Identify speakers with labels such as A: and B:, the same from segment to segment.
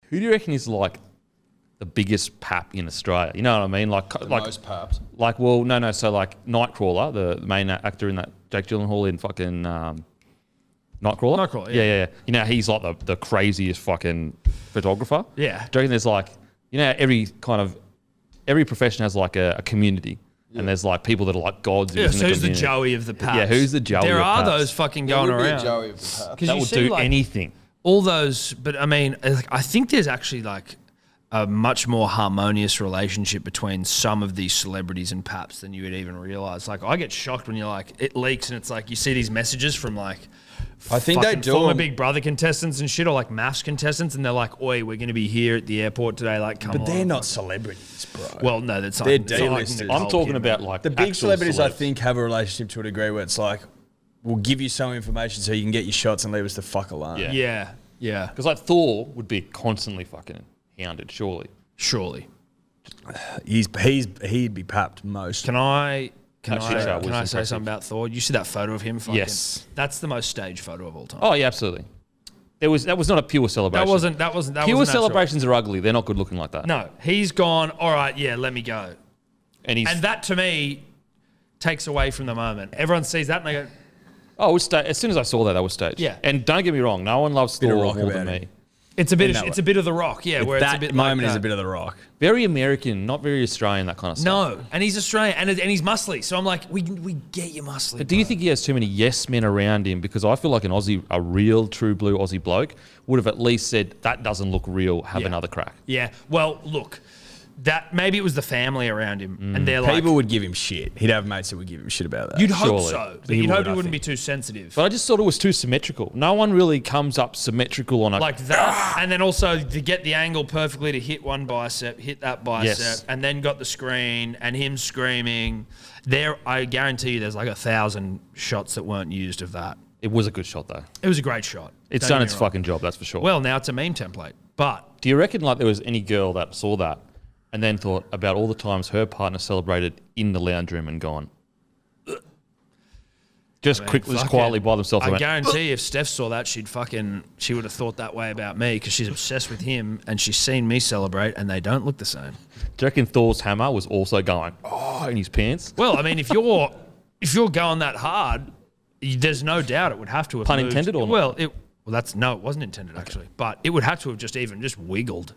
A: Who do you reckon is like the biggest pap in Australia? You know what I mean? Like
B: most papped.
A: Like, well, no. So like Nightcrawler, the main actor in that, Jake Gyllenhaal in fucking Nightcrawler.
B: Nightcrawler,
A: yeah. You know, he's like the craziest fucking photographer.
B: Yeah.
A: Do you reckon there's like, you know, every profession has like a community. Yeah. And there's like people that are like gods.
B: Yeah, so who's the Joey of the paps?
A: Yeah, who's the Joey
B: There
A: of
B: are
A: paps?
B: those fucking going around.
C: Joey of the paps.
A: That would do anything.
B: All those, but I mean, I think there's actually like a much more harmonious relationship between some of these celebrities and paps than you would even realise. Like, I get shocked when you're like, it leaks and it's like, you see these messages from like,
C: I think they do
B: former Big Brother contestants and shit, or like MAFS contestants, and they're like, "Oi, we're going to be here at the airport today." Like, come on.
C: But they're not celebrities, bro.
B: Well, no, that's
C: they're
B: not.
C: D-listers.
A: I'm talking about like
C: the big celebrities.
A: celebs.
C: I think have a relationship to a degree where it's like, we'll give you some information so you can get your shots and leave us the fuck alone.
A: Yeah.
B: Yeah.
A: Because like Thor would be constantly fucking hounded, surely.
C: He'd be papped most.
B: Can I say
A: impressive.
B: something about Thor? You see that photo of him? Fucking,
A: Yes.
B: That's the most staged photo of all time.
A: Oh yeah, absolutely. That was not a pure celebration.
B: That wasn't
A: pure
B: natural.
A: celebrations are ugly. They're not good looking like that.
B: No, he's gone. All right, yeah, let me go.
A: And
B: that to me takes away from the moment. Everyone sees that and they go,
A: oh, it was as soon as I saw that was staged.
B: Yeah.
A: And don't get me wrong, no one loves
C: Bit of
A: Thor
C: rock
A: more than
C: about
A: me.
C: it.
B: it's a bit of The Rock, yeah. Where
C: That
B: it's a bit
C: moment
B: like
C: is
B: that.
C: a bit of The Rock.
A: Very American, not very Australian. That kind of stuff.
B: No, and he's Australian and he's muscly. So I'm like, we get you muscly.
A: But do you think he has too many yes men around him? Because I feel like a real true blue Aussie bloke would have at least said, that doesn't look real, have another crack.
B: Yeah. Well, look, that maybe it was the family around him, and they're like,
C: People would give him shit. He'd have mates that would give him shit about that.
B: you'd hope
A: Surely.
B: so, but
C: He
B: you'd hope
C: would,
B: he
C: I
B: wouldn't
C: think.
B: be too sensitive.
A: But I just thought it was too symmetrical. No one really comes up symmetrical on a...
B: Like that, and then also to get the angle perfectly to hit one bicep, hit that bicep,
A: Yes.
B: and then got the screen and him screaming. I guarantee you, there's like 1,000 shots that weren't used of that.
A: It was a good shot, though.
B: It was a great shot.
A: It's
B: Don't
A: done
B: get
A: its
B: me wrong.
A: fucking job, that's for sure.
B: Well, now it's a meme template, but
A: do you reckon like there was any girl that saw that and then thought about all the times her partner celebrated in the lounge room and gone, ugh. Just quietly by themselves?
B: I
A: went,
B: guarantee if Steph saw that, she would have thought that way about me because she's obsessed with him and she's seen me celebrate and they don't look the same.
A: do you reckon Thor's hammer was also going, oh, in his pants?
B: Well, I mean, if you're going that hard, there's no doubt it would have to have
A: Pun
B: moved.
A: intended or not?
B: Well, it wasn't intended actually, but it would have to have just wiggled.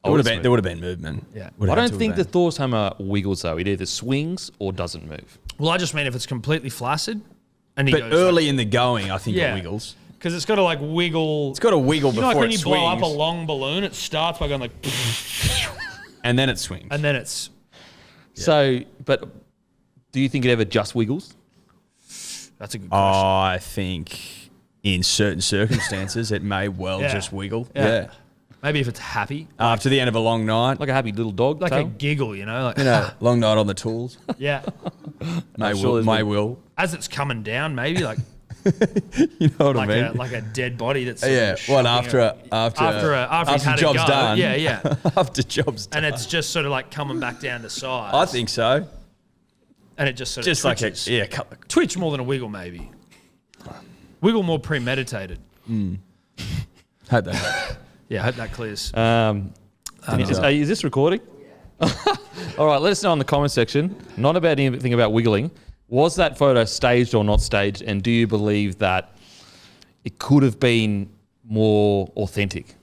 C: There would have been movement.
B: Yeah.
C: Would
A: I
C: have
A: don't
C: to
A: think
C: have
A: the Thor's hammer wiggles though. It either swings or doesn't move.
B: Well, I just mean if it's completely flaccid and he
C: But
B: goes
C: early in the going, I think
B: Yeah.
C: it wiggles.
B: because it's got to like wiggle.
C: It's got to wiggle
B: You know,
C: before
B: like when
C: it
B: you
C: swings.
B: blow up a long balloon, it starts by going like,
C: and then it swings.
B: and then it's
A: So, but do you think it ever just wiggles?
B: that's a good question.
C: I think in certain circumstances, it may well
B: Yeah.
C: just wiggle.
B: Yeah.
C: Yeah.
B: Maybe if it's happy,
C: After the end of a long night,
A: Like a happy little dog
B: like a
A: tail?
B: giggle, you know, like
C: long night on the tools.
B: yeah.
C: May
A: sure there's
C: may
A: a-
C: will.
B: As it's coming down, maybe like
C: You know what
B: like
C: I mean?
B: a dead body that's
C: Yeah. What after
B: he's had a
C: job's
B: go.
C: done?
B: Yeah, yeah.
C: After job's done.
B: And it's just sort of like coming back down to size.
C: I think so.
B: and it just sort
C: Just
B: of
C: like
B: twitches.
C: a couple.
B: Twitch more than a wiggle, maybe. Wiggle more premeditated.
C: Hope that.
B: Yeah, I hope that clears.
A: Is this recording? All right, let us know in the comment section. Not about anything about wiggling. Was that photo staged or not staged? And do you believe that it could have been more authentic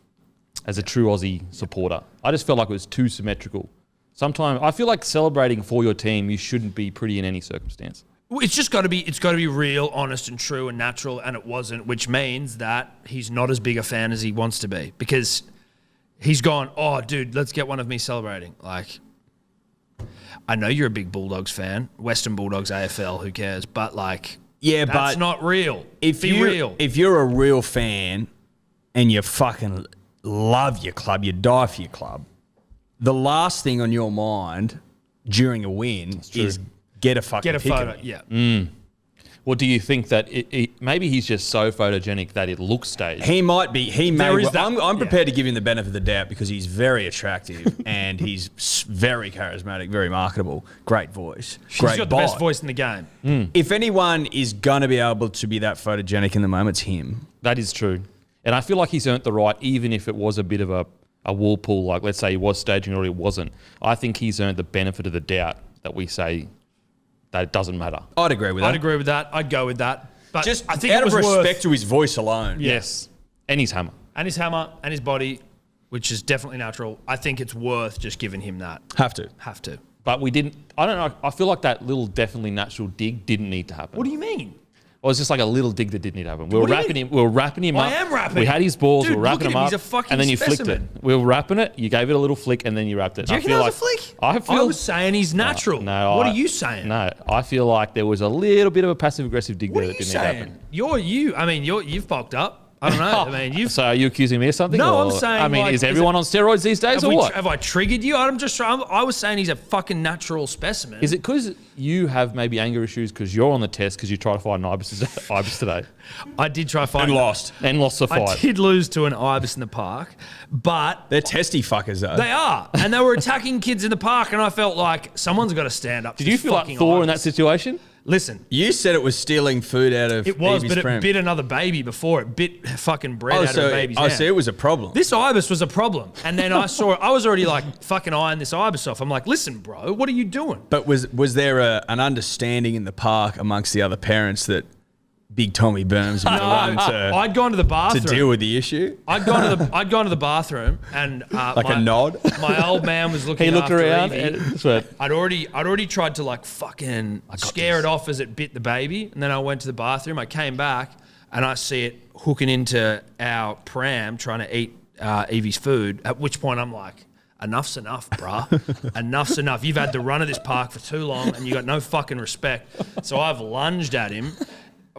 A: as a true Aussie supporter? I just felt like it was too symmetrical. Sometimes I feel like celebrating for your team, you shouldn't be pretty in any circumstance.
B: It's just got to be real, honest, and true, and natural, and it wasn't, which means that he's not as big a fan as he wants to be because he's gone, oh, dude, let's get one of me celebrating. Like, I know you're a big Bulldogs fan, Western Bulldogs, AFL, who cares? But like,
C: Yeah,
B: that's
C: but
B: not real.
C: if
B: Be
C: you
B: real.
C: if you're a real fan and you fucking love your club, you die for your club, the last thing on your mind during a win is get a fucking
B: Get a
C: pic of
B: photo,
C: it.
B: yeah.
A: Well, do you think that maybe he's just so photogenic that it looks staged?
C: He might be. He may.
B: There is
C: Well,
B: that-
C: I'm prepared to give him the benefit of the doubt because he's very attractive and he's very charismatic, very marketable, great voice,
B: He's
C: great
B: got the
C: bite.
B: best voice in the game.
C: If anyone is going to be able to be that photogenic in the moment, it's him.
A: That is true. And I feel like he's earned the right, even if it was a bit of a wool pull, like let's say he was staging or he wasn't. I think he's earned the benefit of the doubt that we say that it doesn't matter.
C: I'd agree with that.
B: I'd agree with that. I'd go with that. But
C: Just
B: I think
C: out
B: it was
C: of respect
B: worth,
C: to his voice alone.
A: Yes. And his hammer.
B: and his hammer and his body, which is definitely natural. I think it's worth just giving him that.
C: Have to.
B: Have to.
A: But we didn't, I don't know, I feel like that little definitely natural dig didn't need to happen.
B: What do you mean?
A: It was just like a little dig that didn't need to happen. We were
B: What do you
A: wrapping
B: mean?
A: him. We were wrapping him up.
B: I am wrapping
A: We
B: him.
A: had his balls.
B: Dude,
A: we were wrapping
B: look at
A: him
B: him.
A: up.
B: He's a fucking
A: and then you
B: specimen.
A: flicked it. We were wrapping it. You gave it a little flick, and then you wrapped it.
B: Do you reckon that was a flick?
A: I feel.
B: I was saying he's natural.
A: No.
B: What are you saying?
A: No, I feel like there was a little bit of a passive aggressive dig
B: What
A: there
B: are
A: that
B: you
A: didn't need to
B: saying?
A: happen.
B: You've bulked up. I don't know. I mean, you've.
A: So are you accusing me of something?
B: No,
A: or-
B: I'm saying,
A: I mean,
B: like,
A: is
B: is
A: everyone on steroids these days, or what?
B: Have I triggered you? I'm just trying. I was saying he's a fucking natural specimen.
A: Is it because you have maybe anger issues because you're on the test because you tried to fight an ibis today
B: I did try fighting.
C: And lost.
A: and lost the
B: I
A: fight?
B: did lose to an ibis in the park, but
C: They're testy fuckers, though.
B: they are, and they were attacking kids in the park, and I felt like someone's got to stand up. To
A: Did you
B: this
A: feel like
B: fucking
A: Thor in that
B: ibis.
A: situation?
B: Listen,
C: You said it was stealing food out of
B: it was,
C: Evie's
B: but
C: pram.
B: it bit another baby before it bit fucking bread
C: Oh,
B: out of a baby's hand.
C: so it was a problem.
B: This ibis was a problem, and then I saw it. I was already like fucking eyeing this ibis off. I'm like, listen, bro, what are you doing?
C: But was there an understanding in the park amongst the other parents that Big Tommy Burns would be the one
B: I'd gone to the
C: to
B: bathroom.
C: deal with the issue?
B: I'd gone to the bathroom, and
C: Like a nod?
B: My old man was looking.
A: He looked
B: after
A: around
B: Evie.
A: and sweat.
B: I'd already tried to like fucking scare it off as it bit the baby, and then I went to the bathroom. I came back and I see it hooking into our pram trying to eat Evie's food. At which point I'm like, enough's enough, bruh. Enough's enough. You've had the run of this park for too long, and you got no fucking respect. So I've lunged at him.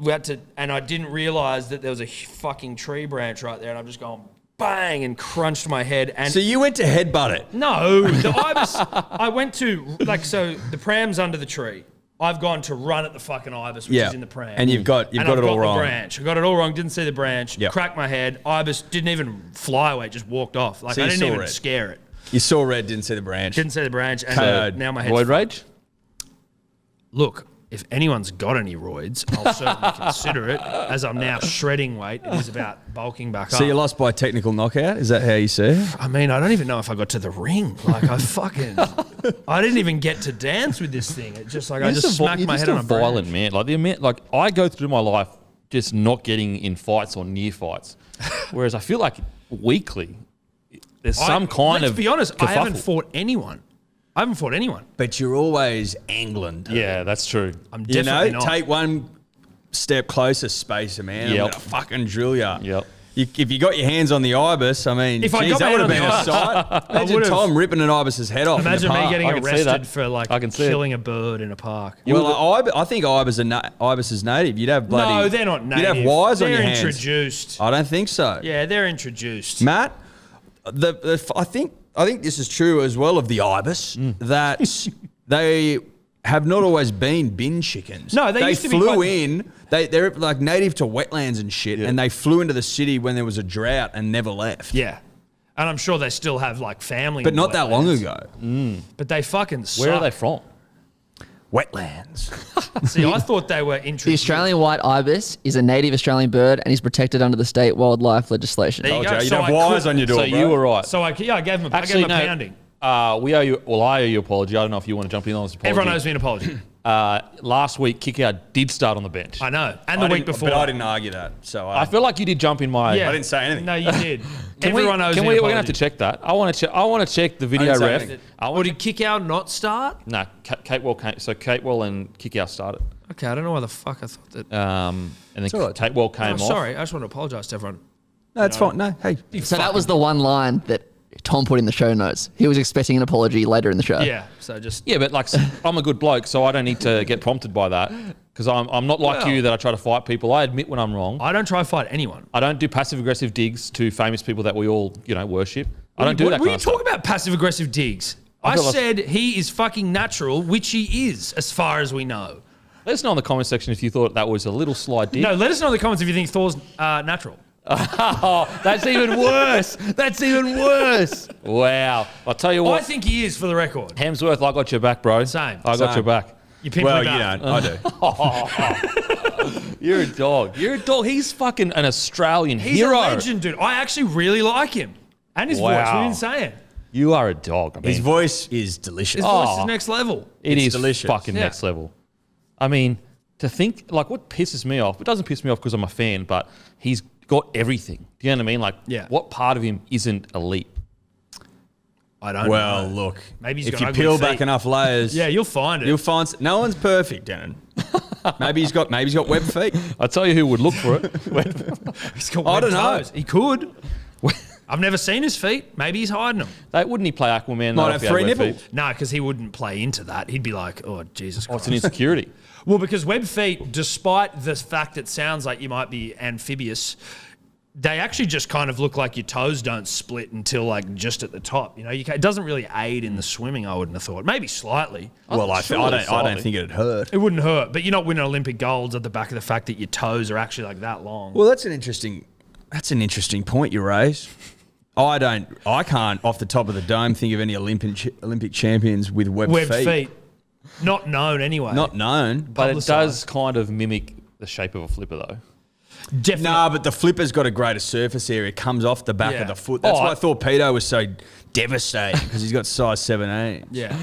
B: We had to, and I didn't realise that there was a fucking tree branch right there, and I've just gone bang and crunched my head. And
C: So you went to headbutt it.
B: no, the ibis. I went to so the pram's under the tree. I've gone to run at the fucking ibis, which is in the pram.
C: And you've got
B: And
C: it
B: I've
C: all
B: got
C: wrong.
B: The branch. I got it all wrong. Didn't see the branch.
C: Yep.
B: Cracked my head. Ibis didn't even fly away. Just walked off. Like
C: So
B: I
C: you
B: didn't
C: saw
B: even
C: red.
B: scare it.
C: You saw red, didn't see the branch.
B: Didn't see the branch. And
C: KO'd.
B: now my head's
A: Roid rage?
B: Look, if anyone's got any roids, I'll certainly consider it. As I'm now shredding weight, it is about bulking back up.
C: So you lost by technical knockout? Is that how you see it?
B: I mean, I don't even know if I got to the ring. Like, I didn't even get to dance with this thing. It just like I just smacked my head on a branch.
A: violent man. Like I go through my life just not getting in fights or near fights, whereas I feel like weekly there's some kind
B: let's
A: of.
B: be honest, I haven't
A: kerfuffle.
B: fought anyone. I haven't fought anyone.
C: But you're always angling.
A: Yeah, that's true.
B: I'm
C: You
B: definitely
C: know,
B: not.
C: take one step closer, Spacer, man.
A: Yep.
C: I'm going to fucking drill you.
A: Yep.
C: If you got your hands on the ibis, I mean,
B: If I
C: geez,
B: got my
C: that would have
B: hand
C: been
B: on
C: a
B: the
C: sight. Imagine
B: would've-
C: Tom ripping an ibis's head off.
B: Imagine
C: in the
B: me
C: park.
B: getting
A: I can see
B: arrested
A: that.
B: for like
A: I can see it.
B: killing a bird in a park.
C: I think ibis is native. You'd have bloody.
B: No, they're not native.
C: You'd have wires on your
B: They're
C: hands.
B: introduced.
C: I don't think so.
B: Yeah, they're introduced.
C: Matt, I think this is true as well of the ibis that they have not always been bin chickens.
B: No, they used to be
C: flew
B: quite-
C: in. They're like native to wetlands and shit, and they flew into the city when there was a drought and never left.
B: Yeah. And I'm sure they still have like family.
C: But
B: in
C: not that long
B: wetlands.
C: ago.
B: But they fucking suck.
A: Where are they from?
C: Wetlands.
B: See, I thought they were
D: The
B: introduced.
D: Australian white ibis is a native Australian bird and is protected under the state wildlife legislation.
B: There you go.
C: You'd
B: So
C: have
B: I
C: wires
B: could-
C: on your door,
A: So
C: bro.
A: you were right.
B: So I gave him a
A: Actually, no.
B: pounding.
A: We owe you. Well, I owe you an apology. I don't know if you want to jump in on this apology.
B: Everyone owes me an apology.
A: Last week, Kickout did start on the bench.
B: I know. And the week before.
C: But I didn't argue that. So
A: I feel like you did jump in my.
B: Yeah.
C: I didn't say anything.
B: No, you did.
A: Can
B: Everyone owes me an
A: We're
B: apology.
A: gonna have to check that. I want to check. I want to check the video
C: didn't say
A: ref.
C: anything.
B: Or did Kick-Out not start?
A: No, Catewell came. So Catewell and Kickout started.
B: Okay, I don't know why the fuck I thought that.
A: And then
C: all right.
A: Catewell came off.
B: Sorry, I just want to apologise to everyone.
C: No, it's fine. No, hey.
D: So that was the one line that Tom put in the show notes. He was expecting an apology later in the show.
B: Yeah, so just...
A: Yeah, but like I'm a good bloke, so I don't need to get prompted by that because I'm not like you that I try to fight people. I admit when I'm wrong.
B: I don't try to fight anyone.
A: I don't do passive aggressive digs to famous people that we all worship. I don't do that.
B: What are
A: kind
B: you
A: of stuff.
B: talking about passive-aggressive digs? I
A: feel like-
B: said he is fucking natural, which he is, as far as we know.
A: Let us know in the comment section if you thought that was a little slight dig.
B: No, let us know in the comments if you think Thor's natural.
A: Oh, that's even worse. That's even worse. Wow. I'll tell you
B: I
A: what.
B: think he is, for the record.
A: Hemsworth, I got your back, bro.
B: Same.
A: I got
C: Same.
A: your back.
B: You pimply
C: Well, you
B: bad.
C: don't. I do.
A: You're a dog. You're a dog. He's fucking an Australian
B: He's
A: hero.
B: a legend, dude. I actually really like him. And his voice.
A: Wow.
B: What are you saying?
A: You are a dog. I mean,
C: His voice is delicious.
B: His voice is next level.
A: It
C: It's
A: is
C: delicious.
A: fucking
B: Yeah.
A: next level. I mean, to think, like, what pisses me off, it doesn't piss me off because I'm a fan, but he's got everything. Do you know what I mean? Like,
B: Yeah.
A: what part of him isn't elite?
B: I don't
C: Well,
B: know.
C: look.
B: Maybe he's
C: if
B: got
C: you
B: ugly
C: peel
B: feet.
C: back enough layers,
B: Yeah, you'll find it.
C: you'll find no one's perfect, Denan. maybe he's got web feet.
A: I tell you who would look for it.
B: He's got
C: I
B: webbed
C: don't know.
B: toes. He could. I've never seen his feet. Maybe he's hiding them.
A: Wouldn't he play Aquaman?
C: Might
A: though,
C: have
A: if he had
C: 3
A: webbed
C: nipples.
A: feet?
B: No, because he wouldn't play into that. He'd be like, oh, Jesus
A: Oh,
B: Christ.
A: it's an insecurity.
B: Well, because webbed feet, despite the fact it sounds like you might be amphibious, they actually just kind of look like your toes don't split until like just at the top. You know, it doesn't really aid in the swimming, I wouldn't have thought. Maybe slightly.
C: Well, I don't think it'd hurt.
B: It wouldn't hurt, but you're not winning Olympic golds at the back of the fact that your toes are actually like that long.
C: Well, that's an interesting point you raise. I can't off the top of the dome think of any Olympic champions with webbed feet.
B: Not known anyway.
C: Not known.
A: But it
B: Publicised.
A: does kind of mimic the shape of a flipper, though.
B: Definitely.
C: Nah, but the flipper's got a greater surface area. It comes off the back
B: Yeah.
C: of the foot. That's
A: Oh,
C: why I thought Peter was so devastating because he's got size 17.
B: Yeah.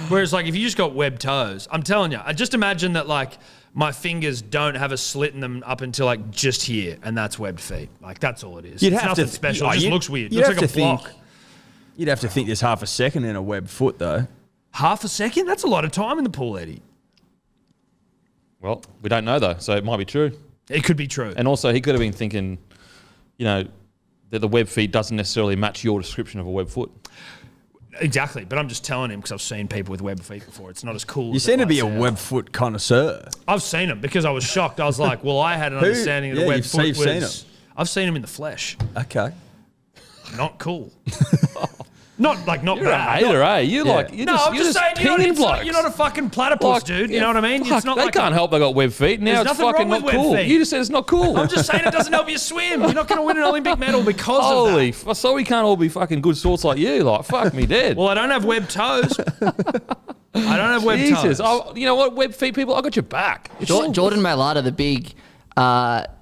B: Whereas, like, if you just got webbed toes, I'm telling you, I just imagine that, like, my fingers don't have a slit in them up until, like, just here, and that's webbed feet. Like, that's all it is.
C: You'd
B: It's
C: have
B: nothing
C: to
B: special. It just looks weird. It
C: You'd
B: looks
C: have
B: like
C: to
B: a block.
C: You'd have to think there's half a second in a webbed foot, though.
B: Half a second? That's a lot of time in the pool, Eddie.
A: Well, we don't know, though, so it might be true.
B: It could be true.
A: And also, he could have been thinking, you know, that the web feet doesn't necessarily match your description of a web foot.
B: Exactly. But I'm just telling him because I've seen people with webbed feet before. It's not as cool.
C: You
B: as it
C: seem to
B: might
C: be a
B: sound.
C: web foot connoisseur.
B: I've seen them because I was shocked. I was like, well, I had an understanding that a webbed foot
C: you've
B: was...
C: seen 'em.
B: I've seen them in the flesh.
C: Okay.
B: Not cool. Not
A: You're
B: bad.
A: a hater, eh? You're
C: Yeah.
A: like, you're
B: No,
A: just,
B: I'm
A: you're
B: just saying
A: pinging blokes.
B: you're not a fucking platypus,
A: Like,
B: dude. You
A: yeah,
B: know what I mean?
A: Fuck,
B: It's not
A: they
B: like
A: can't help they got web feet. Now
B: There's
A: it's
B: nothing
A: fucking
B: wrong
A: not
B: with web
A: cool.
B: feet.
A: You just said it's not cool.
B: I'm just saying it doesn't help you swim. You're not going to win an Olympic medal because of
A: Holy,
B: that.
A: so we can't all be fucking good sorts like you. Like, fuck me dead.
B: Well, I don't have webbed toes. I don't have webbed
A: Jesus.
B: toes.
A: Oh, you know what? Web feet people, I got your back. It's all-
D: Jordan Mailata, the big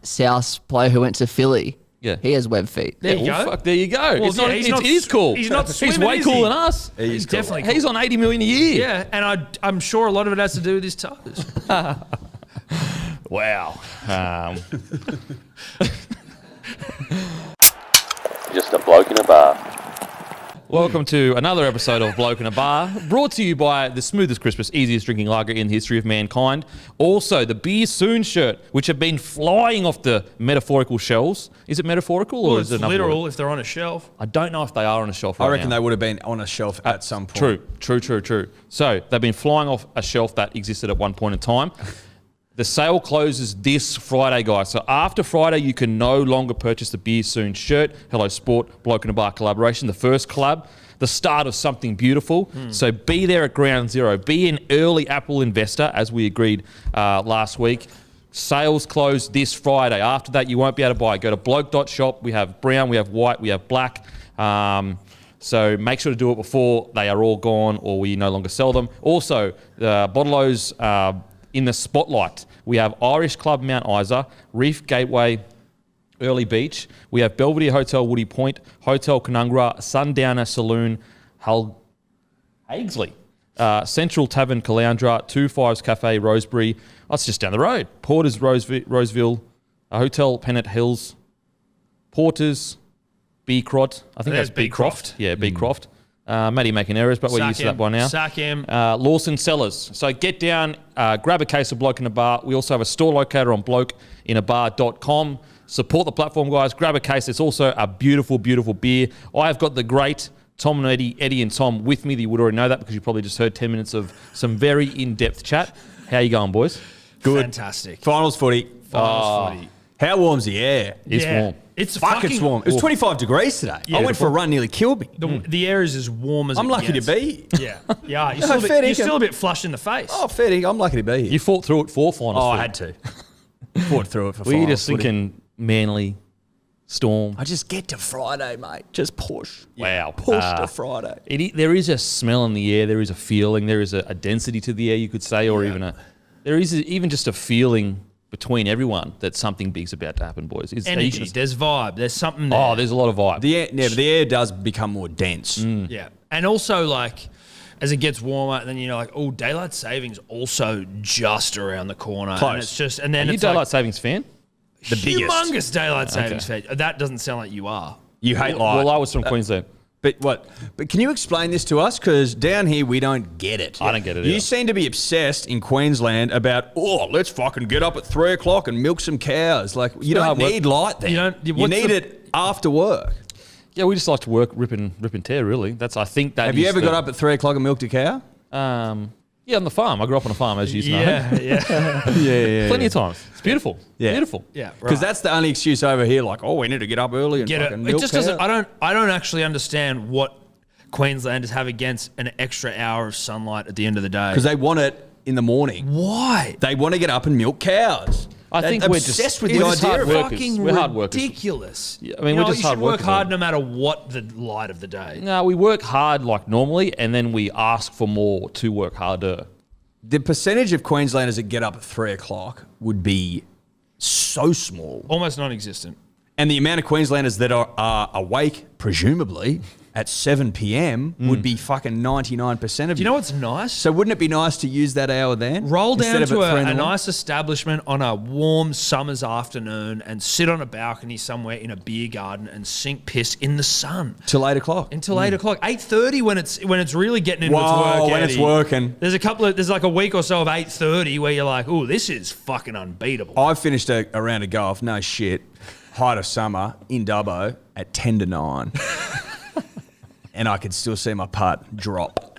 D: South player who went to Philly.
A: Yeah.
D: He has web feet.
B: There you
A: well,
B: go.
A: Fuck, there you go.
B: Well,
A: It's not,
B: yeah, he's
A: it's,
B: not-
A: it is cool.
B: he's not
A: He's
B: swimming,
A: way
B: is
A: cooler
B: he?
A: than us.
B: He's definitely cool.
A: He's on 80 million a year.
B: Yeah, and I'm sure a lot of it has to do with his toes.
A: Wow.
E: Just a bloke in a bar.
A: Welcome to another episode of Bloke in a Bar, brought to you by the smoothest, crispest, easiest drinking lager in the history of mankind. Also, the Beer Soon shirt, which have been flying off the metaphorical shelves. Is it metaphorical or
B: Well,
A: is
B: it's
A: it another
B: literal
A: word?
B: if they're on a shelf.
A: I don't know if they are on a shelf right
C: I reckon
A: now.
C: they would have been on a shelf at some point.
A: True. So they've been flying off a shelf that existed at one point in time. The sale closes this Friday, guys. So after Friday, you can no longer purchase the Beer Soon shirt. Hello Sport, Bloke in a Bar collaboration, the first collab, the start of something beautiful. So be there at ground zero. Be an early Apple investor, as we agreed last week. Sales close this Friday. After that, you won't be able to buy. Go to bloke.shop. We have brown, we have white, we have black. So make sure to do it before they are all gone or we no longer sell them. Also, the Bottle-O's in the spotlight. We have Irish Club Mount Isa, Reef Gateway, Early Beach. We have Belvedere Hotel Woody Point, Hotel Canungra, Sundowner Saloon, Hull Haigsley, Central Tavern Caloundra, 2 Fives Cafe Rosebery. That's just down the road. Porter's Roseville, Hotel Pennant Hills, Porter's Beecroft. I think that's
B: Beecroft.
A: Yeah, Beecroft. Matty making errors, but we're used to that by now.
B: Sack him.
A: Lawson Cellars. So get down, grab a case of Bloke in a Bar. We also have a store locator on blokeinabar.com. Support the platform, guys. Grab a case. It's also a beautiful, beautiful beer. I have got the great Tom and Eddy and Tom with me. You would already know that because you probably just heard 10 minutes of some very in-depth chat. How you going, boys?
C: Good.
B: Fantastic.
C: Finals footy.
B: Finals footy.
C: How warm's the air?
A: It's warm.
B: It's
C: Fuck,
B: fucking
C: it's warm. It was 25 degrees today.
B: Yeah,
C: I went for a run, nearly killed me.
B: The air is as warm as
C: I'm
B: it
C: lucky to
B: gets.
C: be here.
B: Yeah, yeah. You're,
C: No,
B: still,
C: fair
B: you're
C: dinkum.
B: still a bit flushed in the face.
C: Oh, fair dinkum. I'm lucky to be here.
A: You fought through it for finals.
C: I
A: footy.
C: had to. Fought through it for
A: Were you
C: finals
A: just
C: footy.
A: thinking Manly, Storm.
C: I just get to Friday, mate. Just push.
A: Wow.
C: Push to Friday.
A: There is a smell in the air. There is a feeling. There is a density to the air, you could say, or there is even just a feeling between everyone that something big's about to happen, boys.
B: Energy. There's vibe. There's something there.
A: Oh, there's a lot of vibe.
C: The air does become more dense.
B: Yeah. And also, like, as it gets warmer, then you're like, oh, daylight savings also just around the corner.
C: Close.
B: And it's just, and then
A: Are you
B: it's
A: daylight
B: like,
A: savings fan?
C: The biggest.
B: humongous daylight savings fan. That doesn't sound like you are.
C: You hate light.
A: Well, I was from Queensland.
C: But what? But can you explain this to us? Because down here we don't get it.
A: I don't get it
C: You
A: either.
C: seem to be obsessed in Queensland about let's fucking get up at 3 o'clock and milk some cows. Like you don't
A: hard work.
C: need light then.
B: You
C: You need it after work.
A: Yeah, we just like to work, rip and tear, really. I think that
C: Have you ever got up at 3 o'clock and milked a cow?
A: Yeah, on the farm. I grew up on a farm, as you know.
B: Yeah.
C: Yeah.
A: Plenty of times. It's beautiful.
C: Yeah.
A: Beautiful.
B: Yeah.
C: Because that's the only excuse over here. Like, we need to get up early and
B: Get
C: fucking
B: it.
C: milk
B: It just
C: cows.
B: doesn't. I don't actually understand what Queenslanders have against an extra hour of sunlight at the end of the day.
C: Because they want it in the morning.
B: Why?
C: They want to get up and milk cows.
A: I think
C: They're
A: we're
C: obsessed
A: just
C: with
A: we're
C: the
A: just
C: idea
A: hard
C: of
A: workers.
B: Fucking
A: We're hard workers.
B: ridiculous.
A: Yeah, I mean,
B: You
A: we're
B: know,
A: just
B: you
A: hard
B: should work
A: workers,
B: hard
A: man.
B: no matter what the light of the day.
A: No, we work hard like normally, and then we ask for more to work harder.
C: The percentage of Queenslanders that get up at 3 o'clock would be so small.
B: Almost non-existent.
C: And the amount of Queenslanders that are awake, presumably, at 7 p.m. would be fucking 99% of
B: Do you know what's nice?
C: So wouldn't it be nice to use that hour then?
B: Roll
C: Instead
B: down
C: of
B: to
C: at 3 in
B: a
C: the morning?
B: nice establishment on a warm summer's afternoon and sit on a balcony somewhere in a beer garden and sink piss in the sun
C: Till 8 o'clock.
B: until 8 o'clock. 8:30 when it's really getting into its work.
C: when it's
B: Eddie.
C: working.
B: There's like a week or so of 8:30 where you're like, oh, this is fucking unbeatable.
C: I finished a round of golf, no shit, height of summer in Dubbo at 10 to 9. And I could still see my putt drop.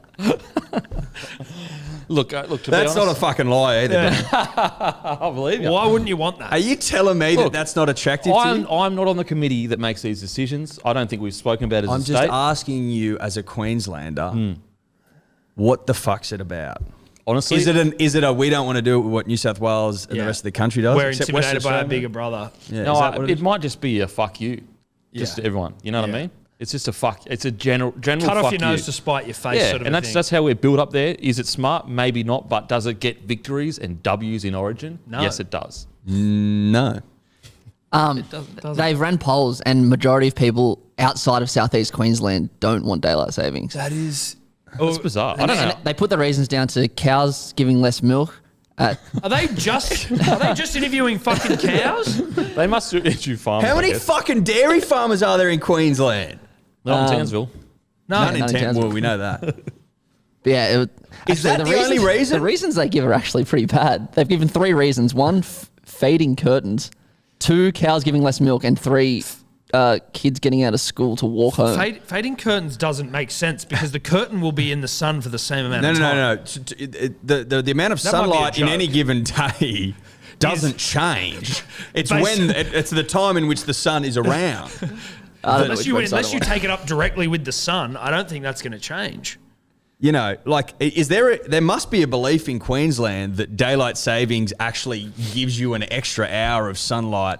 A: Look, to
C: That's
A: be honest,
C: not a fucking lie either. Dan.
A: I believe you.
B: Why wouldn't you want that?
C: Are you telling me
A: Look,
C: that's not attractive to you?
A: I'm not on the committee that makes these decisions. I don't think we've spoken about it as
C: I'm
A: a
C: just
A: state.
C: asking you as a Queenslander, what the fuck's it about?
A: Honestly,
C: Is it a we don't want to do it with what New South Wales and the rest of the country does?
B: We're
C: except Western
B: intimidated by a
C: Australia?
B: bigger brother.
C: Yeah,
A: no,
C: is that what
A: it might just be a fuck you, just
B: Yeah.
A: to everyone. You know what I
B: Yeah.
A: mean? It's just a fuck. It's a general
B: Cut
A: fuck
B: off your nose
A: you.
B: to spite your face
A: Yeah,
B: sort of
A: and
B: a thing.
A: that's how we're built up there. Is it smart? Maybe not. But does it get victories and W's in Origin?
B: No.
A: Yes, it does.
C: No.
B: doesn't.
D: They've ran polls, and majority of people outside of southeast Queensland don't want daylight savings.
B: That is...
A: It's bizarre. I
D: And,
A: don't know.
D: and they put the reasons down to cows giving less milk.
B: Are they just interviewing fucking cows?
A: They must interview farmers.
C: How many
A: I guess.
C: fucking dairy farmers are there in Queensland?
A: Not in Townsville.
B: No.
C: None in
D: none in
C: Townsville.
D: Townsville.
C: We know that.
D: But yeah,
C: Is that the only reason?
D: The reasons they give are actually pretty bad. They've given 3 reasons: 1, fading curtains; 2, cows giving less milk; and 3, kids getting out of school to walk home.
B: Fading curtains doesn't make sense because the curtain will be in the sun for the same amount
C: No,
B: of time.
C: no. The amount of
B: That might be a
C: sunlight in
B: joke.
C: any given day doesn't change. It's it's the time in which the sun is around.
D: I don't know
B: Unless
D: which
B: you
D: website
B: unless
D: it
B: you
D: was.
B: take it up directly with the sun, I don't think that's going to change.
C: You know, like, is there must be a belief in Queensland that daylight savings actually gives you an extra hour of sunlight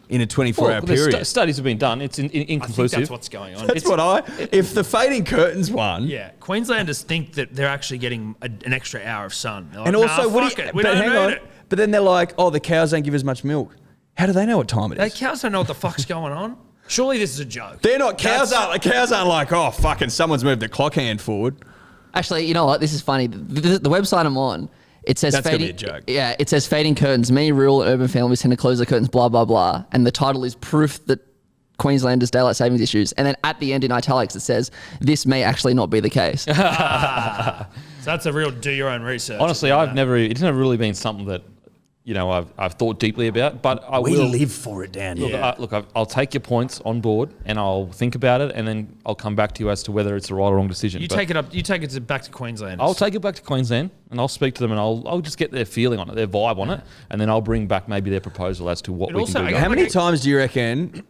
C: in a 24-hour
A: Well,
C: period.
A: studies have been done. It's
B: I think
A: inconclusive.
B: that's what's going on.
C: If the fading curtains won,
B: Yeah, Queenslanders think that they're actually getting an extra hour of sun. They're like,
C: and also,
B: nah, fuck it. We
C: but
B: don't
C: hang
B: need
C: on,
B: it.
C: but then they're like, oh, the cows don't give as much milk. How do they know what time it
B: They
C: is?
B: cows don't know what the fuck's going on. Surely this is a joke.
C: They're not cows.
B: That's-
C: The cows aren't like, oh, fucking, someone's moved the clock hand forward.
D: Actually, you know what? This is funny. The website I'm on, it says
C: That's gonna
D: fading.
C: be a joke.
D: Yeah, it says fading curtains. Many rural and urban families tend to close their curtains. Blah blah blah. And the title is proof that Queenslanders' daylight savings issues. And then at the end in italics it says this may actually not be the case.
B: So that's a real do your own research.
A: Honestly, It's never really been something that, you know, I've thought deeply about. But I
C: We
A: will
C: live for it down here.
A: I'll take your points on board and I'll think about it, and then I'll come back to you as to whether it's the right or wrong decision.
B: You
A: But
B: take it back to Queensland.
A: I'll take it back to Queensland and I'll speak to them and I'll just get their feeling on it, their vibe on it, and then I'll bring back maybe their proposal as to what we
B: also-
A: can do.
B: I
A: going
C: How many
B: Okay.
C: times do you reckon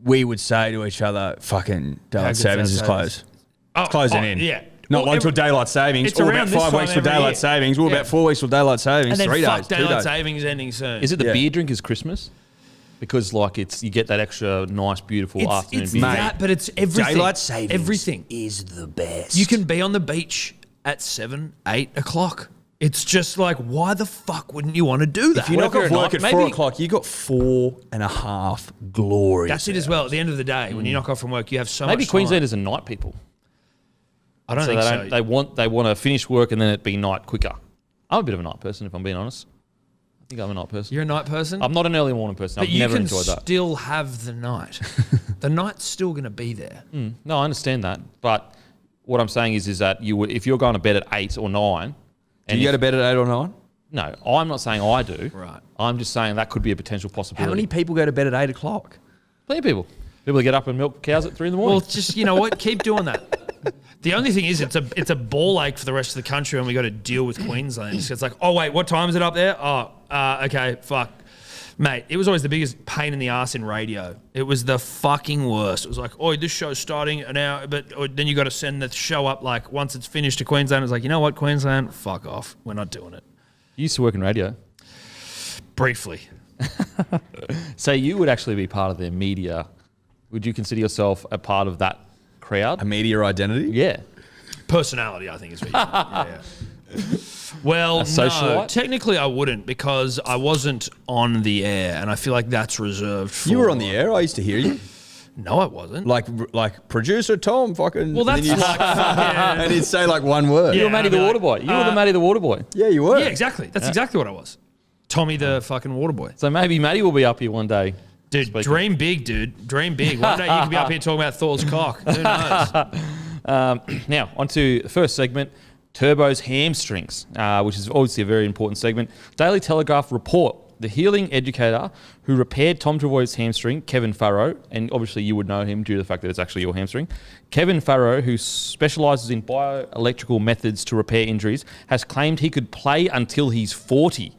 C: we would say to each other, fucking daylight
B: good's
C: savings
B: that
C: is
B: savings?
C: closed?
B: Oh,
C: It's closing
B: oh,
C: in.
B: Yeah.
C: Not
B: Well,
C: one till daylight savings.
B: it's
C: All
B: around
C: about
B: this
C: 5
B: time
C: weeks for
B: every
C: daylight
B: year.
C: savings. All
B: Yeah.
C: about 4 weeks for daylight savings.
B: And then
C: 3
B: fuck
C: days, 2
B: daylight
C: days.
B: savings ending soon.
A: Is it the
C: Yeah.
A: beer drink is Christmas? Because you get that extra nice, beautiful afternoon
B: It's
A: view.
B: that, but it's everything.
C: Daylight savings
B: Everything
C: is the best.
B: You can be on the beach at 7, 8 o'clock. It's just like, why the fuck wouldn't you want to do that?
C: If you knock off work at 4
A: maybe-
C: o'clock, you got 4.5 glorious.
B: That's it as well. At the end of the day, when you knock off from work, you have so
A: Maybe
B: much time.
A: Queenslanders are night people.
B: I don't think so.
A: They want to finish work and then it be night quicker. I'm a bit of a night person, if I'm being honest. I think I'm a night person.
B: You're a night person?
A: I'm not an early morning person.
B: but
A: I've never
B: you can
A: enjoyed that.
B: still have the night. The night's still going to be there.
A: No, I understand that. But what I'm saying is that if you're going to bed at 8 or 9...
C: Do you go to bed at 8 or 9?
A: No, I'm not saying I do.
B: Right.
A: I'm just saying that could be a potential possibility.
C: How many people go to bed at 8 o'clock?
A: Plenty of people. People that get up and milk cows at 3 in the morning.
B: Well, just, you know what? Keep doing that. The only thing is, it's a ball ache for the rest of the country when we got to deal with Queensland. So it's like, oh, wait, what time is it up there? Oh, okay, fuck. Mate, it was always the biggest pain in the ass in radio. It was the fucking worst. It was like, oh, this show's starting an hour, but then you got to send the show up like once it's finished to Queensland. It's like, you know what, Queensland? Fuck off. We're not doing it.
A: You used to work in radio.
B: Briefly.
A: So you would actually be part of their media. Would you consider yourself a part of that crowd?
C: A media identity?
A: Yeah.
B: Personality, I think, is what you yeah. Well, no,
A: socialite?
B: technically I wouldn't because I wasn't on the air, and I feel like that's reserved for...
C: You were on the air. I used to hear you.
B: No, I wasn't.
C: Like producer Tom fucking...
B: Well, that's
C: and then
B: like... fucking-
C: and he'd say like one word.
A: You
B: Yeah,
A: were Matty
B: I'd
A: the
B: be
A: Water
B: like,
A: Boy. You were the Matty the Water Boy.
C: Yeah, you were.
B: Yeah, exactly. That's exactly what I was. Tommy the fucking water boy.
A: So maybe Matty will be up here one day.
B: Dude,
A: speaking.
B: dream big, dude. Dream big. One day you could be up here talking about Thor's cock. Who knows?
A: Now, on to the first segment, Turbo's hamstrings, which is obviously a very important segment. Daily Telegraph report, the healing educator who repaired Tom Travoy's hamstring, Kevin Farrow, and obviously you would know him due to the fact that it's actually your hamstring. Kevin Farrow, who specialises in bioelectrical methods to repair injuries, has claimed he could play until he's 40.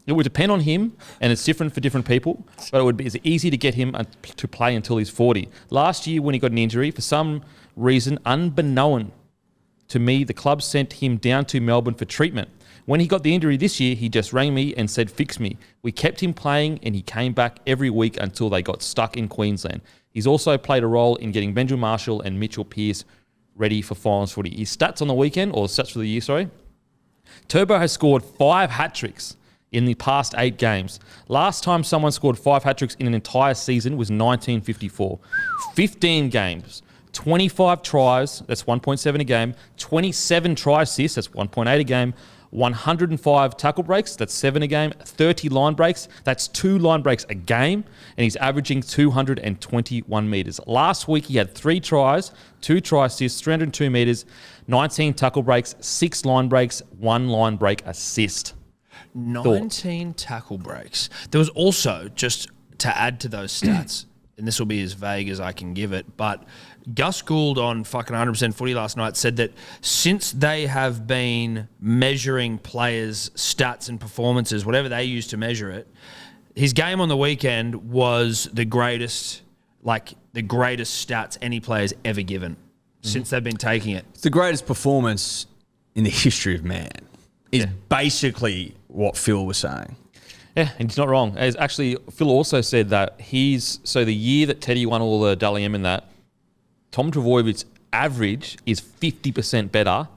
A: It would depend on him, and it's different for different people, but it would be it's easy to get him to play until he's 40. Last year, when he got an injury, for some reason, unbeknown to me, the club sent him down to Melbourne for treatment. When he got the injury this year, he just rang me and said, fix me. We kept him playing, and he came back every week until they got stuck in Queensland. He's also played a role in getting Benjamin Marshall and Mitchell Pearce ready for finals footy. His stats on the weekend, or stats for the year, sorry. Turbo has scored 5 hat-tricks in the past 8 games. Last time someone scored 5 hat-tricks in an entire season was 1954. 15 games, 25 tries, that's 1.7 a game, 27 try assists, that's 1.8 a game, 105 tackle breaks, that's 7 a game, 30 line breaks, that's 2 line breaks a game, and he's averaging 221 metres. Last week he had 3 tries, 2 try assists, 302 metres, 19 tackle breaks, 6 line breaks, 1 line break assist.
B: 19 tackle breaks. There was also, just to add to those stats, and this will be as vague as I can give it, but Gus Gould on fucking 100% footy last night said that since they have been measuring players' stats and performances, whatever they use to measure it, his game on the weekend was the greatest stats any player's ever given since they've been taking it.
C: It's the greatest performance in the history of man. Is basically what Phil was saying.
A: Yeah, and he's not wrong. As actually, Phil also said that the year that Teddy won all the Dally M in that, Tom Travojevich's average is 50% better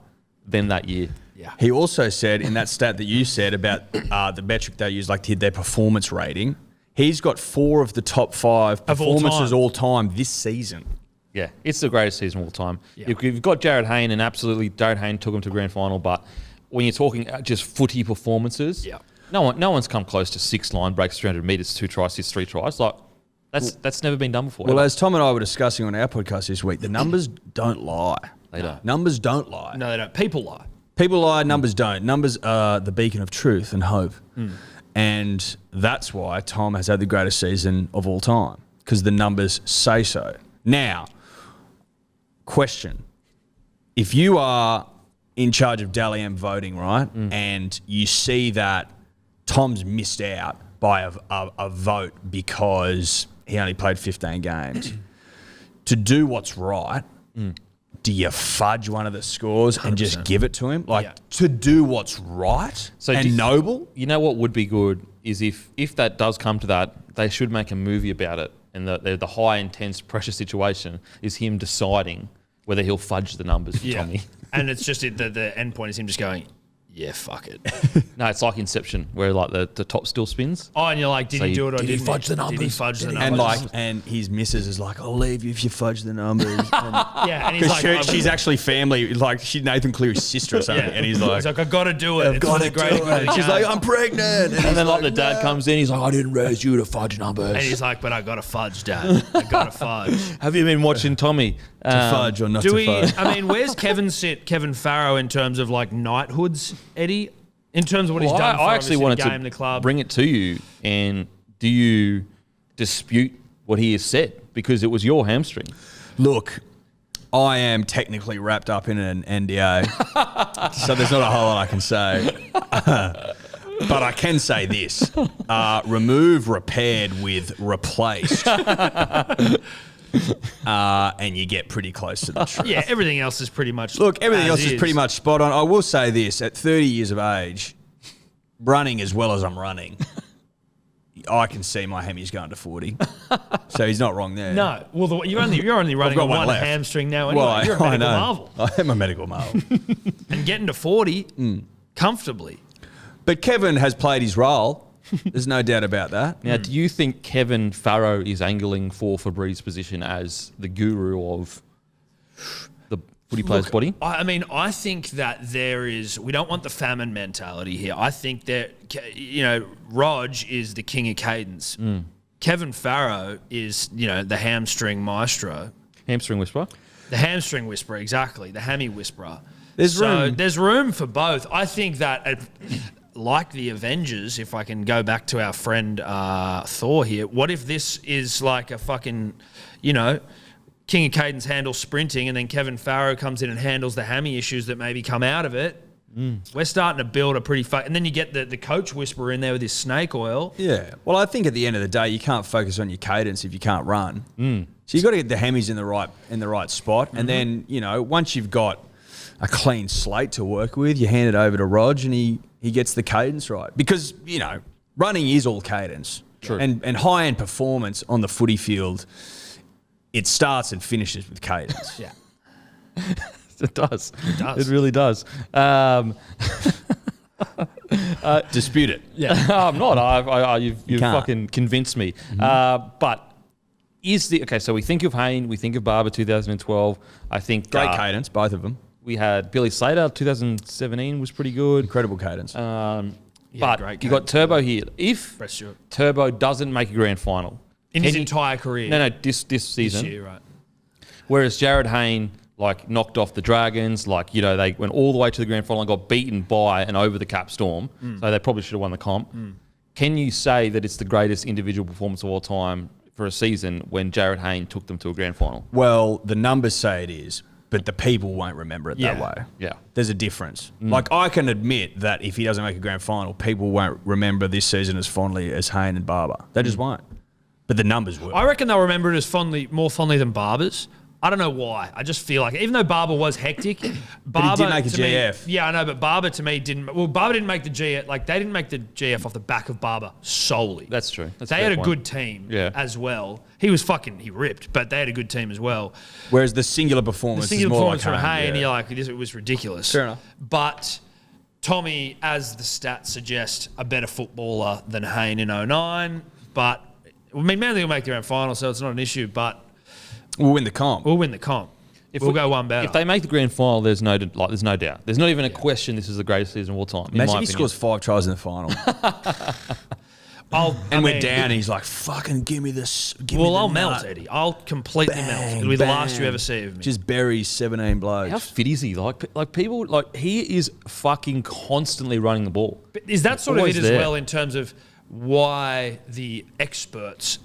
A: than that year.
B: Yeah.
C: He also said in that stat that you said about the metric they use, like their performance rating, he's got 4 of the top 5 performances all time this season.
A: Yeah, it's the greatest season of all time.
B: Yeah.
A: You've got Jared Hayne, and absolutely Jared Hayne took him to grand final, but when you're talking just footy performances, no one's come close to 6 line breaks, 300 metres, 2 tries, 3 tries. Like that's never been done before.
C: Well, as Tom and I were discussing on our podcast this week, the numbers don't lie.
A: They don't.
C: Numbers don't lie.
B: No, they don't. People lie.
C: People lie, numbers don't. Numbers are the beacon of truth and hope. And that's why Tom has had the greatest season of all time, because the numbers say so. Now, question. If you are in charge of Dally M voting, right, and you see that Tom's missed out by a vote because he only played 15 games, to do what's right, do you fudge one of the scores and just give it to him? To do what's right and noble?
A: You know what would be good is if that does come to that, they should make a movie about it. And the high intense pressure situation is him deciding whether he'll fudge the numbers for Tommy.
B: And it's just the end point is him just going, yeah, fuck it.
A: No, it's like Inception, where like the top still spins.
B: Oh, and you're like, did he do it or
A: did he fudge the numbers?
B: Did he fudge the numbers?
C: And his missus is like, I'll leave you if you fudge the numbers.
B: And he's like,
C: she's actually family, like she's Nathan Cleary's sister or something. And he's like,
B: I got to do it.
C: I've got to do it. She's like, I'm pregnant.
A: And then like the dad comes in, he's like, I didn't raise you to fudge numbers.
B: And he's like, but I got to fudge, Dad. I got to fudge.
A: Have you been watching Tommy?
C: To fudge or not to fudge?
B: I mean, where's Kevin Farrow in terms of like knighthoods, Eddie? In terms of what he's done for
A: I actually wanted
B: the game, the club.
A: Bring it to you. And do you dispute what he has said? Because it was your hamstring.
C: Look, I am technically wrapped up in an NDA, so there's not a whole lot I can say. But I can say this. Remove, repaired with replaced. And you get pretty close to the truth.
B: Yeah, everything else is pretty much
C: everything else is pretty much spot on. I will say this, at 30 years of age, running as well as I'm running, I can see my hemi's going to 40. So he's not wrong there.
B: No. Well, you're only running on one hamstring now anyway.
C: Well,
B: you're a medical marvel.
C: I am a medical marvel.
B: And getting to 40 comfortably.
C: But Kevin has played his role. There's no doubt about that.
A: Now, do you think Kevin Farrow is angling for Fabri's position as the guru of the footy player's body?
B: I think that we don't want the famine mentality here. I think that, Rog is the king of cadence. Kevin Farrow is, the hamstring maestro.
A: Hamstring whisperer?
B: The hamstring whisperer, exactly. The hammy whisperer.
C: There's
B: room for both. I think that... like the Avengers, if I can go back to our friend Thor here, what if this is like a fucking, King of Cadence handles sprinting and then Kevin Farrow comes in and handles the hammy issues that maybe come out of it? We're starting to build a pretty... and then you get the coach whisperer in there with his snake oil.
C: Yeah. Well, I think at the end of the day, you can't focus on your cadence if you can't run. So you've got to get the hammies in the right spot. And then, once you've got a clean slate to work with, you hand it over to Rog and he gets the cadence right. Because, running is all cadence.
A: True.
C: And high-end performance on the footy field, it starts and finishes with cadence.
B: Yeah.
A: It does. It really does.
C: Dispute it.
B: Yeah.
A: I'm not. You've fucking convinced me. But so we think of Hayne, we think of Barber 2012. I think...
C: Great cadence, both of them.
A: We had Billy Slater, 2017 was pretty good.
C: Incredible cadence.
A: But you got Turbo here. If Turbo doesn't make a grand final...
B: In his entire career.
A: No, this season.
B: This year, right.
A: Whereas Jared Hayne, knocked off the Dragons, they went all the way to the grand final and got beaten by an over-the-cap Storm. So they probably should have won the comp. Can you say that it's the greatest individual performance of all time for a season when Jared Hayne took them to a grand final?
C: Well, the numbers say it is. But the people won't remember it that way.
A: Yeah.
C: There's a difference. I can admit that if he doesn't make a grand final, people won't remember this season as fondly as Hayne and Barber. They just won't. But the numbers will.
B: I reckon they'll remember it as more fondly than Barber's. I don't know why. I just feel like, even though Barber was hectic, Barber
C: but he did make a GF.
B: Yeah, I know, but Barber to me didn't. Well, Barber didn't make the GF. They didn't make the GF off the back of Barber solely.
A: That's true.
B: They had a good team as well. He ripped, but they had a good team as well.
C: Whereas the singular performance is more like
B: from Hayne, you're like, it was ridiculous.
C: Fair enough.
B: But Tommy, as the stats suggest, a better footballer than Hayne in 09. But, Manly will make their own final, so it's not an issue, but...
C: We'll win the comp.
B: We'll go one better.
A: If they make the grand final, there's no doubt. There's not even a question this is the greatest season of all time.
C: Imagine he scores 5 tries in the final. We're down and he's like, fucking give me this.
B: I'll melt, Eddie. I'll completely melt. It'll be the last you ever see of me.
C: Just buries 17 blokes.
A: How fit is he? People, he is fucking constantly running the ball.
B: But is that sort of it as well in terms of why the experts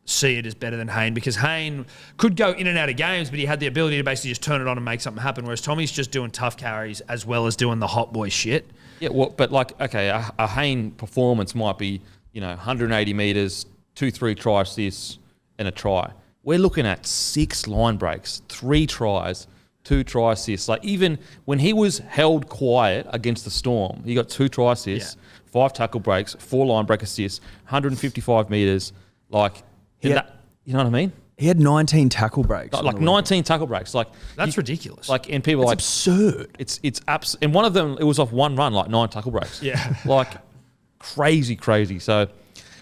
B: see it as better than Hayne? Because Hayne could go in and out of games, but he had the ability to basically just turn it on and make something happen, whereas Tommy's just doing tough carries as well as doing the hot boy shit.
A: Yeah, well, but a Hayne performance might be, 180 metres, 2-3 try assists and a try. We're looking at 6 line breaks, 3 tries, 2 try assists. Even when he was held quiet against the Storm, he got 2 try assists, 5 tackle breaks, 4 line break assists, 155 metres. Like, you know what I mean?
C: He had 19 tackle breaks.
A: Like 19 tackle breaks. Like
B: That's ridiculous.
A: Like, and people are
C: It's
A: like
C: absurd.
A: It's and one of them, it was off one run, like 9 tackle breaks.
B: Yeah.
A: Like crazy. So,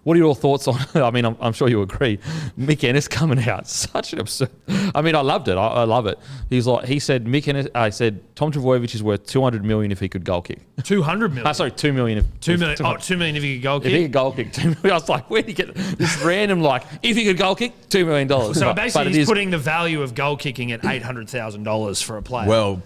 A: what are your thoughts on? I mean, I'm sure you agree. Mick Ennis coming out, such an absurd. I mean, I loved it. I love it. He said Mick Ennis. I said Tom Trbojevic is worth 200 million if he could goal kick.
B: 200 million.
A: Sorry, 2 million.
B: 2 million. Oh, 2 million if he could goal kick.
A: If he could goal kick, 2 million. I was like, where do you get this random if he could goal kick, $2 million?
B: So basically, he's putting the value of goal kicking at $800,000 for a player.
C: Well,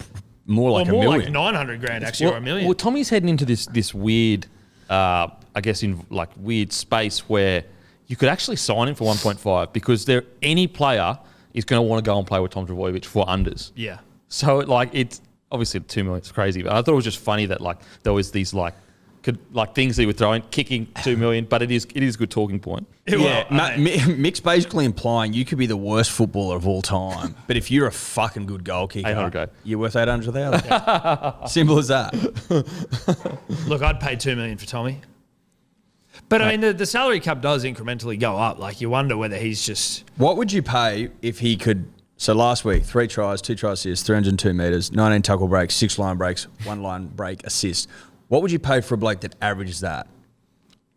C: more like
B: or more
C: $1 million.
B: like 900 grand actually, or $1 million.
A: Well, Tommy's heading into this weird, I guess, in like weird space where you could actually sign him for 1.5 because any player is going to want to go and play with Tom Trbojevic for unders.
B: Yeah.
A: So like it's obviously 2 million. It's crazy, but I thought it was just funny that like there was these things that he would throw in, kicking 2 million. But it is a good talking point.
C: Mick's basically implying you could be the worst footballer of all time, but if you're a fucking good goal kicker, you're worth 800,000. Simple as that.
B: Look, I'd pay 2 million for Tommy. But I mean, the salary cap does incrementally go up. Like, you wonder whether he's just...
C: What would you pay if he could... So last week, 3 tries, 2 try assists, 302 metres, 19 tackle breaks, 6 line breaks, 1 line break assist. What would you pay for a bloke that averages that?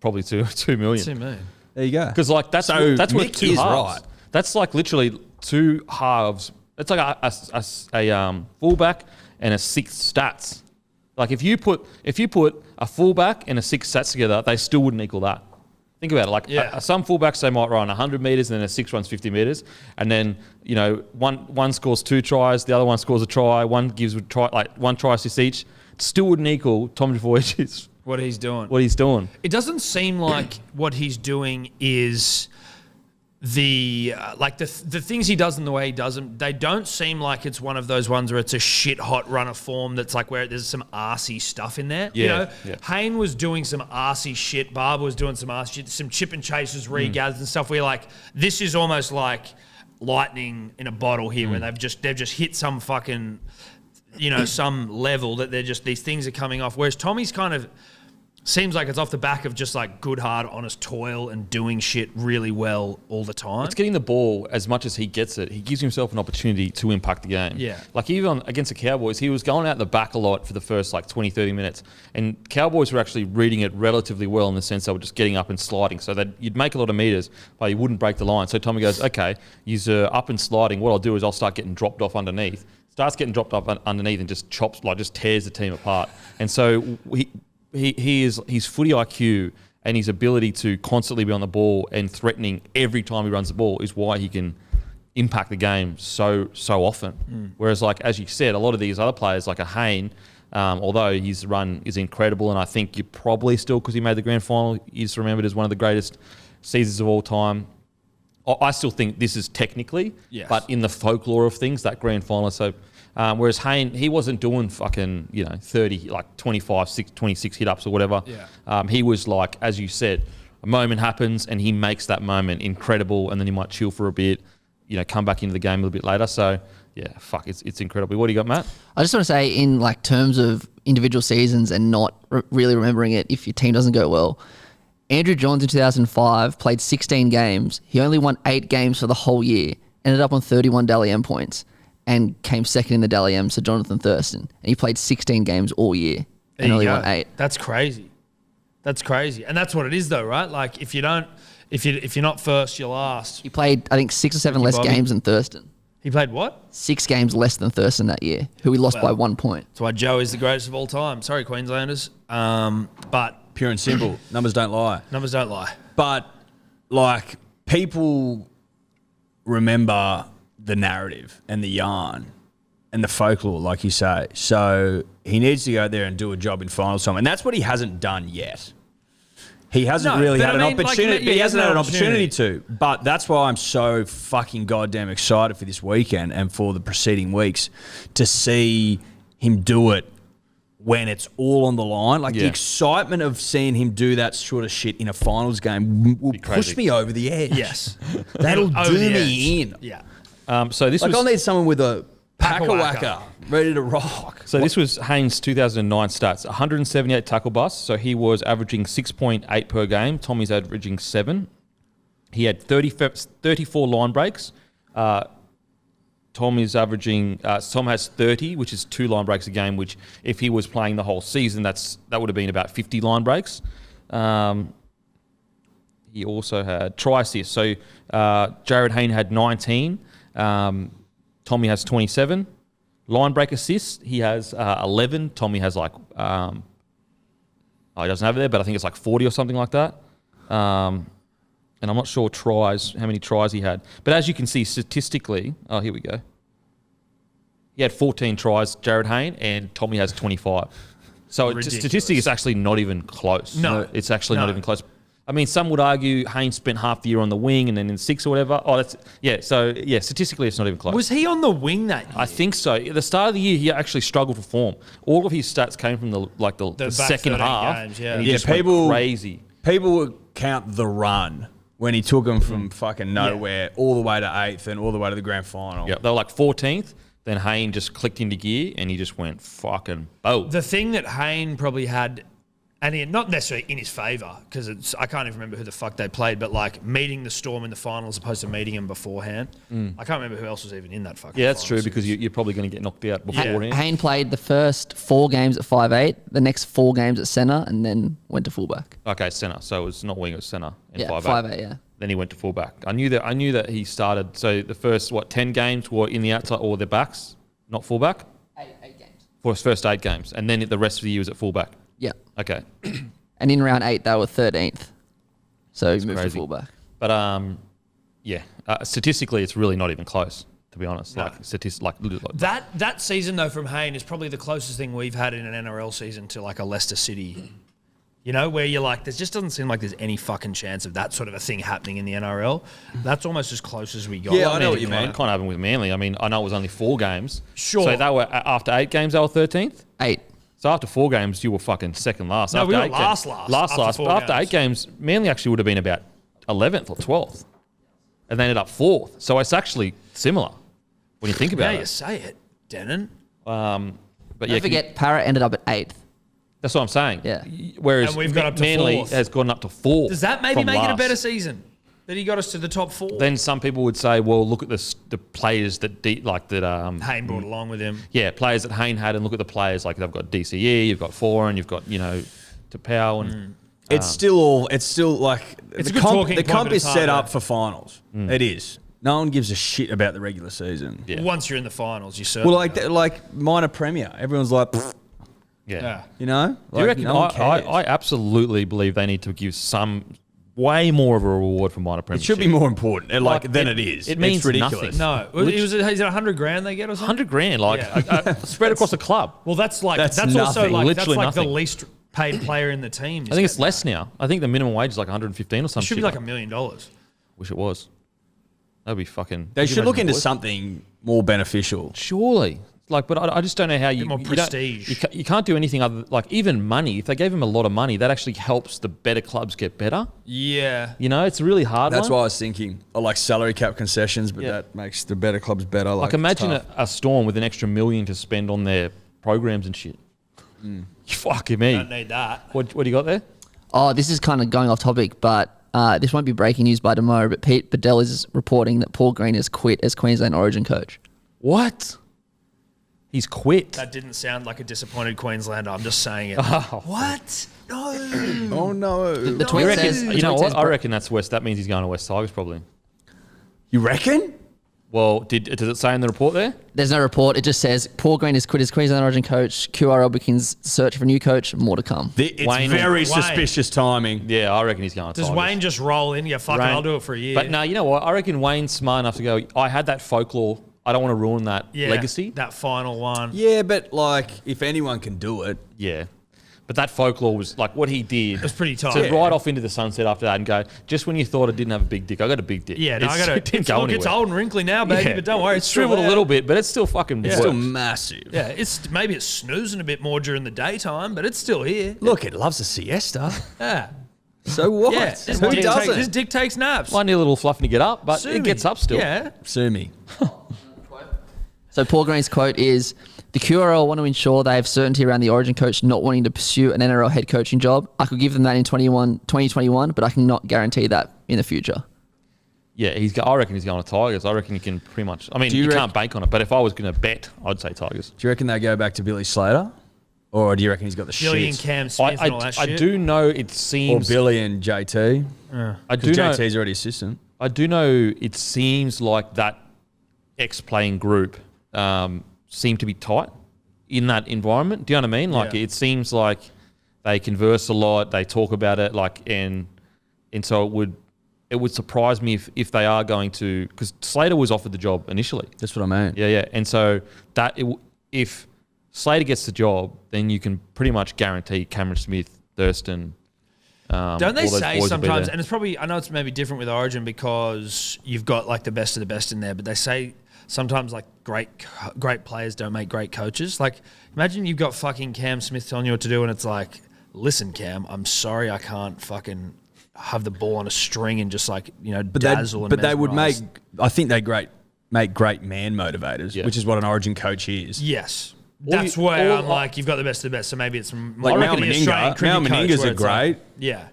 A: Probably 2 million.
B: 2 million.
C: There you go.
A: Because like that's worth
C: Mick
A: 2
C: is
A: halves.
C: right.
A: That's like literally 2 halves. It's like a fullback and a 6 stats. Like if you put a fullback and a 6 stats together, they still wouldn't equal that. Think about it. Like some fullbacks, they might run 100 metres and then a 6 runs 50 metres, and then one scores 2 tries, the other one scores a try, one gives a try, like 1 try assist each. Still wouldn't equal Tom Trbojevic.
B: What he's doing.
A: It
B: doesn't seem like what he's doing is the things he does and the way he does them, they don't seem like it's one of those ones where it's a shit hot run of form that's like where there's some arsey stuff in there.
A: Yeah.
B: Hayne was doing some arsey shit. Barber was doing some arsey shit, some chip and chases, regathers and stuff where you're like, this is almost like lightning in a bottle here where they've just hit some fucking, some level that they're just, these things are coming off. Whereas Tommy's kind of seems like it's off the back of just like good, hard, honest toil and doing shit really well all the time.
A: It's getting the ball as much as he gets it. He gives himself an opportunity to impact the game.
B: Yeah.
A: Like even against the Cowboys, he was going out the back a lot for the first like 20, 30 minutes. And Cowboys were actually reading it relatively well in the sense they were just getting up and sliding. So that you'd make a lot of meters, but you wouldn't break the line. So Tommy goes, okay, you're up and sliding. What I'll do is I'll start getting dropped off underneath. Starts getting dropped off underneath and just just tears the team apart. And so his footy IQ and his ability to constantly be on the ball and threatening every time he runs the ball is why he can impact the game so often. Whereas, like as you said, a lot of these other players, like a Hayne, although his run is incredible, and I think you probably still, because he made the grand final, is remembered as one of the greatest seasons of all time. I still think this is technically, but in the folklore of things, that grand final. So, whereas Hayne, he wasn't doing fucking 30, like 25, 26 hit ups or whatever. He was like, as you said, a moment happens and he makes that moment incredible, and then he might chill for a bit, come back into the game a little bit later. So it's incredible. What do you got, Matt?
D: I just want to say, in like terms of individual seasons and not really remembering it if your team doesn't go well, Andrew Johns in 2005 played 16 games. He only won 8 games for the whole year, ended up on 31 Dally M points, and came second in the Dally M to Jonathan Thurston. And he played 16 games all year and only won 8.
B: That's crazy. And that's what it is, though, right? Like if you're not first, you're last.
D: He played, I think, 6 or 7 less games than Thurston.
B: He played what?
D: 6 games less than Thurston that year, who he lost by 1 point.
B: That's why Joe is the greatest of all time. Sorry, Queenslanders. But
C: pure and simple, numbers don't lie.
B: Numbers don't lie.
C: But like people remember the narrative and the yarn and the folklore, like you say. So he needs to go there and do a job in finals time, and that's what he hasn't done yet. He hasn't really had an opportunity. He hasn't had an opportunity to. But that's why I'm so fucking goddamn excited for this weekend and for the preceding weeks to see him do it when it's all on the line. Like the excitement of seeing him do that sort of shit in a finals game will push me over the edge.
B: Yes.
C: That'll do me in.
B: Yeah.
A: So this
C: I'll need someone with a Packer-whacker. Ready to rock.
A: So this was Haynes' 2009 stats. 178 tackle busts. So he was averaging 6.8 per game. Tommy's averaging 7. He had 34 line breaks. Tom is averaging. Tom has 30, which is 2 line breaks a game. Which, if he was playing the whole season, that would have been about 50 line breaks. He also had try assists. So Jared Hayne had 19. Tommy has 27. Line break assists, he has 11. Tommy has he doesn't have it there, but I think it's like 40 or something like that. And I'm not sure how many tries he had. But as you can see statistically, here we go. He had 14 tries, Jared Hayne, and Tommy has 25. So statistically, it's actually not even close.
B: No.
A: It's actually not even close. I mean, some would argue Haynes spent half the year on the wing and then in 6 or whatever. Statistically, it's not even close.
B: Was he on the wing that year?
A: I think so. At the start of the year, he actually struggled for form. All of his stats came from the second half.
B: Games,
A: and he just went crazy.
C: People would count the run when he took them from fucking nowhere all the way to 8th and all the way to the grand final.
A: Yeah, they were like 14th. Then Hayne just clicked into gear and he just went fucking boom.
B: The thing that Hayne probably had, and not necessarily in his favour, because I can't even remember who the fuck they played, but like meeting the Storm in the final as opposed to meeting him beforehand. I can't remember who else was even in that fucking
A: that's
B: final
A: true because you're probably going to get knocked out beforehand.
D: Hayne played the first 4 games at 5'8", the next 4 games at centre, and then went to fullback.
A: Okay, centre. So it was not wing, it was centre.
D: Yeah, 5'8", yeah.
A: Then he went to fullback. I knew that he started. So the first 10 games were in the outside or the backs, not fullback.
D: 8 games.
A: For his first 8 games, and then the rest of the year was at fullback.
D: Yeah.
A: Okay.
D: And in round 8, they were 13th. So he moved to fullback.
A: But statistically, it's really not even close, to be honest.
B: No. That season though from Hayne is probably the closest thing we've had in an NRL season to like a Leicester City. You know, where you're like, there just doesn't seem like there's any fucking chance of that sort of a thing happening in the NRL. That's almost as close as we got.
C: Yeah, I know what you mean.
A: It kind of happened with Manly. I mean, I know it was only 4 games.
B: Sure.
A: So they were after 8 games, they were 13th.
D: 8.
A: So after 4 games, you were fucking second last.
B: No,
A: after
B: we were
A: 8
B: last.
A: But after 8 games, Manly actually would have been about 11th or 12th. And they ended up 4th. So it's actually similar when you think about it.
B: Now you say it, Denan.
A: But
D: Don't forget, Parrott ended up at 8th.
A: That's what I'm saying.
D: Yeah.
A: Whereas
B: And we've got up to
A: Manly
B: 4th.
A: has gone up to 4th.
B: Does that maybe
A: from
B: make it a
A: last.
B: better season? That he got us to the top 4?
A: Then some people would say, well, look at the players that
B: Hayne brought along with him.
A: Yeah, players that Hayne had, and look at the players like they've got DCE, you've got Foran, you've got Tapau, and
C: It's still like
B: It's
C: the
B: a good
C: comp,
B: talking
C: the
B: point,
C: comp
B: but
C: is
B: it's
C: set
B: hard
C: up for finals. It is. No one gives a shit about the regular season.
A: Yeah.
B: Once you're in the finals, you certainly
C: Well, like minor premier, everyone's like, "Pfft,"
A: yeah.
C: you know.
A: Do you
C: Like,
A: reckon?
C: no one cares.
A: I absolutely believe they need to give way more of a reward for minor
C: It
A: premiership.
C: should be more important, than it is.
A: It means
C: it's ridiculous.
A: nothing.
B: No, is it 100 grand they get or something?
A: $100,000, spread across the club.
B: Well, that's also
C: nothing.
B: like that's
A: Literally
B: like the
A: nothing.
B: least paid player in the team.
A: I think it's less now. I think the minimum wage is like 115 or
B: It
A: something.
B: should be like $1 million.
A: Wish it was. That'd be fucking.
C: They
A: could you
C: should look
A: imagine
C: into
A: boys?
C: something more beneficial.
A: Surely. But I just don't know how you.
B: more
A: you don't-
B: prestige.
A: You can't do anything other even money. If they gave him a lot of money, that actually helps the better clubs get better.
B: Yeah.
A: It's a really hard
C: That's
A: one.
C: why I was thinking, like salary cap concessions, but
A: Yeah.
C: that makes the better clubs better.
A: Like
C: it's
A: imagine
C: tough.
A: a Storm with an extra $1 million to spend on their programs and shit. Fucking me.
B: Don't need that.
A: What do you got there?
D: Oh, this is kind of going off topic, but this won't be breaking news by tomorrow, but Pete Bedell is reporting that Paul Green has quit as Queensland Origin coach.
A: What? He's quit.
B: That didn't sound like a disappointed Queenslander. I'm just saying it.
A: Oh.
B: What? No.
C: Oh no!
D: The
A: You
D: tweet
A: reckon,
D: says...
A: you know what? I reckon that's West. That means he's going to West Tigers probably.
C: You reckon?
A: Well, does it say in the report there?
D: There's no report. It just says Paul Green has quit as Queensland Origin coach. QRL begins search for a new coach. More to come.
C: It's
A: Wayne-
C: very
B: Wayne.
C: suspicious timing.
A: Yeah, I reckon he's going to
B: Does
A: Tigers.
B: Wayne just roll in? Yeah, fuck it,
A: Wayne-
B: I'll do it for a year.
A: But no, you know what? I reckon Wayne's smart enough to go, I had that folklore. I don't want to ruin that
B: yeah,
A: legacy.
B: that final one.
C: Yeah, but like, if anyone can do it,
A: Yeah. But that folklore was like what he did.
B: It was pretty tight.
A: To
B: Yeah.
A: ride off into the sunset after that and go, just when you thought I didn't have a big dick, I got a big dick.
B: Yeah, no, I
A: It's-
B: got
A: it didn't
B: it's,
A: go
B: look, it's
A: anywhere.
B: old and wrinkly now, baby,
A: Yeah.
B: but don't worry,
A: It's
B: still
A: shriveled a
B: there.
A: little bit, but it's still fucking
C: it's
A: works.
C: still massive.
B: Yeah, maybe it's snoozing a bit more during the daytime, but it's still here.
C: Look, it loves a siesta.
B: Yeah,
C: So what?
B: yeah.
C: Who doesn't?
B: This dick takes naps.
A: Might need a little fluffing to get up, but
B: Sue
A: it
B: me.
A: gets up still.
B: Yeah.
C: Sue me.
D: So Paul Green's quote is, the QRL want to ensure they have certainty around the Origin coach not wanting to pursue an NRL head coaching job. I could give them that in 2021, but I cannot guarantee that in the future.
A: Yeah, I reckon he's going to Tigers. I reckon you can pretty much... I mean, you can't bank on it, but if I was going to bet, I'd say Tigers.
C: Do you reckon they go back to Billy Slater? Or do you reckon he's got the
B: Billy and
C: shit?
B: Cam Smith and all that shit?
A: I do know it seems...
C: Or Billy and JT?
A: I do know...
C: JT's already assistant.
A: I do know it seems like that ex-playing group seem to be tight in that environment. Do you know what I mean? Like, it seems like they converse a lot, they talk about it, like, and so it would surprise me if they are going to, because Slater was offered the job initially.
C: That's what I mean.
A: Yeah. And so if Slater gets the job, then you can pretty much guarantee Cameron Smith, Thurston.
B: Don't they say sometimes, and it's probably, I know it's maybe different with Origin because you've got like the best of the best in there, but they say sometimes like great players don't make great coaches. Like, imagine you've got fucking Cam Smith telling you what to do, and it's like, listen, Cam, I'm sorry I can't fucking have the ball on a string and just like, dazzle and
C: But they would
B: mesmerise.
C: I think they make great man motivators, which is what an Origin coach is.
B: Yes. That's where I'm like, you've got the best of the best, so maybe it's
C: like Mal Meninga's a great,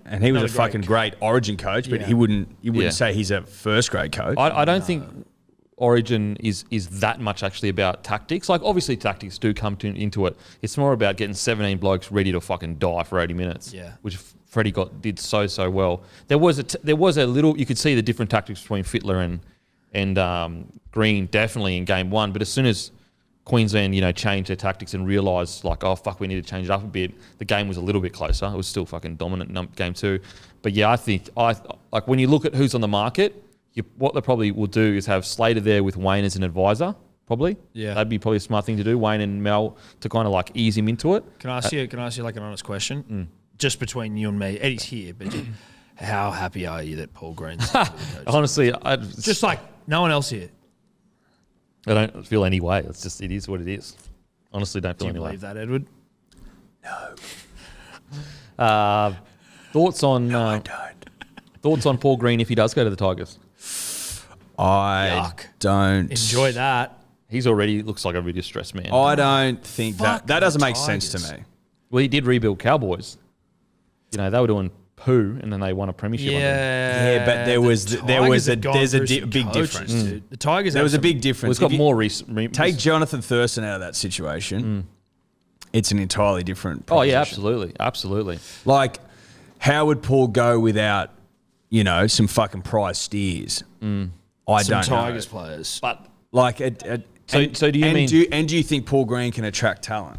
C: and he was a fucking great Origin coach, but he wouldn't say he's a first grade coach.
A: I don't think Origin is that much actually about tactics. Like, obviously tactics do come into it. It's more about getting 17 blokes ready to fucking die for 80 minutes.
B: Yeah.
A: Which Freddie did so well. There was a little, you could see the different tactics between Fittler and Green definitely in game one, but as soon as Queensland, changed their tactics and realised, like, oh, fuck, we need to change it up a bit, the game was a little bit closer. It was still fucking dominant in game two. But yeah, I think, like, when you look at who's on the market, what they probably will do is have Slater there with Wayne as an advisor, probably. Yeah. That'd be probably a smart thing to do, Wayne and Mel, to kind of, like, ease him into it.
B: Can I ask you like, an honest question? Just between you and me. Eddie's here, but how happy are you that Paul Green's the coach?
A: Honestly,
B: just like no one else here.
A: I don't feel any way. It is what it is. Honestly, don't feel any way.
B: Do you believe that, Edward?
A: No. Thoughts on...
C: I don't.
A: Thoughts on Paul Green if he does go to the Tigers?
C: I don't...
B: Enjoy that.
A: He's already looks like a really distressed man.
C: I don't think that doesn't make sense to me.
A: Well, he did rebuild Cowboys. They were doing poo, and then they won a premiership.
C: Yeah, but there's a big difference.
B: The Tigers.
C: There was a big difference.
A: Well, it's got more recent.
C: Take Jonathan Thurston out of that situation. It's an entirely different proposition.
A: Oh yeah, absolutely.
C: Like, how would Paul go without, some fucking prize steers? I don't know.
B: Tigers players,
A: but
C: like,
A: so do you mean?
C: Do you think Paul Green can attract talent?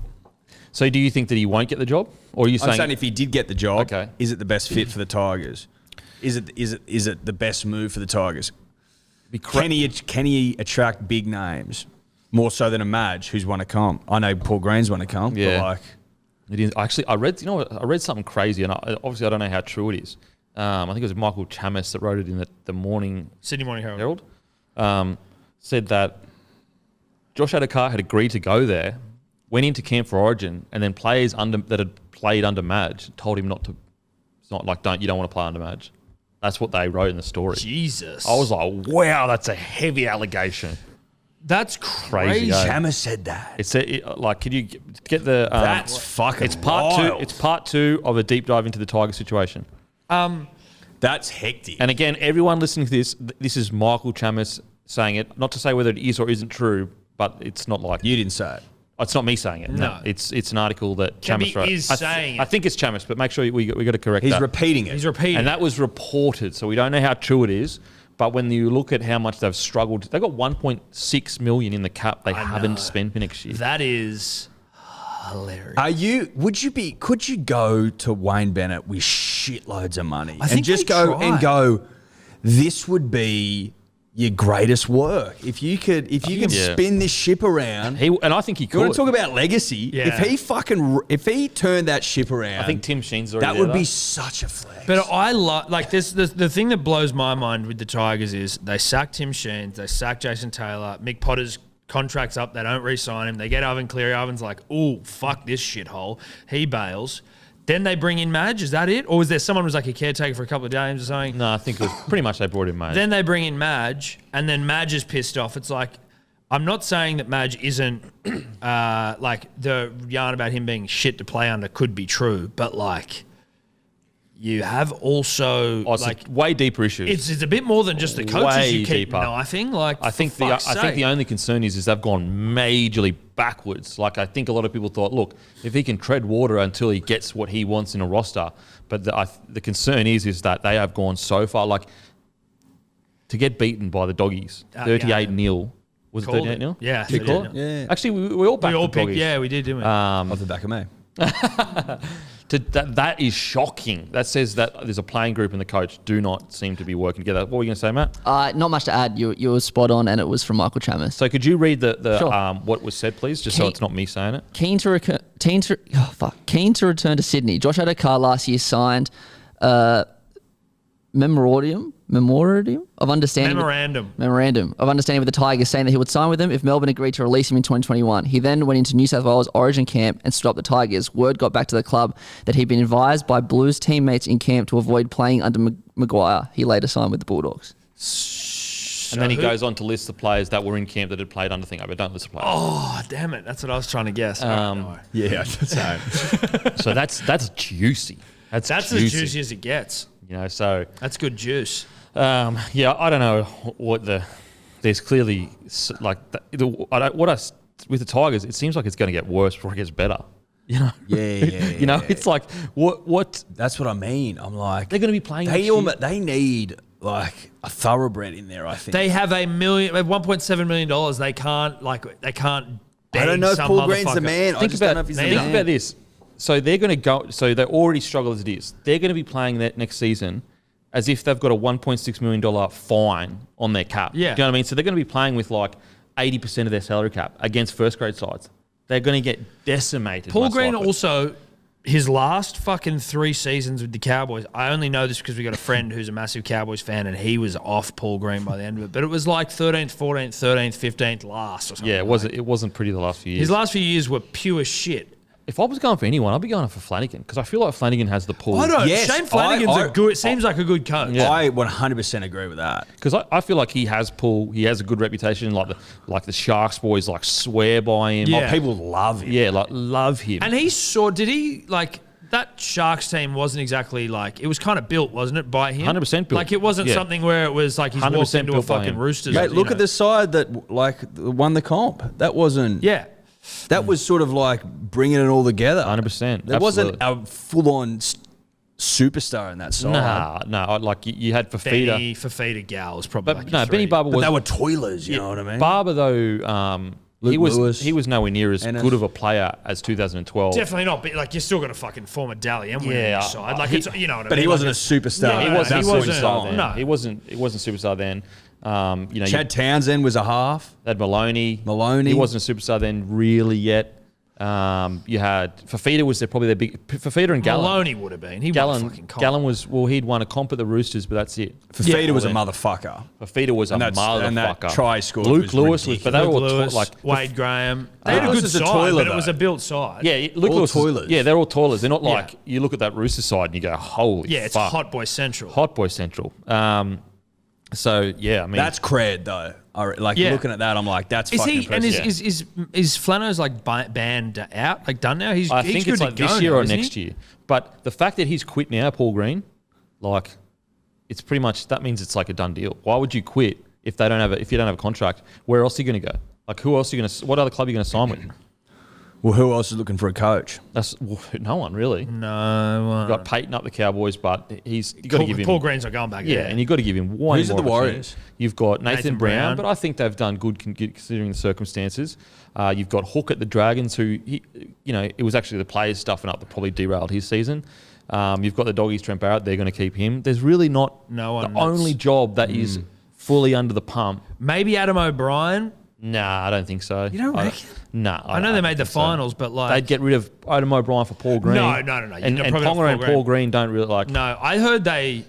A: So do you think that he won't get the job, or are you saying?
C: I'm saying if he did get the job,
A: okay,
C: is it the best fit for the Tigers? Is it the best move for the Tigers? Can he attract big names more so than a Madge who's won a comp? I know Paul Green's won a comp, but like,
A: it is actually. I read something crazy, and obviously I don't know how true it is. I think it was Michael Chamis that wrote it in the morning
B: Sydney Morning Herald.
A: Said that Josh Adokar had agreed to go there, went into camp for Origin, and then players that had played under Madge told him not to. It's not like you don't want to play under Madge. That's what they wrote in the story.
B: Jesus.
A: I was like, wow, that's a heavy allegation.
B: That's crazy.
C: Chamis said that.
A: It's could you get the?
C: That's fucking.
A: It's part
C: wild.
A: 2. It's part 2 of a deep dive into the Tiger situation.
C: That's hectic.
A: And again, everyone listening to this is Michael Chamis saying it. Not to say whether it is or isn't true, but it's not like
C: you didn't say it.
A: It's not me saying it. No, it's an article that Chamis wrote.
B: Is saying
A: I think it's Chamis, but make sure we got to correct that.
C: He's repeating it.
A: And that was reported, so we don't know how true it is. But when you look at how much they've struggled, they've got 1.6 million in the cap they haven't spent for next year.
B: That is hilarious.
C: Could you go to Wayne Bennett with shitloads of money
B: and just go,
C: this would be your greatest work if you could spin this ship around.
A: And I think he could.
C: You want to talk about legacy?
B: Yeah.
C: If he turned that ship around,
A: I think Tim Sheen's already
C: that would be such a flex.
B: But I like this. The thing that blows my mind with the Tigers is they sacked Tim Sheen, they sacked Jason Taylor, Mick Potter's contract's up, they don't re-sign him. They get Owen Cleary. Owen's like, "Ooh, fuck this shithole." He bails. Then they bring in Madge. Is that it? Or was there someone who was like a caretaker for a couple of games or something?
A: No, I think it was pretty much they brought in Madge.
B: Then they bring in Madge, and then Madge is pissed off. It's like, I'm not saying that Madge isn't like the yarn about him being shit to play under could be true, but like you have also
A: it's way deeper issues.
B: It's a bit more than just the coaches
A: Way
B: you keep
A: deeper.
B: knifing. Like
A: I think the only concern is they've gone majorly backwards. Like I think a lot of people thought, look, if he can tread water until he gets what he wants in a roster, but the concern is that they have gone so far. Like to get beaten by the Doggies, 38-0. Was it 38-0?
B: Yeah,
C: Did you call it? Yeah.
A: Actually, we all backed the
B: picked.
A: Doggies.
B: Yeah, we did, didn't we?
C: Off the back of me.
A: That is shocking. That says that there's a playing group and the coach do not seem to be working together. What were you going to say, Matt?
D: Not much to add. You were spot on, and it was from Michael Chamis.
A: So could you read the
D: Sure.
A: what was said, please, just so it's not me saying it?
D: Keen to return to Sydney. Josh Adokar last year signed memorandum of understanding. Memorandum of understanding with the Tigers, saying that he would sign with them if Melbourne agreed to release him in 2021. He then went into New South Wales Origin camp and stood up the Tigers. Word got back to the club that he'd been advised by Blues teammates in camp to avoid playing under Maguire. He later signed with the Bulldogs.
A: And then he goes on to list the players that were in camp that had played under Thingo, but don't list the players.
B: Oh, damn it. That's what I was trying to guess.
C: Yeah, same.
A: So that's juicy. That's
B: as juicy as it gets.
A: You know, so
B: That's good juice.
A: yeah, I don't know what there's clearly like with the Tigers, it seems like it's going to get worse before it gets better. You know, you know, it's like what
C: That's what I mean. I'm like
A: they're going to be playing.
C: They need like a thoroughbred in there. I think
B: They have $1.7 million. They can't.
C: I don't know if Paul Green's the man.
A: Think about this. So they're going to go. So they already struggle as it is. They're going to be playing that next season as if they've got a $1.6 million fine on their cap.
B: Yeah.
A: Do you know what I mean? So they're going to be playing with like 80% of their salary cap against first grade sides. They're going to get decimated.
B: Paul Green also, his last fucking 3 seasons with the Cowboys, I only know this because we got a friend who's a massive Cowboys fan and he was off Paul Green by the end of it. But it was like 13th, 14th, 13th, 15th last or something.
A: Yeah, it wasn't pretty the last few years.
B: His last few years were pure shit.
A: If I was going for anyone, I'd be going for Flanagan because I feel like Flanagan has the pull.
B: I don't.
C: Yes,
B: Shane Flanagan's seems like a good coach.
A: Yeah.
C: I 100% agree with that.
A: Because I feel like he has pull. He has a good reputation. Like the Sharks boys like swear by him.
B: Yeah.
C: Oh, people love him.
A: Yeah, like love him.
B: And that Sharks team wasn't exactly like, it was kind of built, wasn't it, by him?
A: 100% built.
B: Like it wasn't something where it was like he's walked into a
A: built by
B: fucking
A: him.
B: Roosters.
C: Mate, look at the side that like won the comp. That wasn't.
B: Yeah.
C: That was sort of like bringing it all together.
A: 100%.
C: There wasn't a full-on superstar in that side.
A: No. Like you had Fafita.
B: Fafita Gal was probably
A: But
B: like
A: no, Benny Barber
C: But
A: was.
C: they were toilers, you know what I mean?
A: Barber though.
C: Lewis,
A: he was nowhere near as good of a player as 2012.
B: Definitely not, but like you're still got to fucking form a Dally M winner on your side. Like it's, you know what I mean?
C: But he wasn't a
B: Like,
C: superstar.
A: he wasn't
B: superstar
A: then.
B: No.
A: He wasn't superstar then. You know,
C: Chad Townsend was a half.
A: you had Maloney.
C: Maloney.
A: He wasn't a superstar then really yet. You had Fafita was probably their big Fafita and Gallen.
B: Maloney would have been. He won a fucking comp.
A: Gallen was he'd won a comp at the Roosters, but that's it.
C: Fafita was a
A: then.
C: motherfucker.
A: Fafita was a
C: And that
A: motherfucker.
C: try scored
A: Luke
C: was
A: Lewis was,
C: ridiculous.
A: but they were all
B: Lewis,
A: like
B: Wade Graham. They had a
C: Lewis
B: good
C: is a
B: side,
C: toiler,
B: but it was
C: though.
B: a built side.
A: yeah, Luke
C: all
A: Lewis.
C: toilers.
A: Yeah, they're all toilers. They're not like you look at that Rooster side and you go, holy
B: Yeah, it's
A: fuck.
B: Hot Boy Central.
A: Hot Boy Central. So yeah, I mean
C: That's cred though.
B: Yeah.
C: Looking at that, I'm like, that's
B: Is
C: fucking
B: he and
C: impressive.
B: is Flano's like banned out, like done now?
A: I think
B: good
A: it's
B: to
A: like
B: go
A: this year
B: now,
A: or
B: isn't
A: next
B: he?
A: year. But the fact that he's quit now, Paul Green, like it's pretty much that means it's like a done deal. Why would you quit if you don't have a contract? Where else are you going to go? Like who else are you going to? What other club are you going to sign with?
C: Well, who else is looking for a coach?
A: That's no one really.
B: No.
A: You got Peyton up the Cowboys, but you got to give him
B: Paul Green's not going back.
A: Yeah, and you got to give him one.
C: Who's at
A: more
C: the
A: opportunity.
C: Warriors?
A: You've got Nathan Brown,
B: Brown.
A: but I think they've done good considering the circumstances. You've got Hook at the Dragons, who it was actually the players stuffing up that probably derailed his season. You've got the Doggies, Trent Barrett. They're going to keep him. There's really not
B: No one
A: the only job that is fully under the pump.
B: Maybe Adam O'Brien.
A: Nah, I don't think so.
B: You don't reckon?
A: Nah,
B: I know they made the
A: think so.
B: finals, but like
A: They'd get rid of Adam O'Brien for Paul Green.
B: No.
A: And
B: Probably not
A: Ponga and Paul Green don't really like.
B: No, I heard they.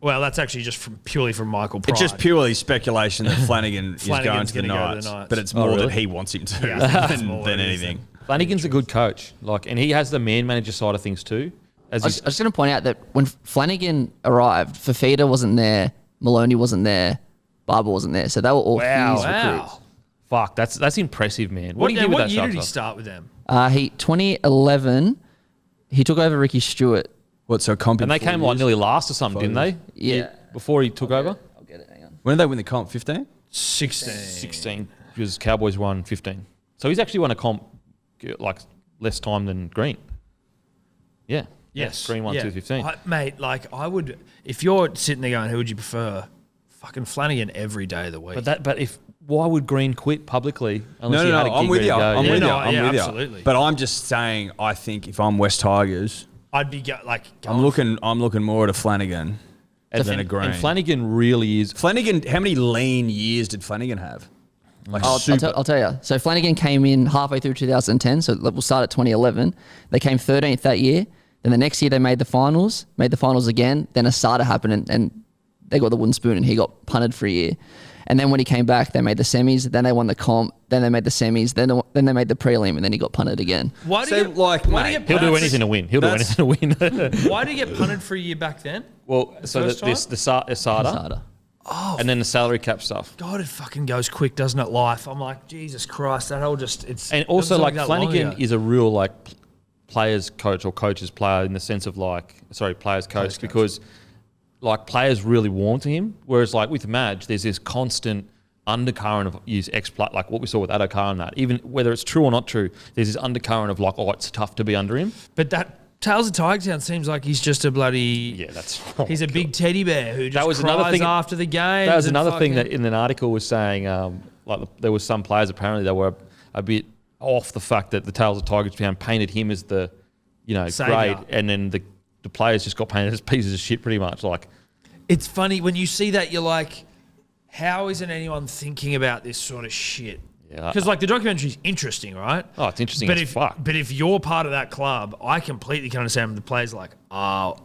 B: Well, that's actually just purely from Michael Pride.
C: It's just purely speculation that Flanagan is going
B: Flanagan's
C: to the
B: gonna go to
C: Knights,
B: the Knights.
C: but it's
A: Oh,
C: more
A: really?
C: that he wants him to
B: Yeah, I think that's more
C: than
B: what it is
C: anything.
A: Flanagan's a good coach, and he has the man manager side of things too.
D: I was just going to point out that when Flanagan arrived, Fafita wasn't there, Maloney wasn't there, Barber wasn't there. So they were all his recruits.
A: Fuck, that's impressive, man. What do you do with
B: what
A: that
B: year
A: Sharks
B: did he
A: side?
B: start with them?
D: 2011, he took over Ricky Stewart.
C: What, so comp in
A: And they
C: 4
A: came like
C: years?
A: nearly last or something, didn't they?
D: Yeah.
A: Before he took over?
D: I'll get it, hang on.
C: When did they win the comp? 15?
B: 16.
A: 16, because Cowboys won 15. So he's actually won a comp like less time than Green. Yeah.
B: Yes.
A: Green won 215.
B: Mate, like I would, if you're sitting there going, who would you prefer? Fucking Flanagan every day of the week.
A: Why would Green quit publicly? Unless
C: No,
A: he had a
C: I'm
A: gig
C: with
A: ready
C: you.
A: to go?
C: I'm
A: Yeah.
C: with you.
B: no,
C: I'm
B: yeah,
C: with you.
B: absolutely.
C: But I'm just saying, I think if I'm West Tigers,
B: I'd be
C: I'm looking more at a Flanagan than a Green.
A: And Flanagan really is.
C: Flanagan, how many lean years did Flanagan have? Like
D: I'll
C: super.
D: tell you. So Flanagan came in halfway through 2010, so we'll start at 2011. They came 13th that year. Then the next year they made the finals again. Then Asada happened and they got the wooden spoon and he got punted for a year. And then when he came back, they made the semis. Then they won the comp. Then they made the semis. Then they made the prelim, and then he got punted again.
B: Why do
C: So,
B: you
C: like,
B: why
C: mate,
B: do you
A: He'll do
B: punted-
A: anything to win. He'll do anything to win.
B: Why do you get punted for a year back then?
A: Well, so
B: first
A: the Asada,
D: Asada.
A: and then the salary cap stuff.
B: God, it fucking goes quick, doesn't it? Life. I'm like, Jesus Christ, that whole it's.
A: And also,
B: doesn't
A: like,
B: that long
A: Flanagan
B: ago.
A: is a real, like, players coach or coaches player in the sense of, like, players coach because, like, players really warm to him. Whereas, like, with Madge, there's this constant undercurrent of like what we saw with Adokar and that. Even whether it's true or not true, there's this undercurrent of, like, oh, it's tough to be under him.
B: But that Tales of Tigetown seems like he's just a bloody.
A: Yeah, that's.
B: He's a big teddy bear who just
A: That was
B: cries
A: another thing-
B: after the game.
A: That was another thing that in an article was saying, like there was some players apparently that were a bit off the fact that the Tales of Tigers Town painted him as the,
B: Saviour.
A: great, and then the players just got painted as pieces of shit pretty much. Like,
B: It's funny when you see that, you're like, how isn't anyone thinking about this sort of shit?
A: Yeah.
B: Because like the documentary's interesting, right?
A: oh, it's interesting
B: But
A: as fuck.
B: if you're part of that club, I completely can understand the players like, oh,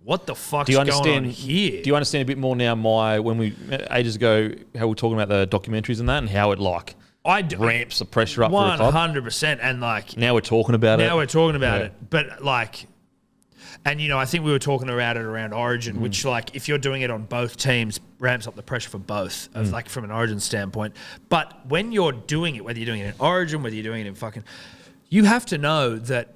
B: what the fuck's
A: Do you
B: going
A: understand
B: on here?
A: Do you understand a bit more now? When we ages ago, how we were talking about the documentaries and that, and how it like
B: I do.
A: ramps the pressure up for the club.
B: 100%. And like
A: Now we're talking about it.
B: now we're talking about
A: Yeah.
B: it. But like, and I think we were talking about it around Origin, which like if you're doing it on both teams, ramps up the pressure for both, of like from an Origin standpoint. But when you're doing it, whether you're doing it in Origin, whether you're doing it in fucking, you have to know that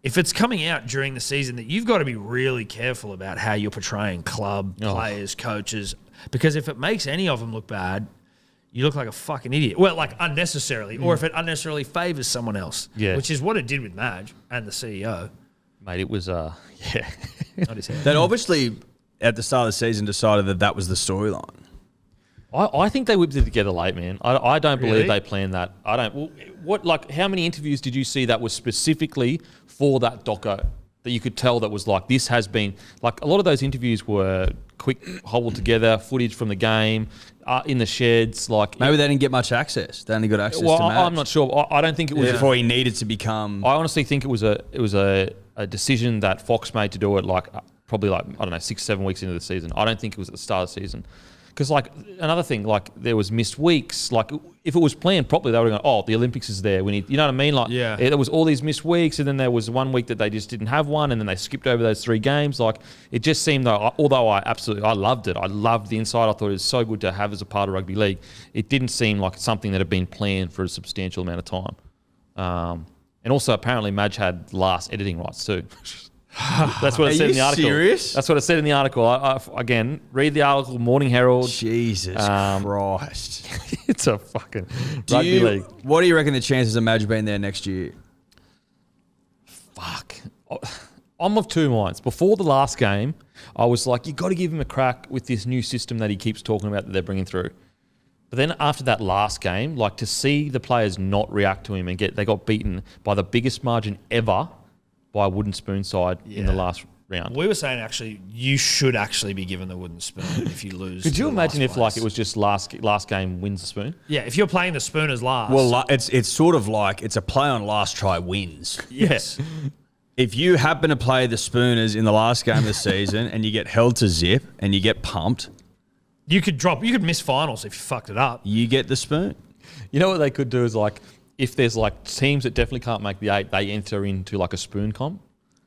B: if it's coming out during the season, that you've got to be really careful about how you're portraying club, players, coaches, because if it makes any of them look bad, you look like a fucking idiot. Well, like unnecessarily, or if it unnecessarily favours someone else,
A: Yeah.
B: which is what it did with Madge and the CEO.
A: Mate, it was yeah.
B: Not his head.
C: They obviously, at the start of the season, decided that was the storyline.
A: I think they whipped it together late, man. I don't
B: Really?
A: believe they planned that. I don't. Well, how many interviews did you see that was specifically for that doco that you could tell that was like, this has been, like a lot of those interviews were quick, hobbled together, footage from the game, in the sheds, like.
C: Maybe they didn't get much access. They only got access
A: well,
C: to Madge.
A: I'm not sure. I don't think it was.
C: Before he needed to become.
A: I honestly think it was a decision that Fox made to do it like probably like, I don't know, 6-7 weeks into the season. I don't think it was at the start of the season. Because like another thing, like there was missed weeks. Like if it was planned properly, they would have gone, oh, the Olympics is there. We need, you know what I mean? Like
B: Yeah.
A: there was all these missed weeks, and then there was 1 week that they just didn't have one, and then they skipped over those 3 games. Like it just seemed though, although I loved it. I loved the inside. I thought it was so good to have as a part of rugby league. It didn't seem like something that had been planned for a substantial amount of time. And also apparently Madge had last editing rights too. That's what it
C: Are
A: said in
C: you
A: the article.
C: serious?
A: That's what it said in the article. Again, read the article, Morning Herald.
C: Jesus Christ.
A: It's a fucking rugby league.
C: What do you reckon the chances of Madge being there next year?
A: Fuck. I'm of two minds. Before the last game, I was like, you got to give him a crack with this new system that he keeps talking about that they're bringing through. But then after that last game, like to see the players not react to him and they got beaten by the biggest margin ever by a wooden spoon side in the last round.
B: We were saying actually, you should actually be given the wooden spoon if you lose.
A: Could you
B: to the
A: imagine
B: last
A: if like
B: place.
A: it was just last game wins the spoon?
B: Yeah, if you're playing the spoon as last.
C: Well, it's sort of like it's a play on last try wins.
B: yes.
C: If you happen to play the Spooners in the last game of the season and you get held to zip and you get pumped,
B: You could miss finals if you fucked it up.
C: you get the spoon.
A: You know what they could do is like, if there's like teams that definitely can't make the 8, they enter into like a spoon comp.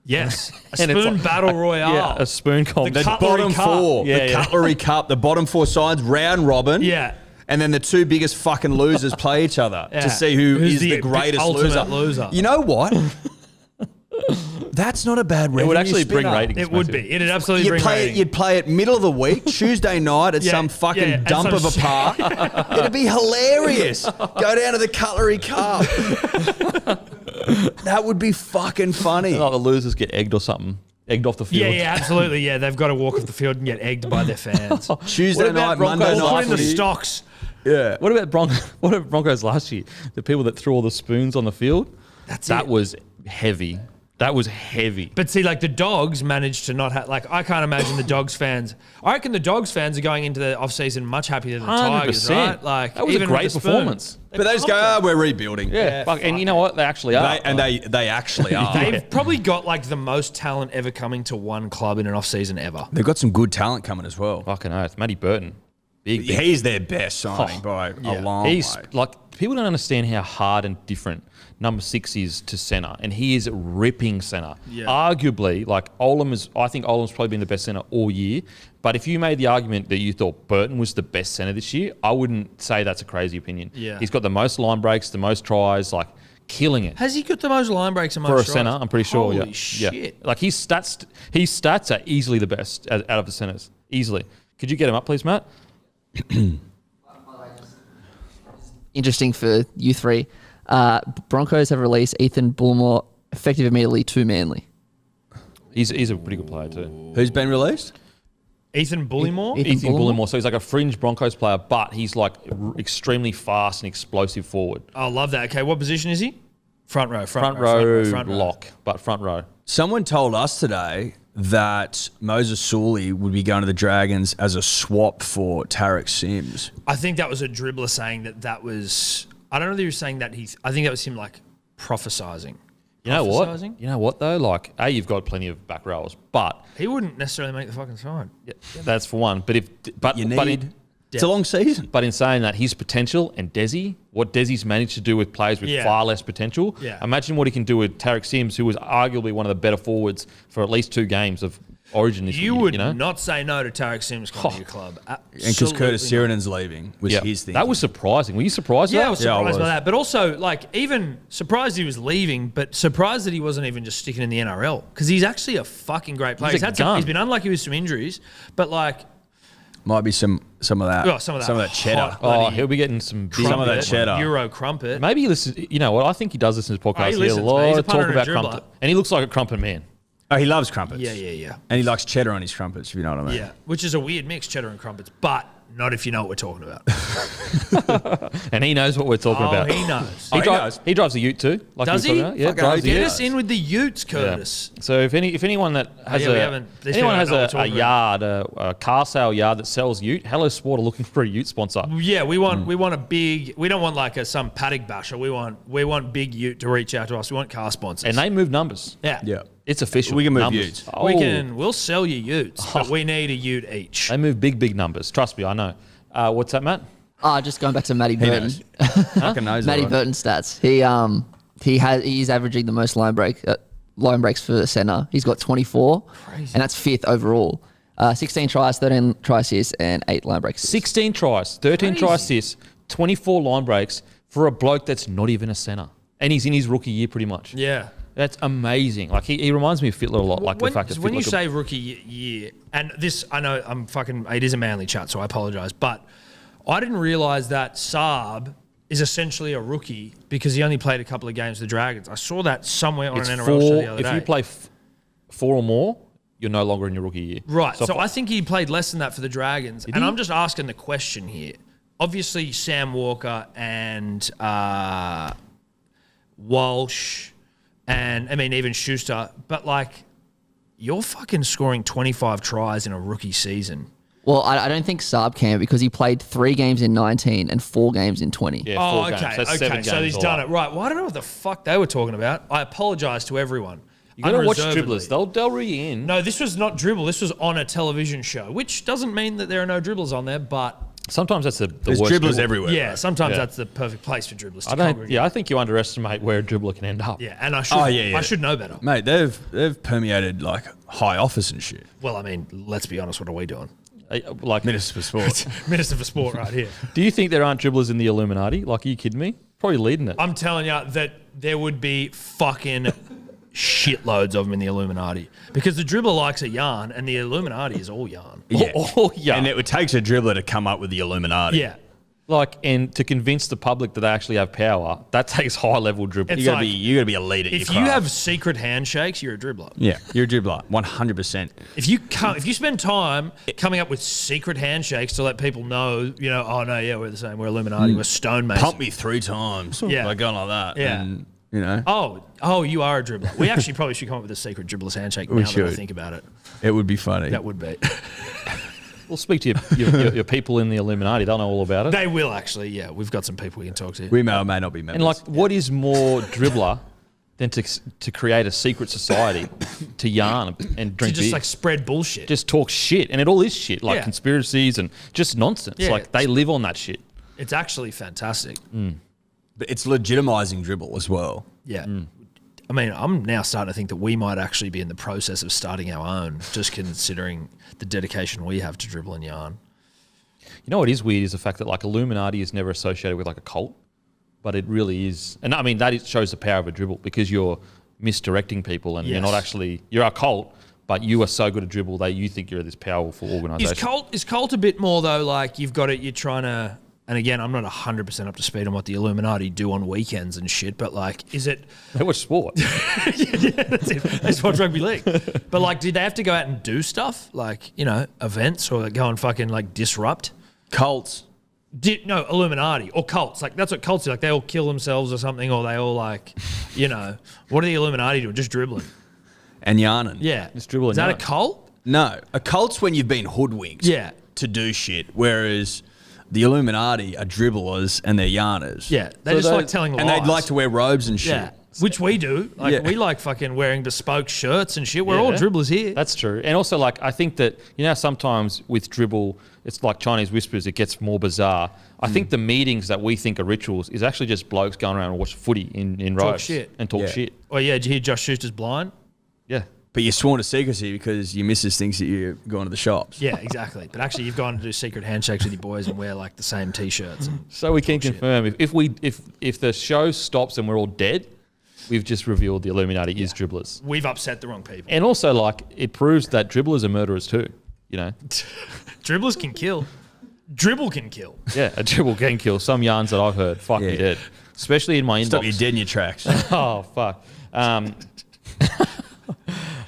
B: Yes. A
A: And it's
B: spoon
A: like-
B: battle royale.
A: Yeah, a spoon comp.
B: The
C: The
B: Cutlery
C: bottom
B: Cup.
C: four,
A: Yeah,
C: the
A: yeah.
C: Cutlery Cup, the bottom 4 sides, round robin.
B: Yeah.
C: and then the two biggest fucking losers play each other to see who
B: Who's
C: is the greatest
B: ultimate
C: loser. You know what? That's not a bad revenue
A: It would actually bring
C: spinner.
A: ratings.
B: It would be. It'd absolutely bring ratings.
C: You'd play it middle of the week, Tuesday night at some fucking
B: at
C: dump
B: some
C: of a park. It'd be hilarious. Go down to the Cutlery Cup. That would be fucking funny.
A: Like the losers get egged or something. Egged off the field.
B: Yeah, absolutely. Yeah, they've got to walk off the field and get egged by their fans.
C: Tuesday night, Monday
B: Put
C: night.
B: in the stocks.
C: Yeah.
A: What about Broncos last year? The people that threw all the spoons on the field? That was heavy. That was heavy.
B: But see, like the Dogs managed to not have, like, I can't imagine the Dogs fans. I reckon the Dogs fans are going into the off-season much happier than the Tigers, right? Like,
A: that was
B: even
A: a great
B: with the
A: performance.
C: But they just go, we're rebuilding.
A: Yeah. And you know what? They actually are.
C: They actually are.
B: They've probably got like the most talent ever coming to one club in an off-season ever.
C: They've got some good talent coming as well.
A: Fucking oath. Matty Burton. Big.
C: He's their best signing by a long
A: He's
C: way.
A: like, people don't understand how hard and different number 6 is to centre, and he is ripping centre.
B: Yeah.
A: Arguably, like I think Olam's probably been the best centre all year. But if you made the argument that you thought Burton was the best centre this year, I wouldn't say that's a crazy opinion.
B: Yeah.
A: He's got the most line breaks, the most tries, like killing it.
B: Has he got the most line breaks and most
A: For a
B: tries?
A: centre, I'm pretty sure.
B: Holy
A: yeah.
B: shit.
A: Yeah. Like his stats are easily the best out of the centres. Easily. Could you get him up, please, Matt?
D: Interesting for you three. Broncos have released Ethan Bullemor effective immediately to Manly.
A: He's a pretty good player too.
C: Who's been released?
B: Ethan Bullemor?
A: Ethan Bullemor. So he's like a fringe Broncos player, but he's like extremely fast and explosive forward.
B: I love that. Okay, what position is he? Front row.
A: Front row lock, but front row.
C: Someone told us today that Moses Suli would be going to the Dragons as a swap for Tariq Sims.
B: I think that was a dribbler saying that was... I don't know if he was saying that I think that was him like prophesizing.
A: You know what? You know what though? Like, you've got plenty of back rows, but
B: he wouldn't necessarily make the fucking side.
A: Yeah, that's for one. But
C: it's a long season.
A: But in saying that, his potential and Desi, what Desi's managed to do with players with far less potential, imagine what he can do with Tariq Sims, who was arguably one of the better forwards for at least 2 games of Origin this year.
B: You would
A: you know?
B: not say no to Tariq Sims coming to your club.
C: And because Curtis Sirenen's leaving was his thing.
A: That was surprising. Were you surprised by that?
B: I was surprised by that. But also, like, even surprised he was leaving, but surprised that he wasn't even just sticking in the NRL. Because he's actually a fucking great player. He's been unlucky with some injuries, but like...
C: Might be some of that.
B: Oh, some of that
C: cheddar.
A: He'll be getting some
C: of that cheddar.
B: Euro crumpet.
A: Maybe he listens. You know what? I think he does listen to this podcast.
B: He listens,
A: a lot
B: man. He's a
A: of talk
B: punter and a
A: about
B: dribbler.
A: crumpet, and he looks like a crumpet man.
C: Oh, he loves crumpets.
B: Yeah.
C: And he likes cheddar on his crumpets, if you know what I mean.
B: Yeah, which is a weird mix, cheddar and crumpets, but not if you know what we're talking about.
A: And he knows what we're talking about.
B: He knows.
A: He drives a ute too. Like
B: Does he?
A: Yeah, drives a
B: Get
A: ute.
B: us in with the utes, Curtis.
A: Yeah. So if anyone that has a yard, a car sale yard that sells ute, Hello Sport are looking for a ute sponsor.
B: Yeah, we want a big. We don't want like some paddock basher. We want big ute to reach out to us. We want car sponsors,
A: and they move numbers.
B: Yeah.
A: It's official.
C: We can move
A: numbers.
C: utes.
B: We'll sell you utes, but we need a ute each.
A: They move big numbers. Trust me, I know. What's that, Matt?
D: Just going back to Matty Burton.
C: Fucking knows
D: Matty Burton stats. He's averaging the most line breaks for centre. He's got 24, and that's 5th overall. 16 tries, 13 try assists, and 8 line breaks.
A: 16 tries, 13 try assists, 24 line breaks for a bloke that's not even a centre, and he's in his rookie year pretty much.
B: Yeah.
A: That's amazing. Like he reminds me of Fittler a lot. Like the fact that
B: when you say rookie year, and this I know it is a Manly chat, so I apologise, but I didn't realise that Saab is essentially a rookie because he only played a couple of games with the Dragons. I saw that somewhere on an NRL show the other day.
A: If you play 4 or more, you're no longer in your rookie year.
B: Right. So I think he played less than that for the Dragons, and I'm just asking the question here. Obviously, Sam Walker and Walsh. And, I mean, even Schuster. But, like, you're fucking scoring 25 tries in a rookie season.
D: Well, I don't think Saab can because he played 3 games in 19 and 4 games in 20.
A: Yeah, 4 games. That's 7 games.
B: So he's done it. Right. Well, I don't know what the fuck they were talking about. I apologise to everyone.
A: You got to watch dribblers. They'll reel you in.
B: No, this was not dribble. This was on a television show, which doesn't mean that there are no dribblers on there, but...
A: Sometimes that's the
C: There's
A: worst
C: dribblers
A: dribble.
C: everywhere.
B: Yeah,
C: right?
B: sometimes that's the perfect place for dribblers to congregate.
A: I think you underestimate where a dribbler can end up.
B: Yeah, and I should know better.
C: Mate, they've permeated like high office and shit.
B: Well, I mean, let's be honest, what are we doing?
A: Like
C: Minister for Sport.
B: Minister for Sport right here.
A: Do you think there aren't dribblers in the Illuminati? Like, are you kidding me? Probably leading it.
B: I'm telling you that there would be fucking shitloads of them in the Illuminati because the dribbler likes a yarn and the Illuminati is all yarn.
C: Yeah.
A: Oh, yeah.
C: And it takes a dribbler to come up with the Illuminati.
B: Yeah.
A: Like, and to convince the public that they actually have power, that takes high-level dribbling.
B: It's
C: You gotta be a leader.
B: If you have secret handshakes, you're a dribbler.
C: yeah, you're a dribbler, 100%.
B: If you spend time coming up with secret handshakes to let people know, oh no, yeah, we're the same, we're Illuminati, we're stonemasons.
C: Pump me 3 times.
B: Yeah.
C: Like going like that.
B: Yeah.
C: And,
B: Oh, you are a dribbler. We actually probably should come up with a secret dribbler's handshake now that I think about it.
C: it would be funny.
B: That would be.
A: We'll speak to your people in the Illuminati. They'll know all about it.
B: They will actually, yeah. We've got some people we can talk to.
C: We may or may not be members.
A: And like, what is more dribbler than to create a secret society to yarn and drink
B: to just
A: beer?
B: like spread bullshit.
A: Just talk shit, and it all is shit, like
B: Yeah.
A: conspiracies and just nonsense.
B: Yeah.
A: Like, they live on that shit.
B: It's actually fantastic.
C: But it's legitimizing dribble as well.
B: Yeah. I mean, I'm now starting to think that we might actually be in the process of starting our own, just considering the dedication we have to dribble and yarn.
A: You know what is weird is the fact that like Illuminati is never associated with like a cult, but it really is. And I mean, shows the power of a dribble because you're misdirecting people and you're not actually, you're a cult, but you are so good at dribble that you think you're this powerful organisation.
B: Is cult a bit more though, like you're trying to, and again, I'm not 100% up to speed on what the Illuminati do on weekends and shit, but like, is it...
A: They watch sport.
B: yeah, that's it. They just watch rugby league. But like, did they have to go out and do stuff? Like, events or go and fucking like disrupt?
C: Cults.
B: No, Illuminati or cults. Like, that's what cults do. Like, they all kill themselves or something, or they all like, what are the Illuminati doing? Just dribbling.
C: And yarning.
B: Yeah.
A: Just dribbling.
B: Is that a cult?
C: No. A cult's when you've been hoodwinked to do shit, whereas... The Illuminati are dribblers and they're yarners.
B: Yeah, they like telling lies.
C: And they'd like to wear robes and shit.
B: Yeah, which we do. Like, we like fucking wearing bespoke shirts and shit. We're all dribblers here.
A: That's true. And also, like, I think that, sometimes with dribble, it's like Chinese whispers, it gets more bizarre. I think the meetings that we think are rituals is actually just blokes going around and watch footy in robes.
B: Shit.
A: And talk shit.
B: Oh, yeah, did you hear Josh Schuster's blind?
A: Yeah.
C: But you're sworn to secrecy because your missus thinks that you're going to the shops.
B: Yeah, exactly. But actually, you've gone to do secret handshakes with your boys and wear like the same t-shirts.
A: So we can confirm if the show stops and we're all dead, we've just revealed the Illuminati is dribblers.
B: We've upset the wrong people.
A: And also, like, it proves that dribblers are murderers too.
B: Dribblers can kill. Dribble can kill.
A: Yeah, a dribble can kill. Some yarns that I've heard, fuck me dead. Especially in my inbox.
C: Stop you dead in your tracks.
A: Oh, fuck.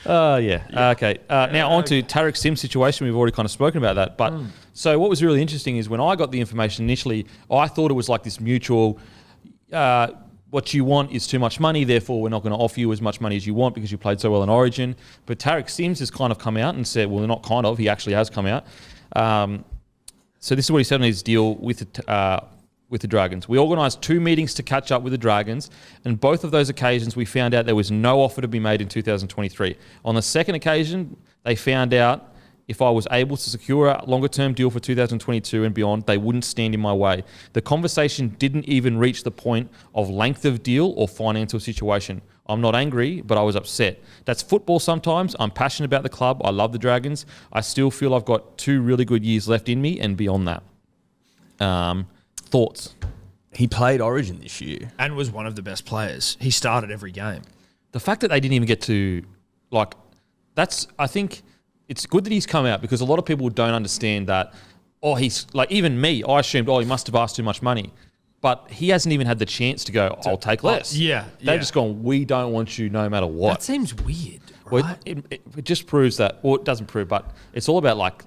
A: Okay. Now on to Tariq Sims' situation. We've already kind of spoken about that. But so what was really interesting is when I got the information initially, I thought it was like this mutual, what you want is too much money, therefore we're not going to offer you as much money as you want because you played so well in Origin. But Tariq Sims has kind of come out and said, well, not kind of, he actually has come out. So this is what he said on his deal with the Dragons. We organised 2 meetings to catch up with the Dragons, and both of those occasions we found out there was no offer to be made in 2023. On the second occasion, they found out if I was able to secure a longer-term deal for 2022 and beyond, they wouldn't stand in my way. The conversation didn't even reach the point of length of deal or financial situation. I'm not angry, but I was upset. That's football sometimes. I'm passionate about the club. I love the Dragons. I still feel I've got 2 really good years left in me and beyond that. Thoughts?
C: He played Origin this year.
B: And was one of the best players. He started every game.
A: The fact that they didn't even get to, like, I think it's good that he's come out because a lot of people don't understand that, he's, like, even me, I assumed, he must have asked too much money. But he hasn't even had the chance to go, I'll take less. They've just gone, we don't want you no matter what.
B: That seems weird, right?
A: Well, it just proves that, it doesn't prove, but it's all about, like,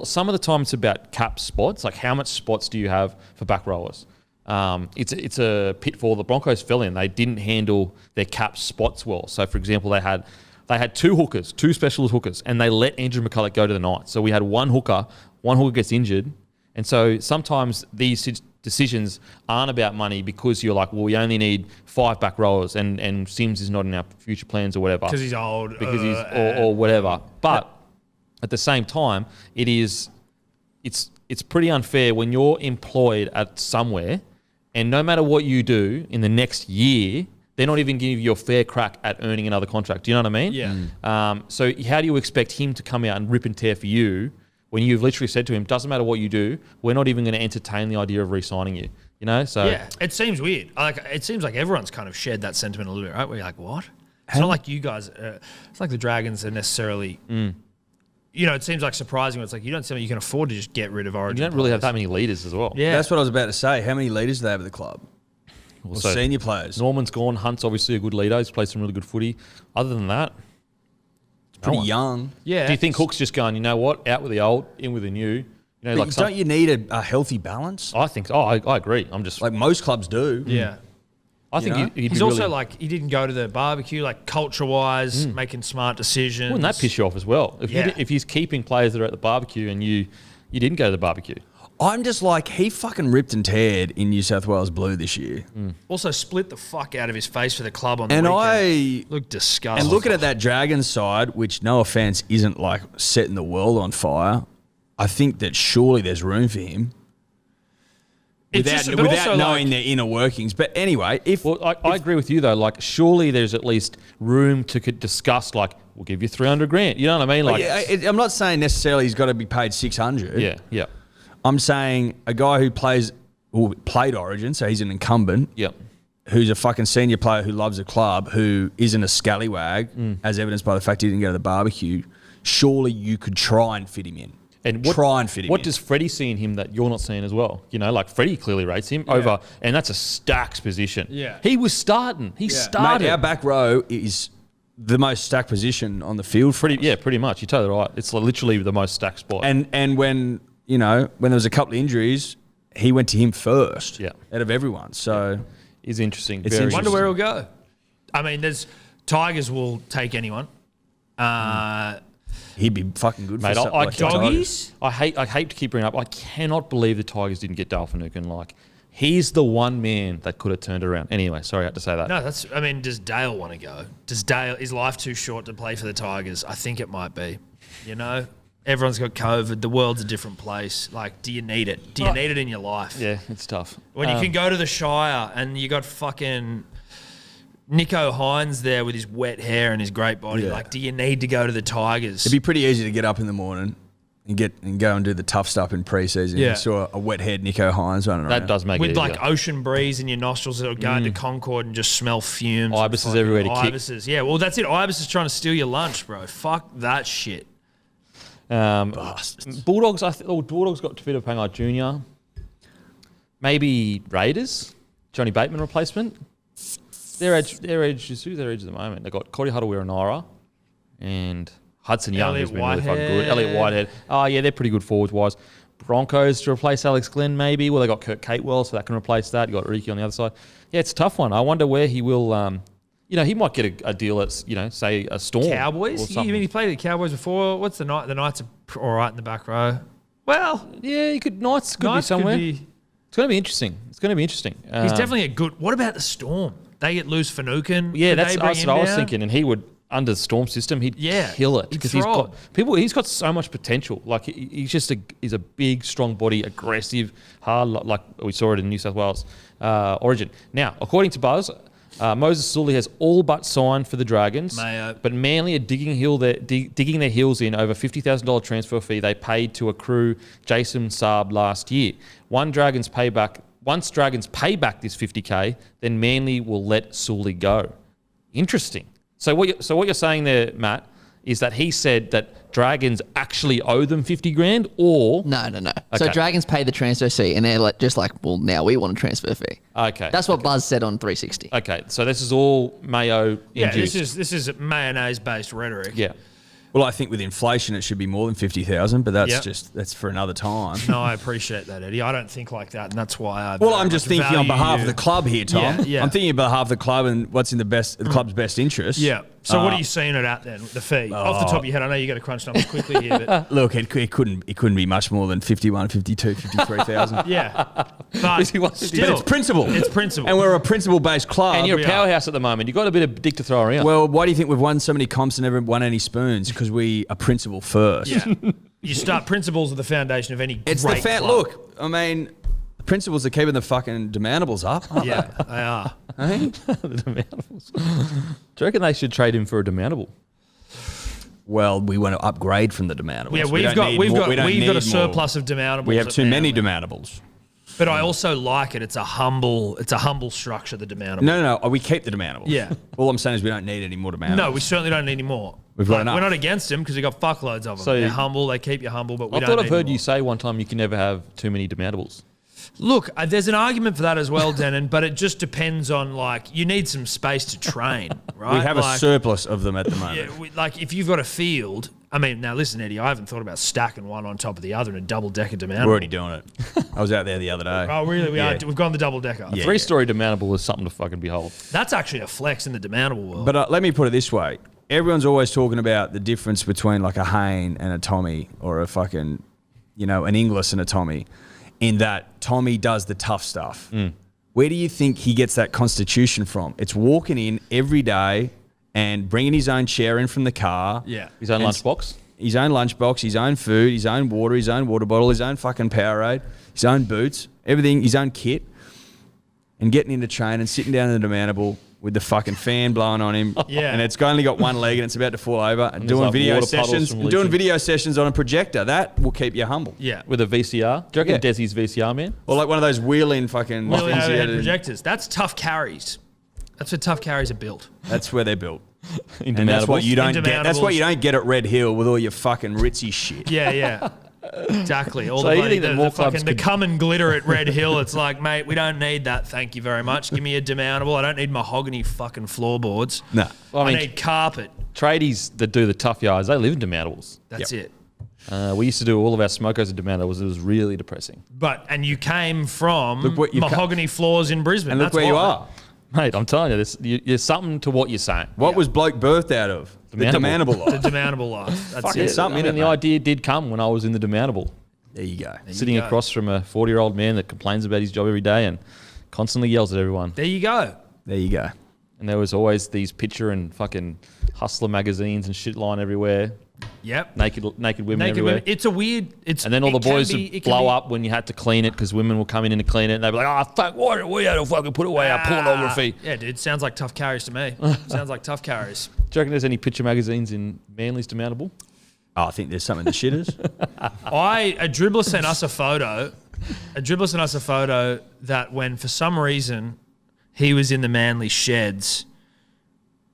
A: some of the time it's about cap spots, like how much spots do you have for back rowers? It's a pitfall the Broncos fell in. They didn't handle their cap spots well. So, for example, they had 2 hookers, 2 specialist hookers, and they let Andrew McCulloch go to the Knights. So we had one hooker gets injured, and so sometimes these decisions aren't about money because you're like, well, we only need 5 back rowers, and Sims is not in our future plans or whatever
B: because he's old,
A: or whatever, but. At the same time, it's pretty unfair when you're employed at somewhere and no matter what you do in the next year, they're not even giving you a fair crack at earning another contract. Do you know what I mean?
B: Yeah.
A: So how do you expect him to come out and rip and tear for you when you've literally said to him, doesn't matter what you do, we're not even going to entertain the idea of re-signing you. You know, so
B: Yeah, it seems weird. It seems like everyone's kind of shared that sentiment a little bit, right? Where you're like, what? It's not like you guys. It's like the Dragons are necessarily. You know, it seems like surprising. It's like you don't seem like you can afford to just get rid of Origin.
A: you don't really have that many leaders as well.
B: Yeah,
C: That's what I was about to say. How many leaders do they have at the club? Or
A: So
C: senior players?
A: Norman's gone. Hunt's obviously a good leader. He's played some really good footy. Other than that,
C: Pretty
A: one.
C: young.
B: Yeah.
A: do you think Hook's just going, you know what, out with the old, in with the new? You know,
C: But
A: like
C: don't you need a healthy balance?
A: I think. I agree. I'm just.
C: Like most clubs do.
B: Yeah.
A: I think
C: know?
A: he'd
B: He's
A: be
B: also
A: really,
B: like he didn't go to the barbecue, like culture-wise, making smart decisions.
A: Wouldn't that piss you off as well?
B: Yeah.
A: If he's keeping players that are at the barbecue and you didn't go to the barbecue.
C: I'm just like, he fucking ripped and teared in New South Wales Blue this year.
B: Also split the fuck out of his face for the club on the
C: And
B: weekend. Looked disgusting.
C: And looking at that Dragons side, which no offense isn't like setting the world on fire, I think that surely there's room for him.
B: It's
C: Without,
B: just- but
C: without
B: also,
C: knowing
B: like-
C: their inner workings. But anyway,
A: Well, I agree with you though. Like, surely there's at least room to discuss. Like, we'll give you 300 grand. You know what I mean? Like,
C: I'm not saying necessarily he's got to be paid 600.
A: yeah.
C: I'm saying a guy who played Origin, so he's an incumbent,
A: Yep.
C: who's a fucking senior player who loves a club, who isn't a scallywag, as evidenced by the fact he didn't go to the barbecue. Surely you could try and fit him in.
A: And what does Freddie see in him that you're not seeing as well? You know, like Freddie clearly rates him over, and that's a Stacks position.
B: Yeah.
A: He was starting. He started.
C: Mate, our back row is the most stacked position on the field.
A: Pretty much. You're totally right. It's literally the most stacked spot.
C: And when there was a couple of injuries, he went to him first.
A: Yeah.
C: Out of everyone. So
A: It's interesting.
C: It's
A: Very
C: interesting.
B: Wonder where he'll go. I mean, Tigers will take anyone.
C: he'd be fucking good
A: Mate,
C: for something
A: I
C: like
B: Doggies?
A: I hate to keep bringing up. I cannot believe the Tigers didn't get Dalfinukin. Like, he's the one man that could have turned it around. Anyway, sorry I had to say that.
B: No, does Dale want to go? Is life too short to play for the Tigers? I think it might be. You know? Everyone's got COVID. The world's a different place. Like, do you need it? Do you need it in your life?
A: Yeah, it's tough.
B: When you can go to the Shire and you got fucking Nico Hines there with his wet hair and his great body.
C: Yeah.
B: Like, do you need to go to the Tigers?
C: It'd be pretty easy to get up in the morning and go and do the tough stuff in pre-season.
B: Yeah.
C: You saw a wet-haired Nico Hines running around.
A: That does make
B: with
A: it
B: like
A: easier.
B: ocean breeze in your nostrils that'll go into Concord and just smell fumes.
A: Ibises
B: and fucking
A: everywhere to kick.
B: Ibises. Yeah, well, that's it. Ibis is trying to steal your lunch, bro. Fuck that shit.
A: Bulldogs, Bulldogs got Tavita Pangai Jr. Maybe Raiders, Johnny Bateman replacement. Their edge is who's their edge at the moment? They got Cody Huddle-Wiranara and Hudson Young,
B: Elliot
A: who's been really fucking good.
B: Whitehead.
A: Elliot Whitehead. Oh yeah, they're pretty good forwards wise. Broncos to replace Alex Glenn, maybe. Well, they got Kurt Catewell, so that can replace that. You got Ricky on the other side. Yeah, it's a tough one. I wonder where he will. He might get a deal at, say a Storm.
B: Cowboys?
A: Or
B: You
A: something.
B: mean he played at the Cowboys before? What's the Knights? The Knights are all right in the back row. Well,
A: Yeah, Knights could be
B: Knights
A: somewhere.
B: could be.
A: It's going to be interesting.
B: He's definitely a good. What about the Storm? They get loose Finucane.
A: Yeah,
B: Could
A: that's
B: they bring
A: what
B: him
A: I was
B: down?
A: thinking, and he would under the Storm system, he'd kill it
B: he'd
A: because
B: throw
A: he's got so much potential. Like he's a big, strong body, aggressive, hard. Like we saw it in New South Wales Origin. Now, according to Buzz, Moses Suli has all but signed for the Dragons,
B: Mayo.
A: but Manly are digging their heels in over $50,000 transfer fee they paid to accrue Jason Saab last year. Once Dragons pay back this $50K, then Manly will let Suli go. Interesting. So what you're saying there, Matt, is that he said that Dragons actually owe them 50 grand, or
D: No. So
A: Okay.
D: Dragons pay the transfer fee, and they're well, now we want a transfer fee.
A: okay,
D: That's what Buzz said on 360.
A: okay. So this is all Mayo
B: Yeah,
A: induced.
B: this is mayonnaise based rhetoric.
A: Yeah.
C: Well, I think with inflation it should be more than 50,000, but
B: Yep.
C: that's for another time.
B: No, I appreciate that, Eddie. I don't think like that, and that's why I.
C: Well,
B: very
C: I'm just
B: much
C: thinking on
B: value
C: behalf
B: you.
C: of the club here, Tom.
B: Yeah, yeah.
C: I'm thinking on behalf of the club and what's in the club's best interest.
B: Yeah. So what are you seeing it at then? The fee off the top of your head. I know you got to crunch numbers quickly here, but
C: Look, it couldn't be much more than 51, 52, 53,000.
B: yeah. But
A: 51,
B: still,
C: But it's principle.
B: It's principle.
C: And we're a principle-based club.
A: And you're
B: we
A: a
B: are.
A: powerhouse at the moment. You've got a bit of dick to throw around.
C: Well, why do you think we've won so many comps and never won any spoons? Because we are principle first.
B: yeah. You start principles are the foundation of any
C: It's
B: great
C: the
B: club.
C: look. I mean, the principles are keeping the fucking demandables up. aren't
B: Yeah, they are.
C: they?
A: The demandables. Do you reckon they should trade him for a demandable?
C: well, we want to upgrade from the demountables.
B: Yeah,
C: We
B: we've
C: don't
B: got
C: need
B: a
C: more.
B: surplus of demountables.
C: We have
B: at
C: too many
B: Manly.
C: demountables.
B: But I also like it. It's a humble structure, the demountable.
C: No. We keep the demountables.
B: Yeah.
C: All I'm saying is we don't need any more demountables.
B: No, we certainly don't need any more.
C: We've got
B: Like,
C: enough.
B: We're not against them because we've got fuckloads of them.
A: So-
B: They're humble. They keep you humble, but we
A: I
B: don't
A: thought
B: need
A: I've heard
B: any
A: you
B: more.
A: say one time you can never have too many demountables.
B: Look, there's an argument for that as well, Denan, but it just depends on, like, you need some space to train, right?
C: We have a
B: Like,
C: surplus of them at the moment.
B: Yeah, like, if you've got a field... I mean, now listen, Eddie, I haven't thought about stacking one on top of the other in a double-decker demountable.
C: We're already doing it. I was out there the other day.
B: Oh, really? We've gone the double-decker.
C: Yeah.
A: Three-story demountable is something to fucking behold.
B: That's actually a flex in the demountable world.
C: But let me put it this way. Everyone's always talking about the difference between like a Hayne and a Tommy or a fucking, an Inglis and a Tommy, in that Tommy does the tough stuff. Where do you think he gets that constitution from? It's walking in every day and bringing his own chair in from the car.
B: yeah.
A: His own lunchbox.
C: His own lunchbox, his own food, his own water bottle, his own fucking Powerade, his own boots, everything, his own kit, and getting into train and sitting down in the demountable with the fucking fan blowing on him.
B: Yeah.
C: And it's only got one leg and it's about to fall over and
A: there's
C: doing
A: like
C: video
A: water puddles
C: sessions.
A: from
C: And doing
A: leaking.
C: video sessions on a projector. That will keep you humble.
B: Yeah.
A: With a VCR. Do you reckon Desi's VCR, man?
C: Or like one of those wheel-in fucking
B: Really
C: things you
B: overhead
C: gotta-
B: projectors. That's tough carries. That's what tough carries are built.
C: That's where they're built.
A: In
C: And that's what
A: demountables?
C: you don't
B: In
C: get. That's what
B: demountables.
C: you don't get at Red Hill with all your fucking ritzy shit.
B: Yeah. Exactly. All
A: So
B: the
A: you
B: bloody,
A: think that
B: the,
A: more
B: the fucking
A: clubs
B: the
A: could-
B: cum and glitter at Red Hill. It's like, mate, we don't need that. Thank you very much. Give me a demountable. I don't need mahogany fucking floorboards.
C: No.
A: Well,
B: I need carpet.
A: tradies that do the tough yards, they live in demountables.
B: That's it.
A: We used to do all of our smokers in demountables. It was really depressing.
B: And you came from
C: Look what you've
B: mahogany floors in Brisbane.
C: And look
B: That's
C: where you
B: why.
C: are.
A: Mate, I'm telling you, there's something to what you're saying.
C: What was Bloke birthed out of? The
A: Demountable.
C: demountable
B: The
C: life.
B: demountable life. That's
C: Fuck
B: it.
C: it. Something
A: I
C: in
A: mean,
C: it,
A: the
C: mate.
A: idea did come when I was in the demountable,
C: There you go.
A: sitting
B: go.
A: across from a 40-year-old man that complains about his job every day and constantly yells at everyone.
B: There you go.
C: There you go.
A: And there was always these picture and fucking hustler magazines and shit lying everywhere.
B: Yep.
A: Naked women
B: Naked
A: everywhere.
B: women. It's a weird. It's
A: And then all the
B: it can
A: boys
B: be-
A: would
B: it can
A: blow
B: be-
A: up when you had to clean it because women would come in to clean it and they'd be like, oh, fuck, why do we have to fucking put away our pornography?
B: Yeah, dude. Sounds like tough carries to me. Sounds like tough carries.
A: Do you reckon there's any picture magazines in Manly's demountable?
C: Oh, I think there's something in the shitters.
B: A dribbler sent us a photo. A dribbler sent us a photo that when for some reason he was in the Manly sheds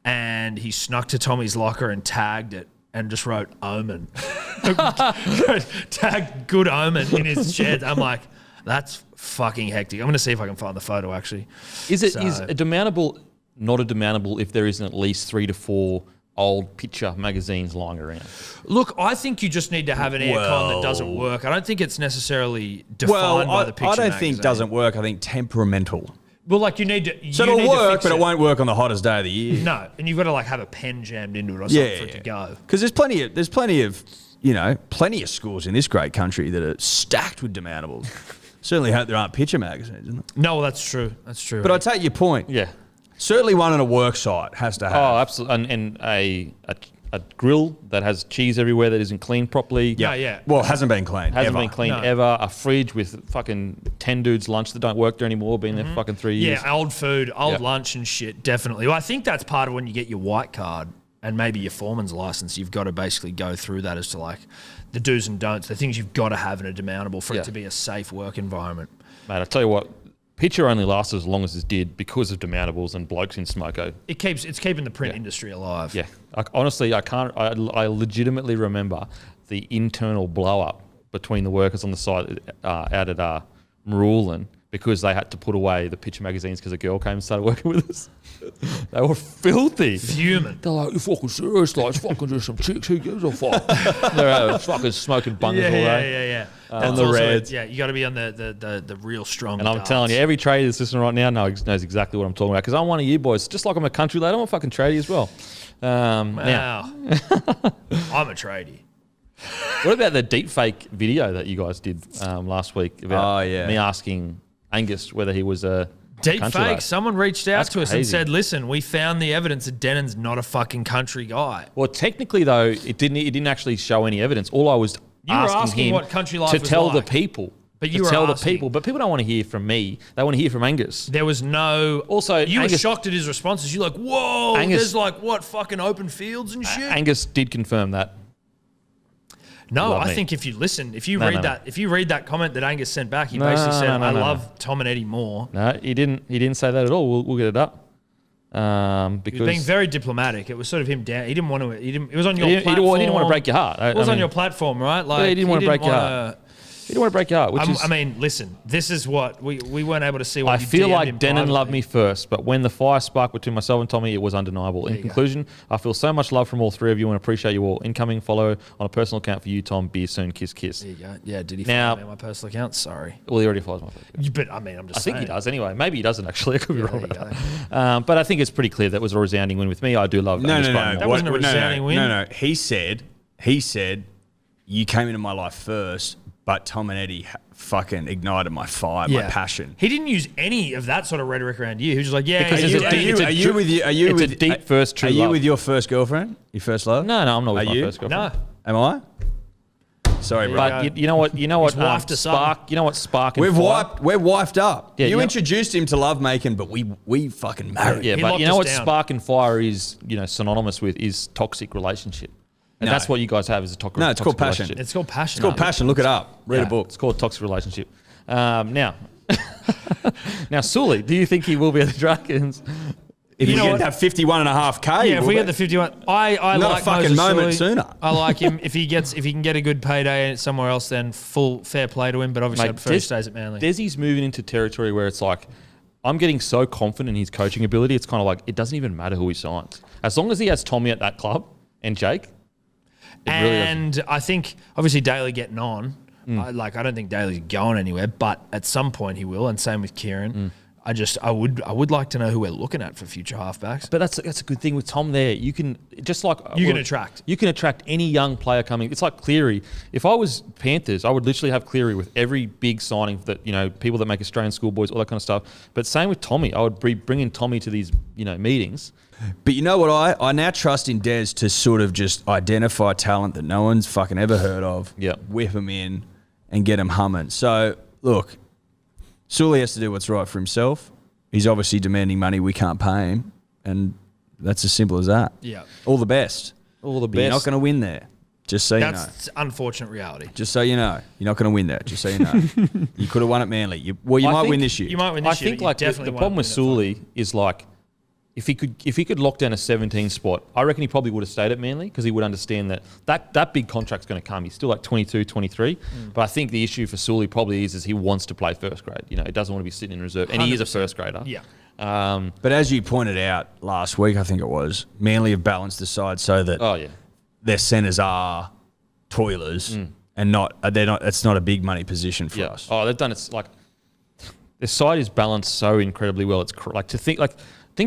B: and he snuck to Tommy's locker and tagged it and just wrote Omen. Tagged Good Omen in his shed. I'm like, that's fucking hectic. I'm going to see if I can find the photo actually.
A: Is
B: So-
A: a demountable not a demountable if there isn't at least 3 to 4 old picture magazines lying around?
B: Look, I think you just need to have an aircon that doesn't work. I don't think it's necessarily defined by the picture
C: I don't
B: magazine.
C: think doesn't work. I think temperamental.
B: Well, like you need to.
C: So
B: you
C: it'll
B: need to
C: work,
B: fix
C: but it won't work on the hottest day of the year.
B: No, and you've got to like have a pen jammed into it or something for it to go.
C: Because there's plenty of schools in this great country that are stacked with demountables. Certainly hope there aren't picture magazines, isn't it?
B: No, well, that's true. That's true.
C: But I take your point.
A: Yeah.
C: Certainly one on a work site has to have.
A: Oh, absolutely. And a grill that has cheese everywhere that isn't cleaned properly.
B: yeah.
C: Well, it hasn't been cleaned.
A: Hasn't
C: ever.
A: been cleaned
B: No.
A: ever. A fridge with fucking 10 dudes' lunch that don't work there anymore, been there for fucking 3 years.
B: Yeah, old food, old
A: Yeah.
B: lunch and shit, definitely. Well, I think that's part of when you get your white card and maybe your foreman's license. You've got to basically go through that as to like the do's and don'ts, the things you've got to have in a demountable for
A: Yeah.
B: it to be a safe work environment.
A: Mate, I tell you what, picture only lasted as long as it did because of demountables and blokes in smoko.
B: It's keeping the print industry alive.
A: Yeah. Honestly, I legitimately remember the internal blow up between the workers on the site out at Maroolin because they had to put away the picture magazines because a girl came and started working with us. They were filthy.
B: Fuming.
A: They're like, you fucking serious? Like, it's fucking just some chicks. Who gives a fuck? They're out fucking smoking bungers all day.
B: Yeah.
C: On the reds.
B: Yeah, you got to be on the real strong.
A: And I'm
B: darts.
A: telling you, every tradie that's listening right now knows exactly what I'm talking about because I'm one of you boys. Just like I'm a country lad, I'm a fucking tradie as well. Now,
B: Wow. I'm a tradie.
A: what about the deep fake video that you guys did last week about me asking Angus whether he was a
B: Deep
A: country
B: fake.
A: lad?
B: Someone reached out
A: That's
B: to us and
A: crazy.
B: said, "Listen, we found the evidence that Denon's not a fucking country guy."
A: Well, technically though, it didn't actually show any evidence. All I was
B: You were asking
A: him
B: what country life
A: to
B: was
A: tell
B: like.
A: the people
B: But
A: to
B: you were
A: tell
B: asking.
A: the people. But people don't want to hear from me. They want to hear from Angus.
B: There was no.
A: Also,
B: you
A: Angus,
B: were shocked at his responses. You're like, whoa, there's like what fucking open fields and shit.
A: Angus did confirm that.
B: No,
A: Love
B: I
A: me.
B: think if you listen, if you read that comment that Angus sent back, he basically said, "I love Tom and Eddy more."
A: No, he didn't. He didn't say that at all. We'll get it up. Because
B: He was being very diplomatic. It was sort of him down. He didn't want to. It was on your
A: he
B: platform.
A: didn't want to break your heart.
B: It was on your platform, right? Like
A: he didn't want to break your heart. He didn't want to break your heart.
B: I mean, listen. This is what we weren't able to see. What
A: I
B: you
A: feel
B: DM'd
A: like
B: him
A: Denan loved
B: privately.
A: me first, but when the fire sparked between myself and Tommy, it was undeniable. In conclusion, I feel so much love from all three of you and appreciate you all. Incoming follow on a personal account for you, Tom. Be soon. Kiss, kiss.
B: There you go. Yeah, did he
A: Now-
B: follow me on my personal account? Sorry.
A: Well, he already follows my Facebook.
B: But I mean, I'm just
A: I think he
B: saying.
A: does anyway. Maybe he doesn't actually. I could be wrong
B: there
A: about
B: you
A: that. But I think it's pretty clear that was a resounding win with me. I do love Angus Button.
B: That wasn't a resounding win.
C: No. He said, you came into my life first, but Tom and Eddy fucking ignited my fire, my passion.
B: He didn't use any of that sort of rhetoric around you. He was just like, yeah,
A: Because
B: yeah,
A: it's a
B: yeah,
A: deep-
B: yeah.
A: it's a
C: It's
A: a deep first true
C: Are you
A: love.
C: with your first girlfriend? Your first love?
A: No, I'm not with
C: Are
A: my
C: you?
A: first girlfriend.
B: No.
C: Am I? Sorry, bro.
A: But you know what? You know what?
B: wifed us up.
A: Spark. You know what? Spark. And
C: We're
A: fire.
C: wifed up.
A: Yeah,
C: you
A: you know-
C: introduced him to love making, but we fucking married.
A: Yeah,
B: He
A: but
B: locked
A: you know
B: us
A: what?
B: down.
A: Spark and fire is synonymous with is toxic relationship, and
C: No.
A: that's what you guys have is a toxic.
C: No, it's called passion.
A: relationship.
B: It's called passion.
C: It's called passion. Look it up. Read a book.
A: It's called toxic relationship. Now, now, Suli, do you think he will be at the Dragons?
C: If
B: You
C: you
B: know
C: get
B: what?
C: that 51.5K,
B: Yeah, if we get the 51, I
C: Not a
B: like
C: fucking
B: Moses
C: moment
B: Suli.
C: sooner.
B: I like him. If he can get a good payday somewhere else, then full fair play to him. But obviously,
A: Mate,
B: I prefer he stays at Manly.
A: Desi's moving into territory where it's like, I'm getting so confident in his coaching ability. It's kind of like it doesn't even matter who he signs, as long as he has Tommy at that club and Jake. It really doesn't.
B: And I think obviously Daly getting on. I don't think Daly's going anywhere, but at some point he will. And same with Kieran. I would like to know who we're looking at for future halfbacks.
A: But that's a good thing with Tom there. You can just like
B: You can attract.
A: You can attract any young player coming. It's like Cleary. If I was Panthers, I would literally have Cleary with every big signing that people that make Australian schoolboys, all that kind of stuff. But same with Tommy. I would be bringing Tommy to these meetings.
C: But you know what? I now trust in Des to sort of just identify talent that no one's fucking ever heard of.
A: Yeah.
C: Whip them in and get them humming. So look, Suli has to do what's right for himself. He's obviously demanding money we can't pay him, and that's as simple as that.
B: Yeah.
C: All the best.
A: All the
C: But you're not
A: best.
C: going to win there. Just so you know.
B: That's unfortunate reality.
C: Just so you know. You're not going to win there. Just so you know. You could have won at Manly. You might
A: think
C: win this year.
B: You might win
A: I
B: this year.
A: think
B: but you
A: like the
B: definitely
A: problem
B: won't
A: with
B: win it.
A: Suli is like if he could lock down a 17 spot, I reckon he probably would have stayed at Manly because he would understand that big contract's going to come. He's still like 22, 23. But I think the issue for Suli probably is he wants to play first grade. He doesn't want to be sitting in reserve, and he is a
B: 100%.
A: first grader.
B: Yeah.
C: But as you pointed out last week, I think it was, Manly have balanced the side so that
A: Oh yeah.
C: their centres are toilers and they're not. It's not a big money position for us.
A: Oh, they've done it. Like their side is balanced so incredibly well. It's like to think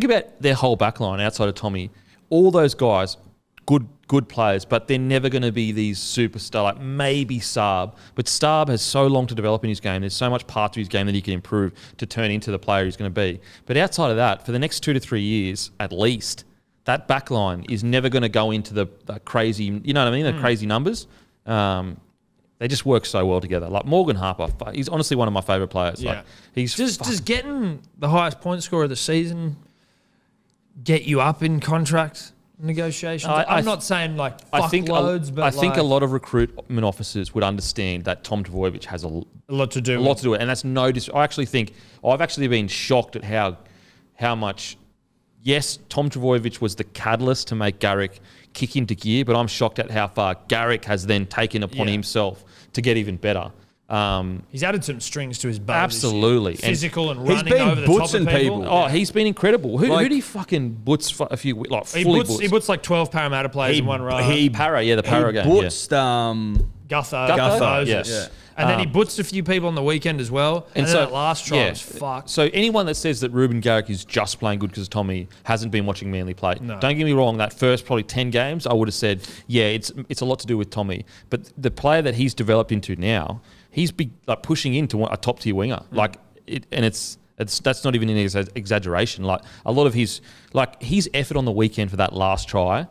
A: about their whole back line outside of Tommy. All those guys, good players, but they're never going to be these superstar. Like maybe Saab, but Saab has so long to develop in his game. There's so much part to his game that he can improve to turn into the player he's going to be. But outside of that, for the next 2 to 3 years at least, that back line is never going to go into the crazy. You know what I mean? The crazy numbers. They just work so well together. Like Morgan Harper, he's honestly one of my favourite players.
B: Yeah.
A: Like he's
B: Does getting the highest point scorer of the season get you up in contract negotiations? I'm not saying like loads, but
A: I think a lot of recruitment officers would understand that Tom Trbojevic has a
B: lot to do.
A: A lot to do with it, and that's no. I actually think I've actually been shocked at how much. Yes, Tom Trbojevic was the catalyst to make Garrick kick into gear, but I'm shocked at how far Garrick has then taken upon himself to get even better.
B: He's added some strings to his bow.
A: Absolutely.
B: This year. Physical and
C: he's
B: running
C: been
B: over the top of
C: bootsing
B: people.
C: people.
A: Oh, he's been incredible. Who
C: Like-
A: did he fucking boots for a few like
B: He
A: fully
B: boots like 12 Parramatta players in one row.
A: the Para game.
C: bootsed,
B: Gutho, Moses.
A: yeah.
B: And then he boots a few people on the weekend as well. And then that last try was fucked.
A: So anyone that says that Ruben Garrick is just playing good because Tommy hasn't been watching Manly play, don't get me wrong, that first probably 10 games, I would have said, yeah, it's a lot to do with Tommy. But the player that he's developed into now, he's like pushing into a top tier winger. That's not even an exaggeration. Like a lot of his effort on the weekend for that last try,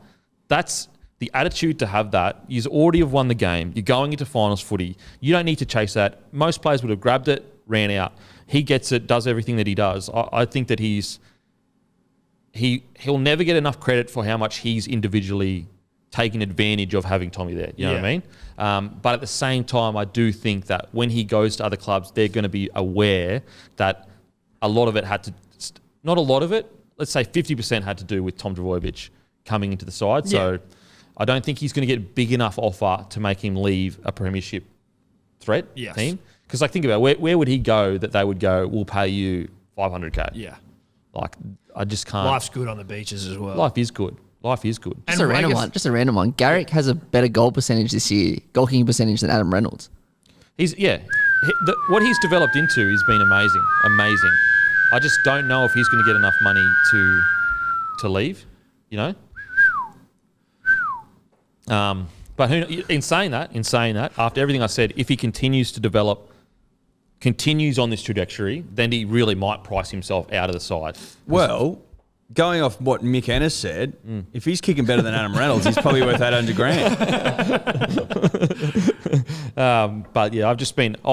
A: that's the attitude to have that, you already have won the game. You're going into finals footy. You don't need to chase that. Most players would have grabbed it, ran out. He gets it, does everything that he does. I think that he'll never get enough credit for how much he's individually taking advantage of having Tommy there. You know what I mean? But at the same time, I do think that when he goes to other clubs, they're going to be aware that a lot of it had to, not a lot of it, let's say 50% had to do with Tom Trbojevic coming into the side. So I don't think he's going to get a big enough offer to make him leave a premiership threat team. Because like think about where would he go that they would go, we'll pay you $500K.
B: Yeah.
A: Like I just can't.
B: Life's good on the beaches as well.
A: Life is good.
D: Just a random one. Garrick has a better goal percentage this year, goal kicking percentage than Adam Reynolds.
A: What he's developed into has been amazing. I just don't know if he's going to get enough money to leave, you know. But in saying that, after everything I said, if he continues to develop, continues on this trajectory, then he really might price himself out of the side.
C: Well, going off what Mick Ennis said, if he's kicking better than Adam Reynolds, he's probably worth $800,000.
A: But yeah, I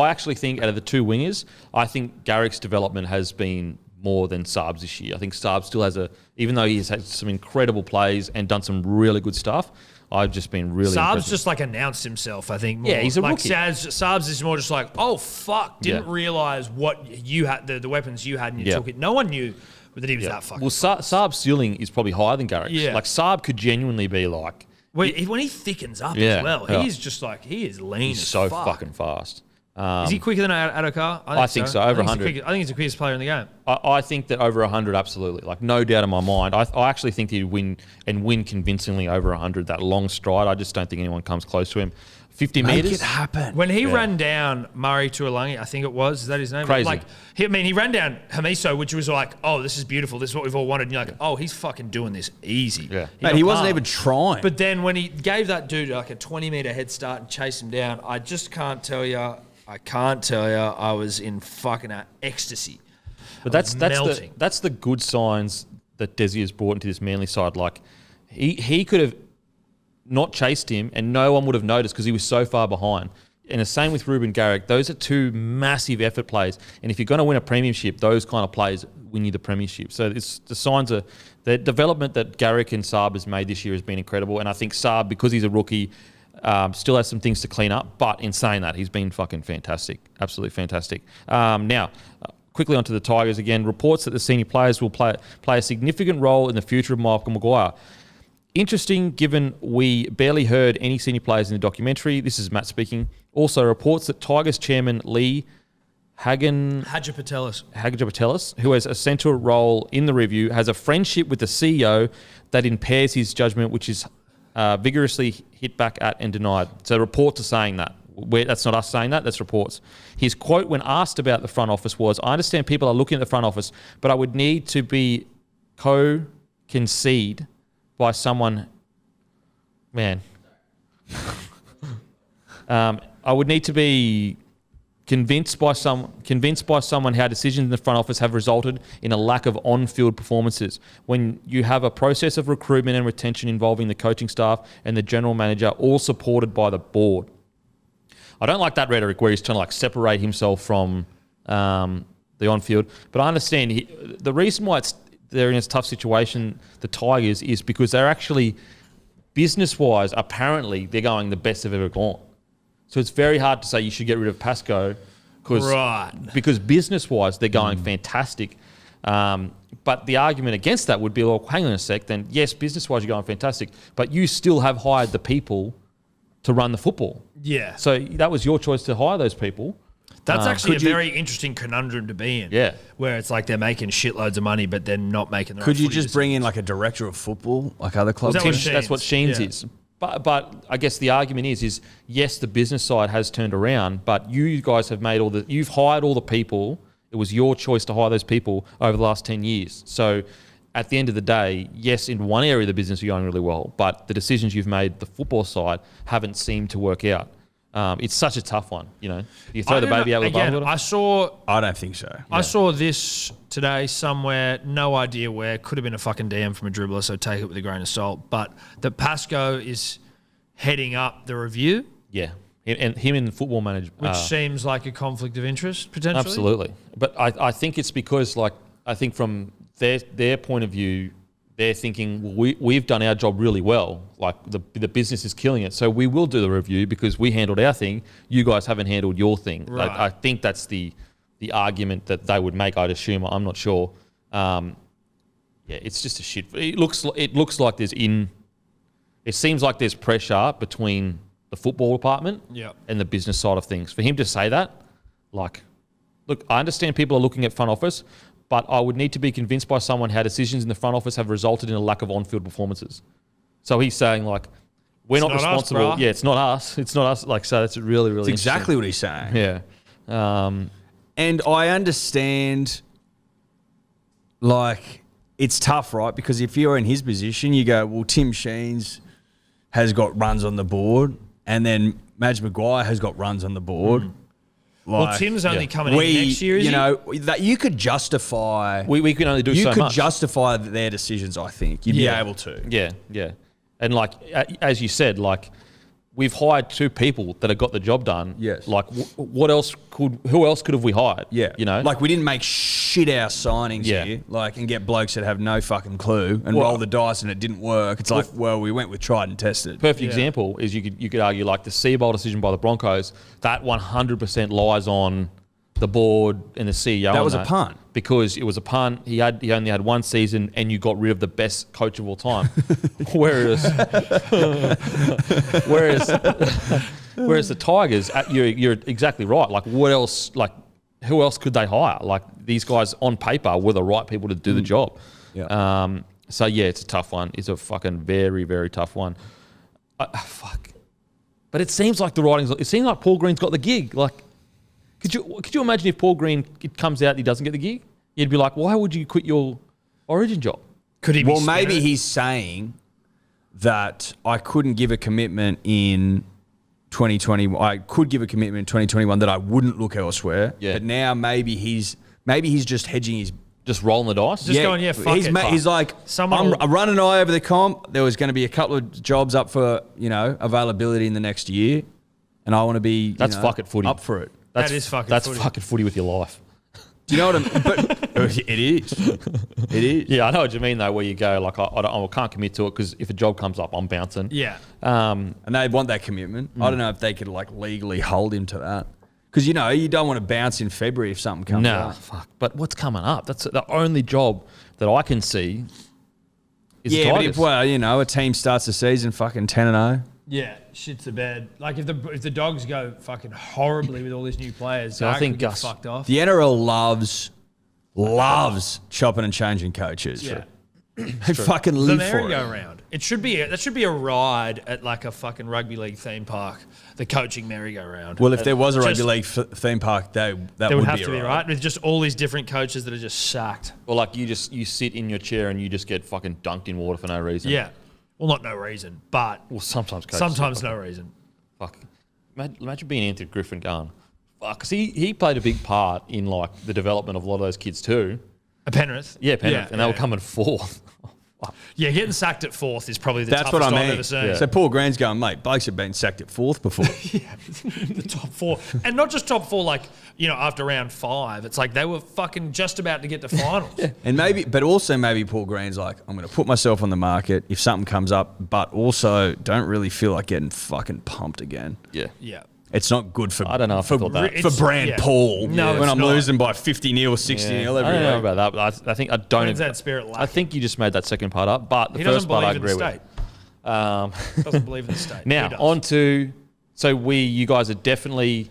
A: actually think out of the two wingers, I think Garrick's development has been more than Saab's this year. I think Saab still has even though he's had some incredible plays and done some really good stuff, I've just been really
B: Saab's
A: impressed.
B: just like announced himself, I think. More.
A: Yeah, he's a
B: like
A: rookie.
B: Saab's is more just like, oh, fuck, didn't realise what you had, the weapons you had and you took it. No one knew that he was that fucking
A: Saab's ceiling is probably higher than Garrick's.
B: Yeah.
A: Like Saab could genuinely be like...
B: when he thickens up as well, he's just like, he is lean
A: He's
B: as
A: so
B: fuck.
A: fucking fast.
B: Is he quicker than Adokar?
A: I think so, over 100.
B: I think he's the quickest player in the game.
A: I think that over 100, absolutely. Like, no doubt in my mind. I actually think he'd win convincingly over 100, that long stride. I just don't think anyone comes close to him. 50 metres.
C: Make it happen.
B: When he ran down Murray Tuolangi, I think it was, is that his name?
A: Crazy.
B: Like, he ran down Hamiso, which was like, oh, this is beautiful. This is what we've all wanted. And you're like, oh, he's fucking doing this easy.
A: Yeah.
C: Mate, he wasn't even trying.
B: But then when he gave that dude like a 20-metre head start and chased him down, I just can't tell you. I was in fucking ecstasy.
A: But that's the good signs that Desi has brought into this Manly side. Like, he could have not chased him and no one would have noticed because he was so far behind. And the same with Ruben Garrick. Those are two massive effort plays. And if you're going to win a premiership, those kind of plays win you the premiership. So it's the signs of the development that Garrick and Saab has made this year has been incredible. And I think Saab, because he's a rookie, still has some things to clean up. But in saying that, he's been fucking fantastic. Absolutely fantastic. Now, quickly onto the Tigers again. Reports that the senior players will play a significant role in the future of Michael Maguire. Interesting, given we barely heard any senior players in the documentary. This is Matt speaking. Also, reports that Tigers chairman Lee Hagapatelis, who has a central role in the review, has a friendship with the CEO that impairs his judgment, which is vigorously hit back at and denied. So reports are saying that. That's not us saying that, that's reports. His quote when asked about the front office was, I understand people are looking at the front office, but I would need to be concede by someone, I would need to be convinced by someone how decisions in the front office have resulted in a lack of on-field performances. When you have a process of recruitment and retention involving the coaching staff and the general manager, all supported by the board. I don't like that rhetoric where he's trying to like separate himself from the on-field, but I understand the reason why they're in a tough situation, the Tigers, is because they're actually, business-wise, apparently, they're going the best they've ever gone. So it's very hard to say you should get rid of Pascoe because business-wise, they're going fantastic. But the argument against that would be, well, hang on a sec, then yes, business-wise, you're going fantastic, but you still have hired the people to run the football.
B: Yeah.
A: So that was your choice to hire those people.
B: That's actually a very interesting conundrum to be in.
A: Yeah.
B: Where it's like they're making shitloads of money, but they're not making the right
C: Could you
B: footy
C: just bring in
B: decisions.
C: like a director of football, like other clubs?
A: That's what Sheens is. But I guess the argument is yes, the business side has turned around, but you guys have made you've hired all the people. It was your choice to hire those people over the last 10 years. So at the end of the day, yes, in one area of the business you're going really well, but the decisions you've made, the football side, haven't seemed to work out. It's such a tough one, you know. You throw the baby out with the bathwater.
C: I don't think so.
B: I saw this today somewhere, no idea where. Could have been a fucking DM from a dribbler, so take it with a grain of salt. But that Pascoe is heading up the review.
A: Yeah. And him in the football manager.
B: Which seems like a conflict of interest, potentially.
A: Absolutely. But I think it's because, like, I think from their point of view, they're thinking, well, we've done our job really well. Like, the business is killing it. So we will do the review because we handled our thing. You guys haven't handled your thing.
B: Right.
A: I think that's the argument that they would make, I'd assume. I'm not sure. It's just a shit. It looks like it seems like there's pressure between the football department and the business side of things. For him to say that, like, look, I understand people are looking at front office, but I would need to be convinced by someone how decisions in the front office have resulted in a lack of on-field performances. So he's saying, like, we're not responsible.
B: Us,
A: it's not us. It's not us. Like, so that's really, really
C: That's exactly what he's saying.
A: Yeah.
C: And I understand, like, it's tough, right? Because if you're in his position, you go, well, Tim Sheens has got runs on the board, and then Madge Maguire has got runs on the board. Like,
B: well, Tim's only coming in next year, is he?
C: That you could justify.
A: We can only do so much.
C: You could justify their decisions, I think. You'd be able to.
A: Yeah. And, like, as you said, like, we've hired 2 people that have got the job done.
C: Yes.
A: Like, who else could have we hired?
C: Yeah.
A: You know?
C: Like, we didn't make shit ass signings here, like, and get blokes that have no fucking clue and roll the dice and it didn't work. It's like, well, we went with tried and tested.
A: Perfect example is you could argue, like, the Seabold decision by the Broncos, that 100% lies on the board and the CEO.
C: That was a punt.
A: Because it was a punt. He only had 1 season, and you got rid of the best coach of all time. whereas the Tigers, you're exactly right. Like, what else? Like, who else could they hire? Like, these guys on paper were the right people to do the job.
C: Yeah.
A: So yeah, it's a tough one. It's a fucking very, very tough one. Fuck. But it seems like the writing's. It seems like Paul Green's got the gig. Like, could you imagine if Paul Green, it comes out and he doesn't get the gig? You'd be like, why would you quit your Origin job?
B: Could he?
C: Well, maybe he's saying that I couldn't give a commitment in 2020. I could give a commitment in 2021 that I wouldn't look elsewhere. Yeah. But now maybe he's just hedging his.
A: Just rolling the dice?
B: Just going, fuck it.
C: He's like, I'm running an eye over the comp. There was going to be a couple of jobs up for, availability in the next year. And I want to be
A: fuck it footy.
C: Up for it.
A: That's fucking footy with your life.
C: Do you know what I mean? But it is. It is.
A: Yeah, I know what you mean, though, where you go, like, I can't commit to it because if a job comes up, I'm bouncing.
B: Yeah.
C: And they want that commitment. I don't know if they could, like, legally hold him to that. Because, you don't want to bounce in February if something comes up.
A: No, fuck. But what's coming up? That's the only job that I can see is the Tigers.
C: But if, a team starts the season fucking 10-0.
B: Yeah, shit's the bed. Like, if the Dogs go fucking horribly with all these new players,
A: so I think
B: Gus fucked off.
C: The NRL loves chopping and changing coaches.
B: Yeah.
C: They fucking live for it.
B: The merry-go-round. That should be a ride at, like, a fucking rugby league theme park. The coaching merry-go-round.
C: Well, if there was a rugby league theme park, that would
B: have to be right with just all these different coaches that are just sacked.
A: Or, like, you sit in your chair and you just get fucking dunked in water for no reason.
B: Yeah. Well, not no reason, but
A: sometimes
B: no reason.
A: Fuck. Imagine being Anthony Griffin going, fuck, because he played a big part in, like, the development of a lot of those kids too.
B: Penrith?
A: Yeah, Penrith. And they were coming 4th.
B: Yeah, getting sacked at 4th is probably the toughest I've ever seen.
C: Yeah. So Paul Green's going, mate, blokes have been sacked at 4th before.
B: The top 4. And not just top 4, like, after round 5. It's like they were fucking just about to get to finals.
C: Yeah. And maybe Paul Green's like, I'm going to put myself on the market if something comes up, but also don't really feel like getting fucking pumped again.
A: Yeah.
B: Yeah.
C: It's not good for
A: I don't know if I thought that.
C: For Brand Paul.
B: No,
C: when I'm losing by 50-0, 60-0 every week.
A: I don't know about that, but I think I don't.
B: When's that spirit like?
A: I think you just made that second part up, but the
B: he
A: first part I
B: agree
A: with.
B: Doesn't believe in the state.
A: Now on to you guys are definitely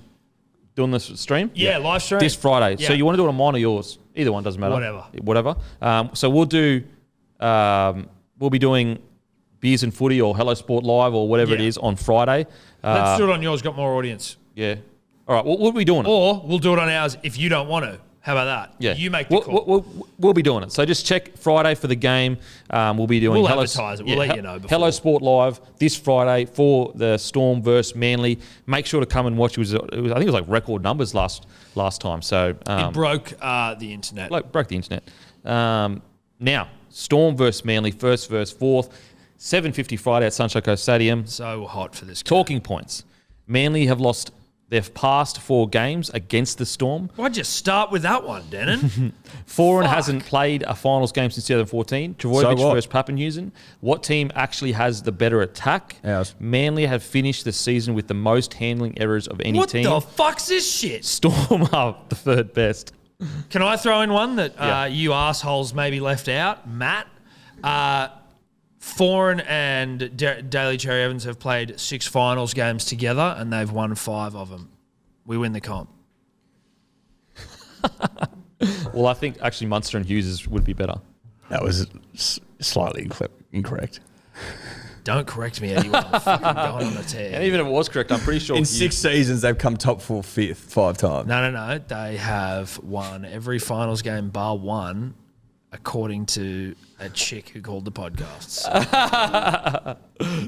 A: doing this stream.
B: Yeah, live stream
A: this Friday.
B: Yeah.
A: So you want to do it on mine or yours? Either one doesn't matter. Whatever. So we'll do. We'll be doing Beers and Footy or Hello Sport Live or whatever it is on Friday.
B: Let's do it on yours. Got more audience.
A: Yeah. All right. What are we doing?
B: Or we'll do it on ours if you don't want to. How about that?
A: Yeah.
B: You make the call.
A: We'll be doing it. So just check Friday for the game. We'll be doing...
B: We'll advertise it. We'll let you know before.
A: Hello Sport Live this Friday for the Storm versus Manly. Make sure to come and watch. I think it was like record numbers last time. So
B: it broke the internet.
A: Broke the internet. Now, Storm versus Manly, first versus fourth. 7:50 Friday at Sunshine Coast Stadium.
B: So hot for this game.
A: Talking points. Manly have lost their past 4 games against the Storm.
B: Why'd you start with that one, Denan?
A: Foran hasn't played a finals game since 2014. Trbojevic versus Papenhuisen. What team actually has the better attack?
C: Ours.
A: Manly have finished the season with the most handling errors of any team.
B: What the fuck's this shit?
A: Storm are the third best.
B: Can I throw in one that you assholes maybe left out? Matt, Foran and Daly Cherry Evans have played 6 finals games together and they've won 5 of them. We win the comp.
A: Well, I think actually Munster and Hughes would be better.
C: That was slightly incorrect.
B: Don't correct me, Eddie. I'm fucking going on a tear.
A: And even if it was correct, I'm pretty sure...
C: In 6 seasons, they've come top 4, 5th, 5 times.
B: No. They have won every finals game bar one, according to a chick who called the podcasts.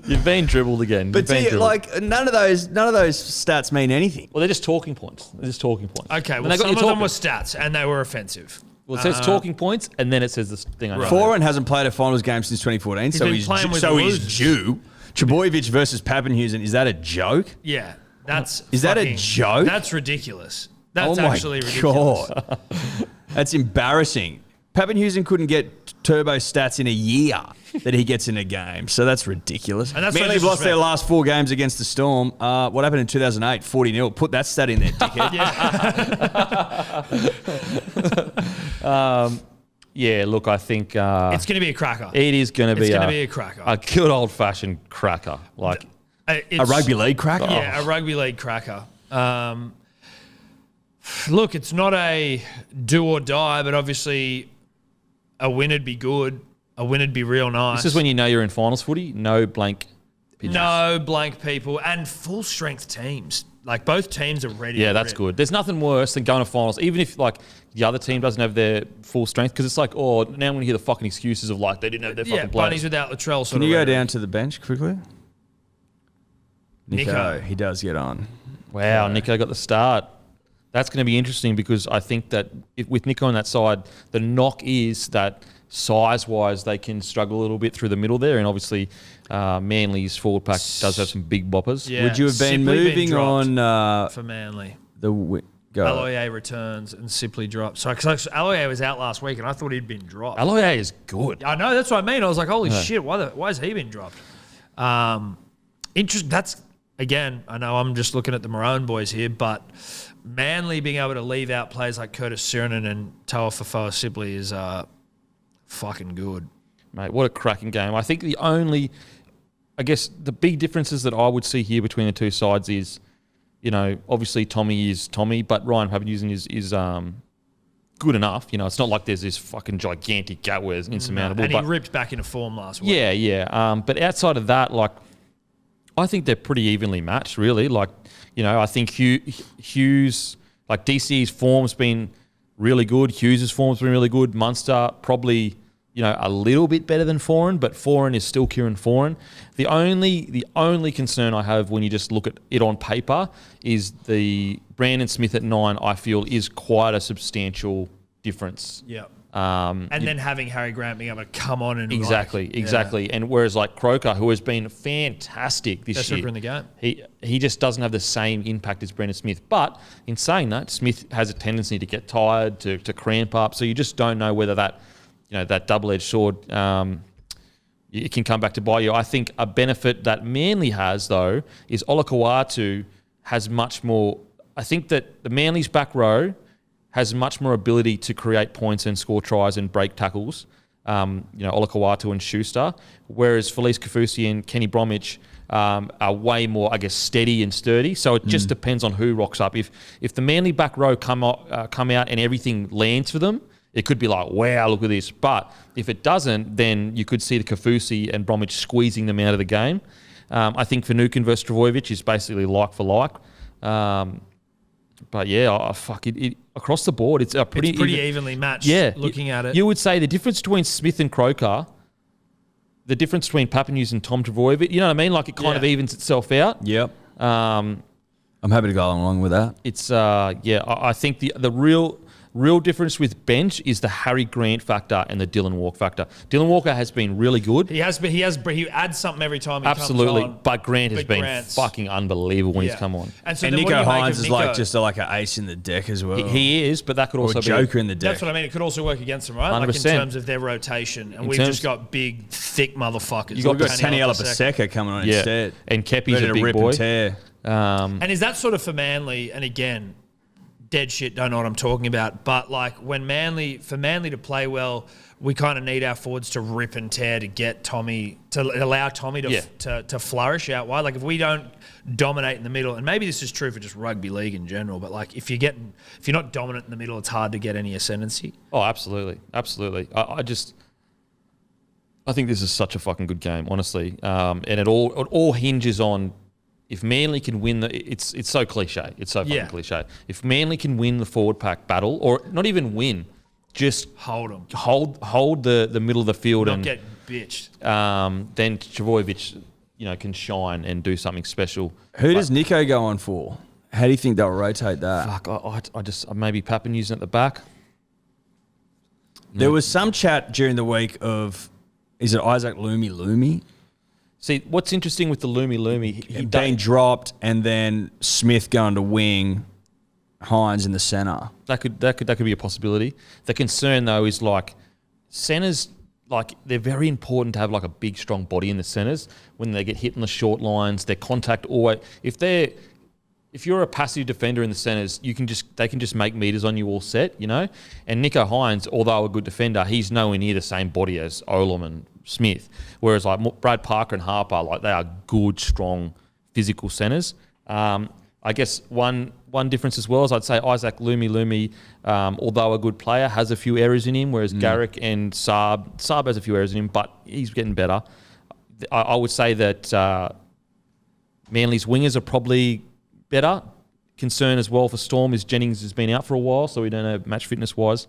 A: You've been dribbled again.
C: But none of those stats mean anything.
A: Well, they're just talking points.
B: Okay, well, some of them were stats, and they were offensive.
A: Well, it says talking points, and then it says this thing.
B: Right.
C: Foran hasn't played a finals game since 2014, so he's due. Trbojevic versus Papenhuisen, is that a joke?
B: Yeah, that's...
C: Is that a joke?
B: That's ridiculous. That's actually ridiculous.
C: God. That's embarrassing. Papenhuisen couldn't get turbo stats in a year that he gets in a game, so that's ridiculous. And Manly have lost their last 4 games against the Storm. What happened in 2008? 40-0. Put that stat in there, dickhead.
A: Yeah, look, I think...
B: it's going to be a cracker.
A: It is going to be
B: a cracker.
A: A good old-fashioned cracker. Like
C: a rugby league cracker?
B: Yeah, a rugby league cracker. Look, it's not a do or die, but obviously a win would be good. A win would be real nice.
A: This is when you know you're in finals footy. No blank pigeons.
B: No blank people and full-strength teams. Like, both teams are ready.
A: Yeah, that's good. There's nothing worse than going to finals, even if, like, the other team doesn't have their full strength, because it's like, oh, now I'm going to hear the fucking excuses of, like, they didn't have their fucking players.
B: Bunnies without Latrell.
C: Can you go down to the bench quickly?
B: Nico.
C: He does get on.
A: Wow, Nico got the start. That's going to be interesting because I think that with Nico on that side, the knock is that size-wise they can struggle a little bit through the middle there, and obviously Manly's forward pack does have some big boppers.
B: Yeah,
C: would you have been moving on
B: for Manly?
C: Aloiai
B: returns and simply drops. So Aloiai was out last week, and I thought he'd been dropped.
A: Aloiai is good.
B: I know, that's what I mean. I was like, holy shit, why has he been dropped? That's, again, I know I'm just looking at the Maroon boys here, but Manly being able to leave out players like Curtis Sirenen and Toa Sipley is fucking good.
A: Mate, what a cracking game. I think the big differences that I would see here between the two sides is, you know, obviously Tommy is Tommy, but Ryan Papenhuisen is good enough. You know, it's not like there's this fucking gigantic gap where it's insurmountable.
B: And he ripped back into form last week.
A: Yeah. But outside of that, like, I think they're pretty evenly matched, really. Like, you know, I think Hughes, like DC's form's been really good. Hughes' form's been really good. Munster probably, you know, a little bit better than Foran, but Foran is still Kieran Foran. The only concern I have when you just look at it on paper is the Brandon Smith at 9, I feel, is quite a substantial difference.
B: Yeah. And then having Harry Grant being able to come on and
A: exactly. And whereas like Croker, who has been fantastic this
B: best
A: year,
B: hooker in the game,
A: he just doesn't have the same impact as Brandon Smith. But in saying that, Smith has a tendency to get tired, to cramp up. So you just don't know whether that, you know, that double-edged sword, it can come back to bite you. I think a benefit that Manly has though is Olakau'atu has much more. I think that the Manly's back row has much more ability to create points and score tries and break tackles, you know, Olakau'atu and Schuster, whereas Felice Kaufusi and Kenny Bromwich are way more, I guess, steady and sturdy. So it just depends on who rocks up. If the Manly back row come out and everything lands for them, it could be like, wow, look at this. But if it doesn't, then you could see the Kaufusi and Bromwich squeezing them out of the game. I think Finucane versus Trbojevic is basically like for like. But yeah, fuck it. Across the board, it's a pretty
B: evenly matched.
A: Yeah,
B: looking at it,
A: you would say the difference between Smith and Croker, the difference between Papanews and Tom Trbojevic, you know what I mean? Like it kind of evens itself out.
C: Yep. I'm happy to go along with that.
A: It's I think the real difference with bench is the Harry Grant factor and the Dylan Walker factor. Dylan Walker has been really good.
B: He adds something every time he
A: Absolutely,
B: comes on.
A: but Grant has been fucking unbelievable when he's come on.
B: And
C: Nico Hines is like just like an ace in the deck as well.
A: He is, but that could also
C: be a joker in the deck.
B: That's what I mean. It could also work against them, right?
A: 100%.
B: Like in terms of their rotation, and we've just got big, thick motherfuckers.
C: You've got Taniela Paseka coming on instead,
A: and Kepi's a big boy.
B: And is that sort of for Manly? And again, dead shit, don't know what I'm talking about. But like for Manly to play well, we kind of need our forwards to rip and tear to get Tommy, to allow Tommy to flourish out wide. Like if we don't dominate in the middle, and maybe this is true for just rugby league in general, but like if you're not dominant in the middle, it's hard to get any ascendancy.
A: Oh, absolutely. I think this is such a fucking good game, honestly. And it all hinges on if Manly can win it's so cliche. It's so fucking cliche. If Manly can win the forward pack battle, or not even win, just
B: hold them,
A: hold the middle of the field,
B: not
A: and
B: get bitched.
A: Then Trbojevic, can shine and do something special.
C: Who does Nico go on for? How do you think they'll rotate that?
A: Fuck, I just maybe Papanews at the back.
C: There was some chat during the week of, is it Isaac Lumi?
A: See, what's interesting with the Lumi, he
C: being dropped and then Smith going to wing, Hines in the centre.
A: That could be a possibility. The concern though is like centres, like they're very important to have like a big strong body in the centres. When they get hit in the short lines, their contact always. If you're a passive defender in the centres, they can just make meters on you all set, And Nico Hines, although a good defender, he's nowhere near the same body as Olam and Smith. Whereas like Brad Parker and Harper, like they are good, strong, physical centres. I guess one difference as well is I'd say Isaac Lumi, although a good player, has a few errors in him, whereas Garrick and Saab has a few errors in him, but he's getting better. I would say that Manly's wingers are probably better. Concern as well for Storm is Jennings has been out for a while, so we don't know match fitness wise.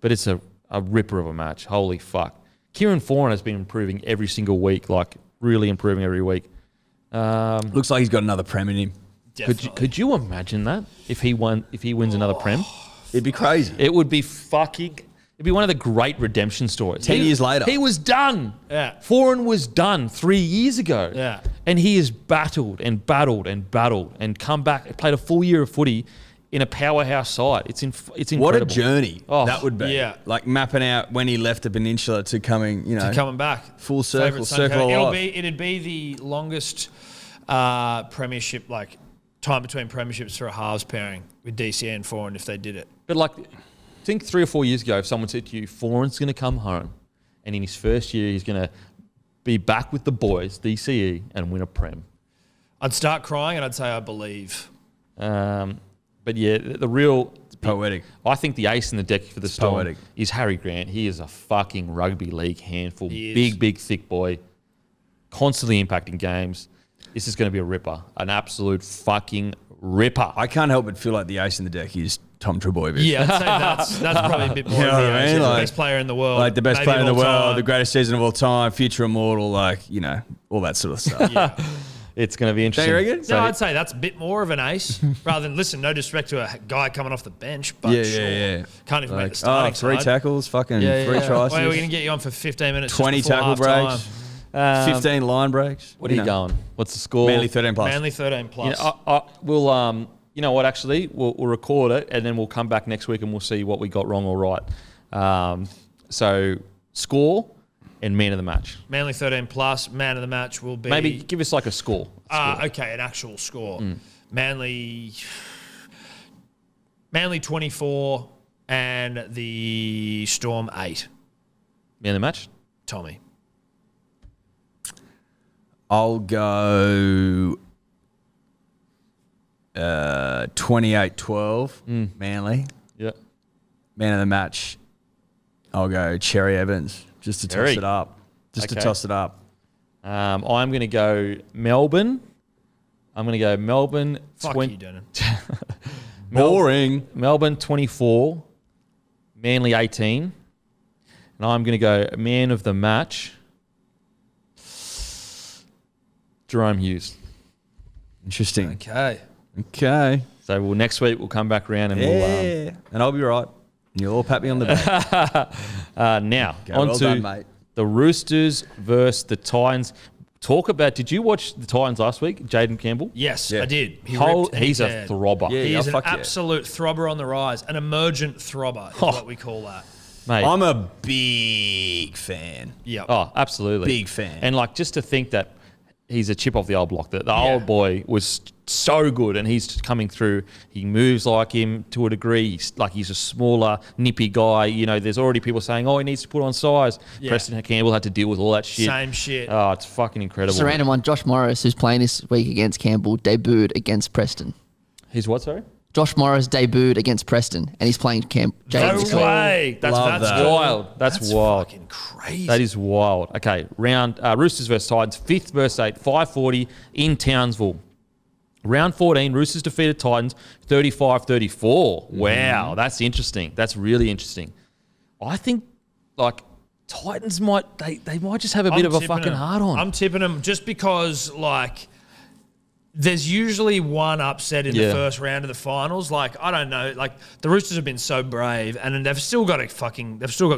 A: But it's a ripper of a match. Holy fuck. Kieran Foran has been improving every single week, like really improving every week.
C: Looks like he's got another prem in him.
A: Could you imagine that if he wins another prem?
C: It'd be crazy.
A: It would be fucking. It'd be one of the great redemption stories.
C: 10 years later.
A: He was done.
B: Yeah.
A: Foran was done 3 years ago.
B: Yeah.
A: And he has battled and come back, played a full year of footy in a powerhouse side. It's incredible.
C: What a journey that would be.
B: Yeah.
C: Like mapping out when he left the peninsula to coming,
B: coming back.
C: Full circle of life.
B: It'd be the longest premiership, like time between premierships for a halves pairing with DCA and Foran if they did it.
A: But like, think 3 or 4 years ago, if someone said to you, Foran's going to come home and in his first year he's going to be back with the boys, DCE, and win a prem.
B: I'd start crying and I'd say I believe.
A: But yeah, the real...
C: It's poetic.
A: I think the ace in the deck for the Storm is Harry Grant. He is a fucking rugby league handful. Big, thick boy. Constantly impacting games. This is going to be a ripper. An absolute fucking ripper.
C: I can't help but feel like the ace in the deck is Tom Trbojevic.
B: Yeah, I'd say that's probably a bit more of the ace. The best player in the world.
C: Like the best player in the world, the greatest season of all time, future immortal, all that sort of stuff.
B: Yeah.
A: It's going to be interesting.
C: Don't you reckon?
B: No, I'd say that's a bit more of an ace rather than, listen, no disrespect to a guy coming off the bench, but
C: yeah.
B: Can't even make the starting
C: three
B: side.
C: tackles, fucking 3 tries.
B: Well, we're going to get you on for 15 minutes
C: 20 tackle breaks, 15 line breaks.
A: What are you going? What's the score?
C: Manly 13 plus.
B: Manly 13 plus.
A: We'll, you know what, actually, we'll record it and then we'll come back next week and we'll see what we got wrong or right. So, score and man of the match.
B: Manly 13 plus. Man of the match will be...
A: Maybe give us like a score.
B: Okay, an actual score. Manly 24 and the Storm 8.
A: Man of the match?
B: Tommy.
C: I'll go 28-12. Manly.
A: Yeah.
C: Man of the match, I'll go Cherry Evans. Just to toss it up.
A: I'm going to go Melbourne. I'm going to go Melbourne.
B: Fuck you, Denan.
C: Boring.
A: Melbourne 24, Manly 18. And I'm going to go man of the match, Jerome Hughes.
C: Interesting.
B: Okay.
A: So next week we'll come back around and we'll...
C: and I'll be right. And you'll all pat me on the back.
A: Now,
C: Well
A: on
C: done,
A: to
C: mate.
A: the Roosters versus the Titans. Talk about, did you watch the Titans last week, Jaden Campbell?
B: Yes,
C: Yeah.
B: I did.
A: He's a throbber.
C: Yeah.
B: He is an
C: fuck yeah.
B: absolute throbber on the rise. An emergent throbber is what we call that.
A: Mate.
C: I'm a big fan.
B: Yeah.
A: Oh, absolutely.
C: Big fan.
A: And like just to think that he's a chip off the old block. The old boy was so good and he's coming through. He moves like him to a degree. He's a smaller, nippy guy. You know, there's already people saying, he needs to put on size.
B: Yeah.
A: Preston Campbell had to deal with all that shit.
B: Same shit.
A: Oh, it's fucking incredible.
D: Just a random one. Josh Morris, who's playing this week against Campbell, debuted against Preston.
A: He's what, sorry?
D: Josh Morris debuted against Preston, and he's playing
B: No
D: James.
B: way. That's
C: that.
A: Wild. That's wild.
B: Fucking crazy.
A: That is wild. Okay, round Roosters versus Titans, 5th versus 8, 5:40 in Townsville. Round 14, Roosters defeated Titans 35-34. Wow, that's interesting. That's really interesting. I think like Titans might just have a bit of a fucking hard on.
B: I'm tipping them just because like there's usually one upset in the first round of the finals. Like, I don't know, like the Roosters have been so brave and they've still got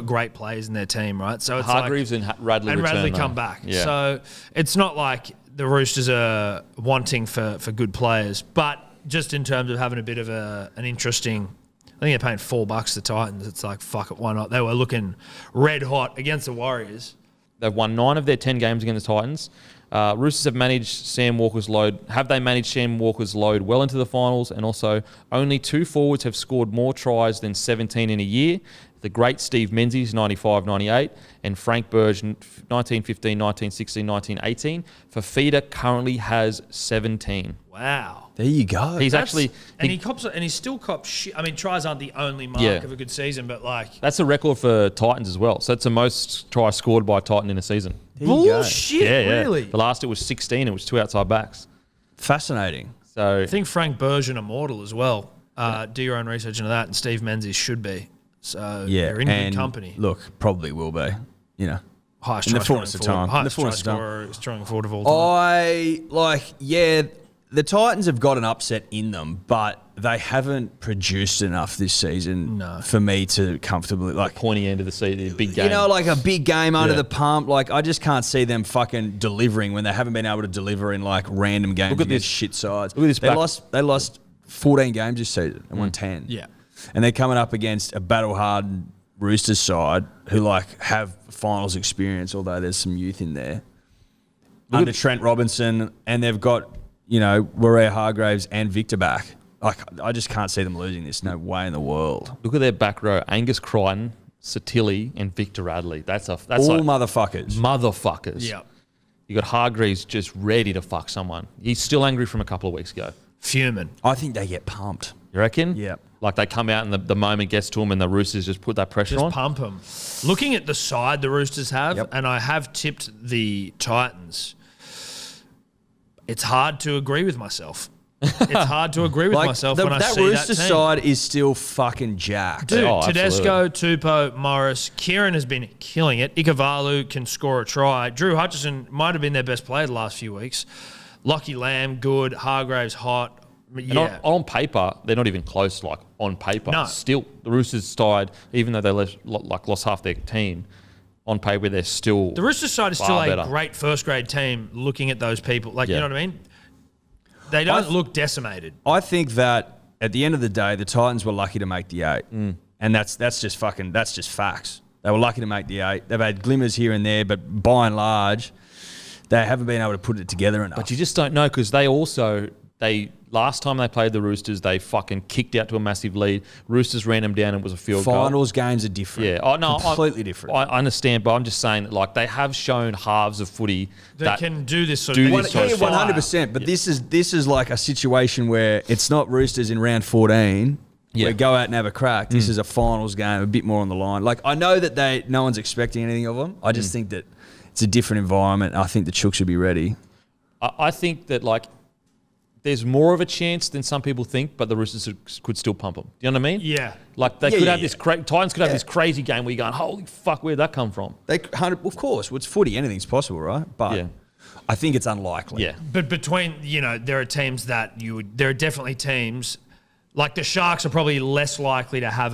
B: great players in their team, right? So it's
A: Hargreaves and Radley return,
B: come
A: though.
B: back.
A: Yeah.
B: So it's not like the Roosters are wanting for good players, but just in terms of having a bit of an interesting, I think they're paying $4 the Titans. It's like, fuck it, why not? They were looking red hot against the Warriors.
A: They've won 9 of their 10 games against the Titans. Roosters have managed Sam Walker's load. Have they managed Sam Walker's load well into the finals? And also, only 2 forwards have scored more tries than 17 in a year. The great Steve Menzies, 95-98, and Frank Burge, 1915, 1916, 1918. Fafita currently has 17.
B: Wow.
C: There you go.
A: He's
B: he still cops shit. I mean, tries aren't the only mark of a good season, but like
A: that's a record for Titans as well. So it's the most tries scored by a Titan in a season.
B: bullshit. Really?
A: The last it was 16. It was 2 outside backs.
C: Fascinating.
A: So
B: I think Frank Burge an immortal as well. Do your own research into that, and Steve Menzies should be. So you're in good company.
C: Look, probably will be. You know,
B: Highest
C: in the
B: try
C: fullness
B: scoring
C: of time.
B: forward.
C: In the
B: Highest
C: fullness
B: try
C: of time.
B: scorer scoring forward of all time.
C: The Titans have got an upset in them, but they haven't produced enough this season for me to comfortably
A: pointy end of the season, the big game.
C: You know, like a big game under the pump. Like I just can't see them fucking delivering when they haven't been able to deliver in like random games
A: Look at
C: against
A: this.
C: shit sides.
A: Look at this
C: They lost 14 games this season and won 10.
B: Yeah.
C: And they're coming up against a battle-hardened Roosters side who like have finals experience, although there's some youth in there. Under Trent Robinson, and they've got, you know, Warrior Hargraves and Victor back. Like, I just can't see them losing this. No way in the world.
A: Look at their back row: Angus Crichton, Satilli, and Victor Radley. That's
C: All
A: like
C: motherfuckers.
A: motherfuckers.
B: Yeah.
A: You got Hargreaves just ready to fuck someone. He's still angry from a couple of weeks ago.
B: Fuming.
C: I think they get pumped.
A: You reckon?
C: Yeah.
A: Like they come out and the moment gets to them and the Roosters just put that pressure
B: Just
A: on.
B: pump them. Looking at the side the Roosters have,
C: Yep.
B: and I have tipped the Titans, it's hard to agree with myself. It's hard to agree with myself when I see
C: Roosters
B: that team.
C: side is still fucking jacked.
B: Dude,
A: Oh,
B: Tedesco, Tupou, Morris, Kieran has been killing it. Ikavalu can score a try. Drew Hutchison might have been their best player the last few weeks. Lockie Lamb, good. Hargraves, hot.
A: And on paper, they're not even close. Like on paper,
B: No.
A: still the Roosters side, even though they lost half their team, on paper they're still
B: The Roosters side is still
A: far
B: a
A: better.
B: great first grade team looking at those people. Like, you
A: Yeah.
B: know what I mean? They don't look decimated.
C: I think that at the end of the day, the Titans were lucky to make the 8. And that's just facts. They were lucky to make the 8. They've had glimmers here and there, but by and large, they haven't been able to put it together enough.
A: But you just don't know because last time they played the Roosters, they fucking kicked out to a massive lead. Roosters ran them down and it was a field goal.
C: Finals games are different.
A: Yeah. Oh, no,
C: completely different.
A: I understand, but I'm just saying that like they have shown halves of footy
B: They can do this sort
A: do
B: of thing.
A: this
C: Yeah,
A: sort of
C: 100%. But this is like a situation where it's not Roosters in round 14.
A: Yeah.
C: Where go out and have a crack. This is a finals game, a bit more on the line. Like I know that no one's expecting anything of them. I just think that it's a different environment. I think the Chooks should be ready.
A: I think that like there's more of a chance than some people think, but the Roosters could still pump them. Do you know what I mean?
B: Yeah.
A: Like they could have this Titans could have this crazy game where you're going, holy fuck, where'd that come from?
C: Of course, well, it's footy. Anything's possible, right? But I think it's unlikely.
A: Yeah.
B: But between, there are teams there are definitely teams, like the Sharks are probably less likely to have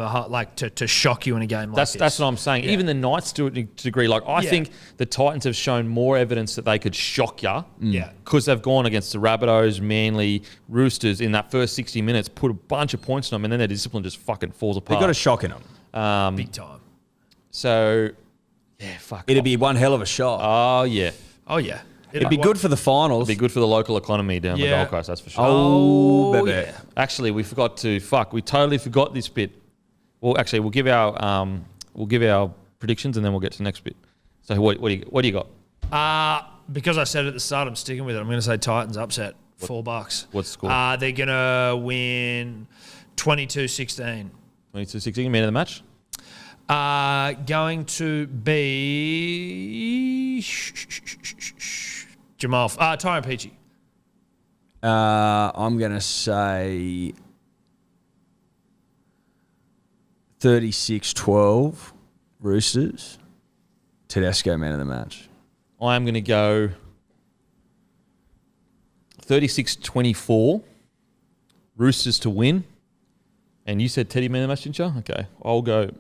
B: to shock you in a game like this.
A: That's what I'm saying. Yeah. Even the Knights to a degree. Like I think the Titans have shown more evidence that they could shock you.
B: Yeah.
A: Because they've gone against the Rabbitohs, Manly, Roosters in that first 60 minutes, put a bunch of points on them, and then their discipline just fucking falls apart.
C: They've got a shock in them.
B: Big time.
A: So, yeah, fuck.
C: It'd be one hell of a shot.
A: Oh, yeah.
B: Oh, yeah.
C: It'd be good for the finals.
A: It'd be good for the local economy down the Gold Coast, that's for sure.
C: Oh, baby.
B: yeah.
A: Actually, we totally forgot this bit. Well, actually, we'll give our predictions and then we'll get to the next bit. So what do you got?
B: Because I said at the start, I'm sticking with it. I'm going to say Titans upset, $4.
A: What's the score?
B: They're going to win 22-16.
A: 22-16, man of the match?
B: Going to be Tyron Peachy.
C: I'm going to say 36-12 Roosters. Tedesco, man of the match.
A: I'm going to go 36-24 Roosters to win. And you said Teddy man of the match, didn't you? Okay. I'll go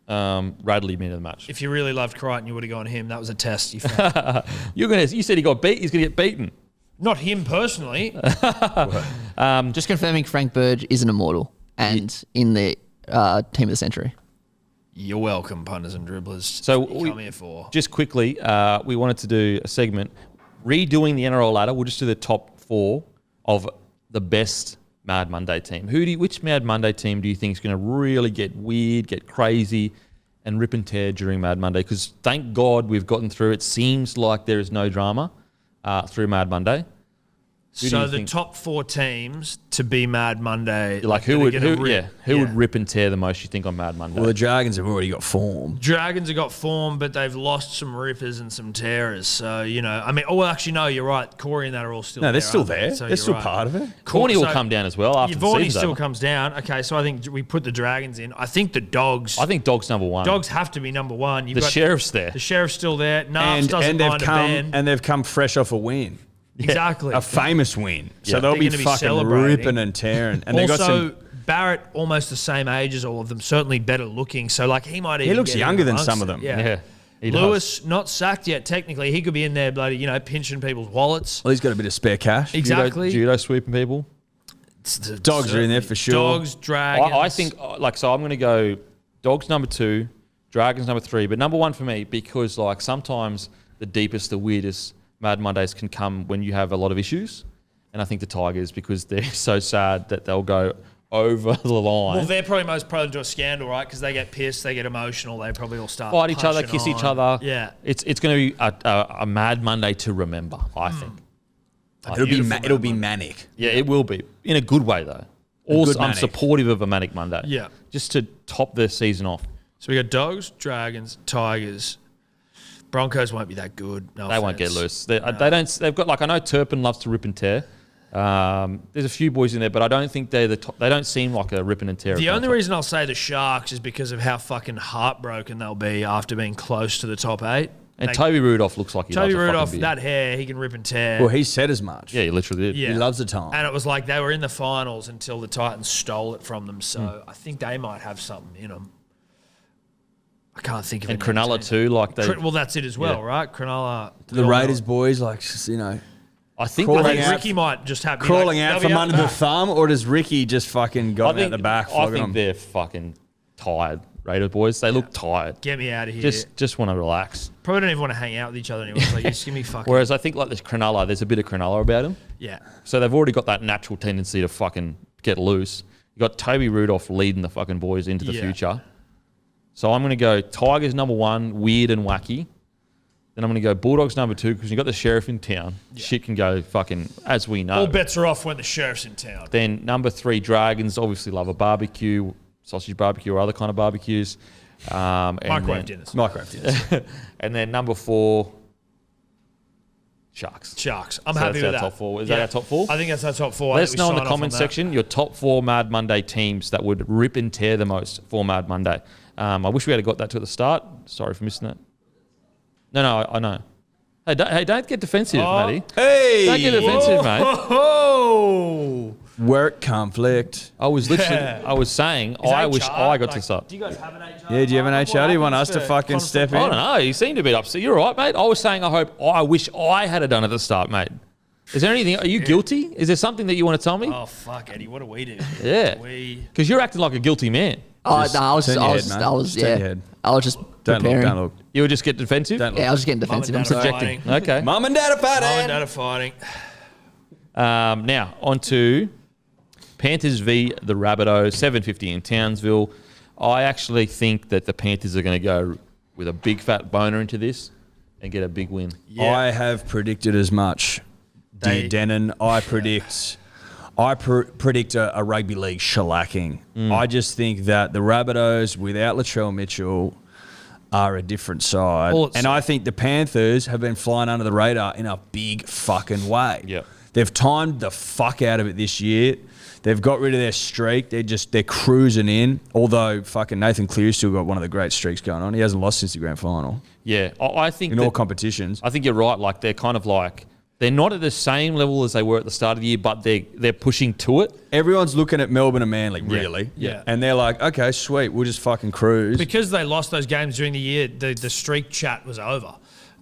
A: Radley man of the match.
B: If you really loved Crichton, you would have gone him. That was a test. You found.
A: You said he got beat. He's going to get beaten.
B: Not him personally.
D: Just confirming Frank Burge is an immortal and in the team of the century.
B: You're welcome, punters and dribblers.
A: So
B: come here for.
A: Just quickly, we wanted to do a segment redoing the NRL ladder. We'll just do the top 4 of the best Mad Monday team. Which Mad Monday team do you think is going to really get weird, get crazy, and rip and tear during Mad Monday? Because thank God we've gotten through. It seems like there is no drama through Mad Monday.
B: So the top 4 teams to be Mad Monday.
A: Like who would rip and tear the most, you think, on Mad Monday?
C: Well, the Dragons have already got form.
B: Dragons have got form, but they've lost some rippers and some tearers. So, actually, no, you're right. Corey and that are all still there.
C: No, they're still there.
B: So
C: they're still part of it.
A: Corny will come down as well after the
B: Vorney
A: season's
B: still
A: over.
B: comes down. Okay, so I think we put the Dragons in. I think the Dogs.
A: I think Dogs number 1.
B: Dogs have to be number 1.
A: The Sheriff's there.
B: The Sheriff's still there. Narfs doesn't mind a band.
C: And they've come fresh off a win.
B: Exactly.
C: A famous win. So they'll
B: They're
C: be
B: gonna be
C: fucking
B: celebrating.
C: ripping and tearing. And
B: also, Barrett, almost the same age as all of them, certainly better looking. So, he might even.
C: He looks
B: get
C: younger
B: in
C: than
B: amongst
C: some of
B: it.
C: them.
B: Yeah. Lewis, not sacked yet, technically. He could be in there, bloody, pinching people's wallets.
C: Well, he's got a bit of spare cash.
B: Exactly.
A: Judo sweeping people.
C: Dogs are in there for sure.
B: Dogs, Dragons.
A: I think, so I'm going to go Dogs number 2, Dragons number 3, but number 1 for me because, sometimes the deepest, the weirdest Mad Mondays can come when you have a lot of issues. And I think the Tigers, because they're so sad that they'll go over the line.
B: Well, they're probably most prone to a scandal, right? Because they get pissed, they get emotional, they probably all start
A: fight each other,
B: punching
A: kiss each
B: on.
A: other.
B: Yeah.
A: It's going to be a Mad Monday to remember, I think.
C: It'll be manic.
A: Yeah, it will be. In a good way, though. Also, I'm supportive of a Manic Monday.
B: Yeah.
A: Just to top the season off.
B: So we got Dogs, Dragons, Tigers. Broncos won't be that good. No
A: They won't get
B: offense.
A: loose. They don't. They've got I know Turpin loves to rip and tear. There's a few boys in there, but I don't think they're the top. They don't seem like a ripping and tear.
B: The only reason I'll say the Sharks is because of how fucking heartbroken they'll be after being close to the top 8.
A: And Toby Rudolph looks like he loves
B: Toby
A: a
B: Rudolph,
A: fucking beer.
B: that hair, he can rip and tear.
C: Well, he said as much.
A: Yeah, he literally did.
B: Yeah.
C: He loves the time.
B: And it was like they were in the finals until the Titans stole it from them. So I think they might have something in them. I can't think of it.
A: And Cronulla too,
B: well, that's it as well, right? Cronulla.
C: The Raiders boys, I think
B: Ricky might just have
C: crawling out from under the thumb, or does Ricky just fucking go out the back?
A: I think they're fucking tired, Raiders boys. They look tired.
B: Get me out of here.
A: Just want to relax.
B: Probably don't even want to hang out with each other anymore. It's like, just give me fucking.
A: Whereas I think this Cronulla, there's a bit of Cronulla about him.
B: Yeah.
A: So they've already got that natural tendency to fucking get loose. You got Toby Rudolph leading the fucking boys into the future. So I'm going to go Tigers number 1, weird and wacky. Then I'm going to go Bulldogs number 2 because you got the Sheriff in town. Yeah. Shit can go fucking, as we know.
B: All bets are off when the Sheriff's in town.
A: Then number 3, Dragons obviously love a barbecue, sausage barbecue or other kind of barbecues.
B: Microwave dinners.
C: Microwave dinners.
A: And then number 4, Sharks.
B: I'm
A: So
B: happy
A: that's
B: with
A: our
B: that.
A: top four. Is that our top four?
B: I think that's our top four.
A: Let us know in the comments section your top 4 Mad Monday teams that would rip and tear the most for Mad Monday. I wish we had got that to the start. Sorry for missing that. No, I know. Hey, don't get defensive, Matty.
C: Hey!
A: Don't get defensive, mate.
B: Oh!
C: Work conflict.
A: I was saying, I wish I got to start.
B: Do you guys have an HR?
C: Yeah, do you have an HR? Do you want us to fucking step in?
A: I don't know. You seem to be upset. You're all right, mate. I was saying I wish I had it done at the start, mate. Is there anything? Are you guilty? Is there something that you want to tell me?
B: Oh, fuck, Eddie. What do we do?
A: Yeah. Because you're acting like a guilty man.
D: Oh, no, I was
C: turn your head,
D: just
C: Don't
D: preparing.
C: look.
A: You would just get defensive?
C: Don't
D: Yeah, I
C: look.
D: was just getting defensive. I'm sorry.
A: Projecting. Okay.
C: Mum and Dad are fighting.
B: Mum and Dad are fighting.
A: Now, on to Panthers v. the Rabbitohs, 7:50 in Townsville. I actually think that the Panthers are going to go with a big fat boner into this and get a big win.
B: Yeah.
C: I have predicted as much, dear Denan. I predict a rugby league shellacking. I just think that the Rabbitohs, without Latrell Mitchell, are a different side. And I think the Panthers have been flying under the radar in a big fucking way.
A: Yep.
C: They've timed the fuck out of it this year. They've got rid of their streak. They're cruising in. Although fucking Nathan Cleary's still got one of the great streaks going on. He hasn't lost since the grand final
A: Yeah, I think
C: in all competitions.
A: I think you're right. Like they're kind of like they're not at the same level as they were at the start of the year, but they're pushing to it.
C: Everyone's looking at Melbourne and Manly, really.
B: Yeah.
C: And they're like, okay, sweet, we'll just fucking cruise.
B: Because they lost those games during the year, the streak chat was over.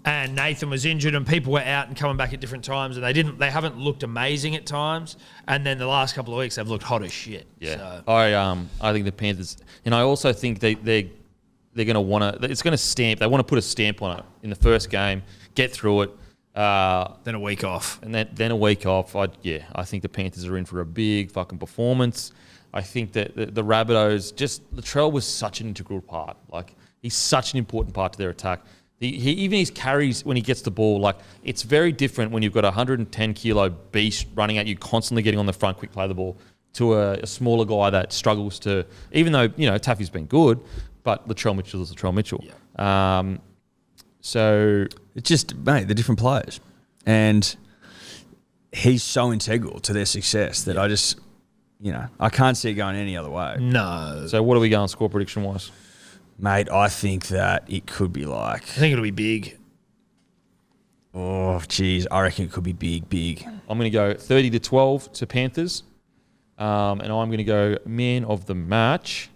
B: And Nathan was injured and people were out and coming back at different times and they haven't looked amazing at times. And then the last couple of weeks they've looked hot as shit.
A: Yeah.
B: So.
A: I think the Panthers, and I also think they're going to want to. It's going to stamp. They want to put a stamp on it in the first game, get through it.
B: Then a week off.
A: And then a week off. I think the Panthers are in for a big fucking performance. I think that the Rabbitohs, Latrell was such an integral part. Like, he's such an important part to their attack. Even his carries when he gets the ball, like, it's very different when you've got a 110-kilo beast running at you, constantly getting on the front, quick play the ball, to a smaller guy that struggles to, even though, Taffy's been good, but Latrell Mitchell is Latrell Mitchell. Yeah. So
C: it's just, mate, they're different players. And he's so integral to their success that I just, I can't see it going any other way.
B: No.
A: So what are we going score prediction-wise?
C: Mate, I think that it could be like...
B: I think it'll be big.
C: Oh, geez. I reckon it could be big.
A: I'm going to go 30-12 to Panthers. And I'm going to go man of the match,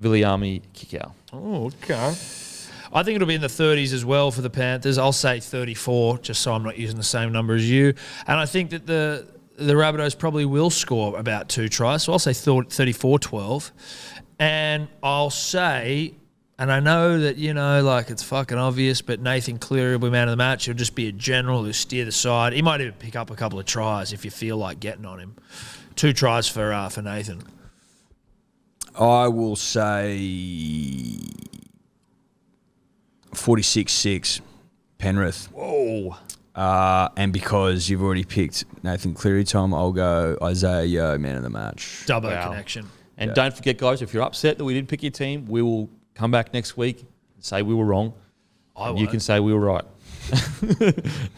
A: Viliami Kikau.
B: Oh, okay. I think it'll be in the 30s as well for the Panthers. I'll say 34, just so I'm not using the same number as you. And I think that the Rabbitohs probably will score about 2 tries. So I'll say 34-12. And I'll say, and I know that, it's fucking obvious, but Nathan Cleary will be man of the match. He'll just be a general who'll steer the side. He might even pick up a couple of tries if you feel like getting on him. 2 tries for Nathan.
C: I will say 46-6 Penrith.
A: Whoa.
C: And because you've already picked Nathan Cleary, Tom, I'll go Isaiah Yeo, man of the match.
B: Double connection.
A: And don't forget, guys, if you're upset that we didn't pick your team, we will come back next week and say we were wrong. You can say we were right.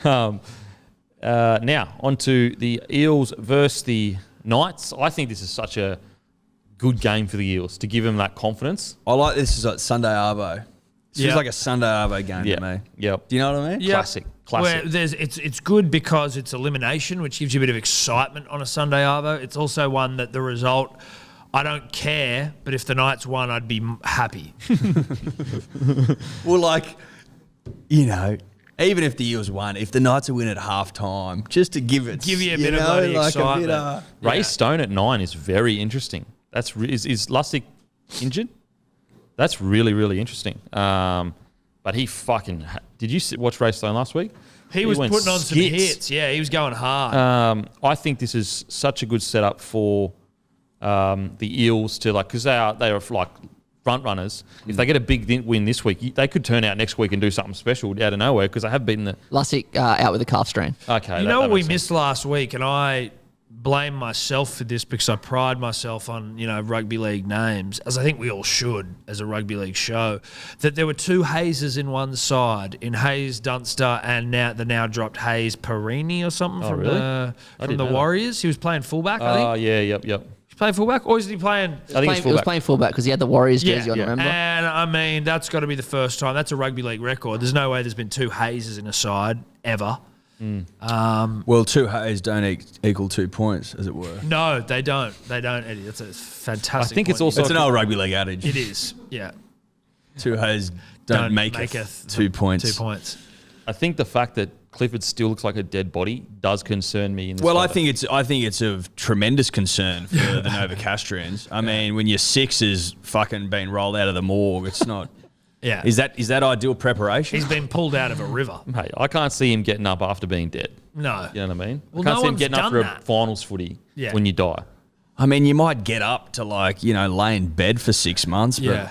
A: Now, on to the Eels versus the Knights. I think this is such a good game for the Eels to give them that confidence.
C: I like this as like Sunday Arvo. It feels like a Sunday Arvo game to me.
A: Yep.
C: Do you know what I mean?
B: Yep.
A: Classic.
B: Where it's good because it's elimination, which gives you a bit of excitement on a Sunday Arvo. It's also one that the result, I don't care, but if the Knights won, I'd be happy.
C: Well, even if the Eels won, if the Knights will win at halftime, just to give you a bit of bloody excitement.
A: Ray Stone at 9 is very interesting. Is Lussick injured? That's really, really interesting. But he fucking... Did you watch Ray Stone last week?
B: He was putting on some hits. Yeah, he was going hard.
A: I think this is such a good setup for the Eels to, because they are like front runners. If they get a big win this week, they could turn out next week and do something special out of nowhere because they have beaten the...
D: Lussick out with a calf strain.
A: Okay.
B: You know what we missed last week, and I blame myself for this because I pride myself on, rugby league names, as I think we all should as a rugby league show, that there were two Hayes in one side, in Hayes Dunster and the now dropped Hayes Perini or something from the Warriors. He was playing fullback, I think.
A: Oh, yeah, yep.
B: He's playing fullback, or is he playing?
A: I think
D: He was playing fullback because he had the Warriors jersey on, remember?
B: And I mean, that's got to be the first time. That's a rugby league record. There's no way there's been two Hayes in a side ever.
C: Well, 2 Hayes don't equal 2 points, as it were.
B: No, they don't. They don't, Eddie. That's a fantastic
A: I think it's
B: point.
A: also
C: It's an old rugby league adage.
B: It is, yeah.
C: 2 Hayes don't make 2 points.
B: 2 points.
A: I think the fact that Clifford still looks like a dead body does concern me. In this
C: Well,
A: photo.
C: I think it's of tremendous concern for the Novocastrians. I mean, when your 6 is fucking being rolled out of the morgue, it's not.
B: Yeah.
C: Is that ideal preparation?
B: He's been pulled out of a river.
A: Hey, I can't see him getting up after being dead.
B: No.
A: You know what I mean?
B: Well,
A: I can't
B: no
A: see him
B: one's
A: getting up
B: done
A: for
B: that.
A: a finals footy when you die.
C: I mean, you might get up to lay in bed for 6 months, but
B: Yeah.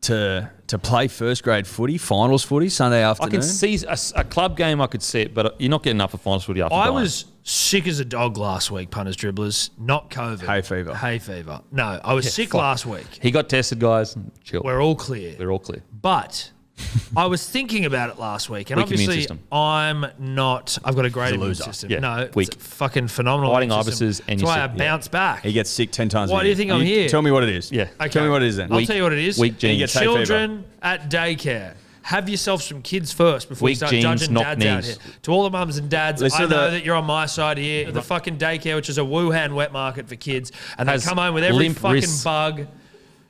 C: to play first grade footy, finals footy, Sunday
A: I
C: afternoon.
A: can see a club game. I could see it, but you're not getting up for finals footy after.
B: I
A: dying.
B: was sick as a dog last week, punters, dribblers. Not COVID.
C: Hay fever.
B: No, I was sick last week.
A: He got tested, guys. Chill.
B: We're all clear.
A: We're all clear.
B: But I was thinking about it last week, and
A: Weak immune
B: obviously
A: system.
B: I'm not. I've got a great immune
C: loser.
B: system.
A: Yeah,
B: No,
A: weak.
B: it's a fucking phenomenal.
A: Fighting
B: immune system.
A: ibises and
B: That's
A: you're
B: why I
A: sick.
B: bounce back.
C: He gets sick 10 times.
B: Why do you think I'm here?
C: Tell me what it is.
A: Yeah.
B: Okay.
C: Tell me what it is then.
B: I'll tell you what it is.
A: Weak genes.
C: He gets hay fever.
B: Children at daycare. Have yourself some kids first before you
A: Weak
B: start
A: genes,
B: judging
A: knock
B: dads out
A: knees.
B: here. To all the mums and dads,
C: Listen
B: I
C: to
B: know
C: the-
B: that you're on my side here. The fucking daycare, which is a Wuhan wet market for kids, and they
A: Has
B: come home with every
A: limp
B: fucking
A: wrists.
B: bug.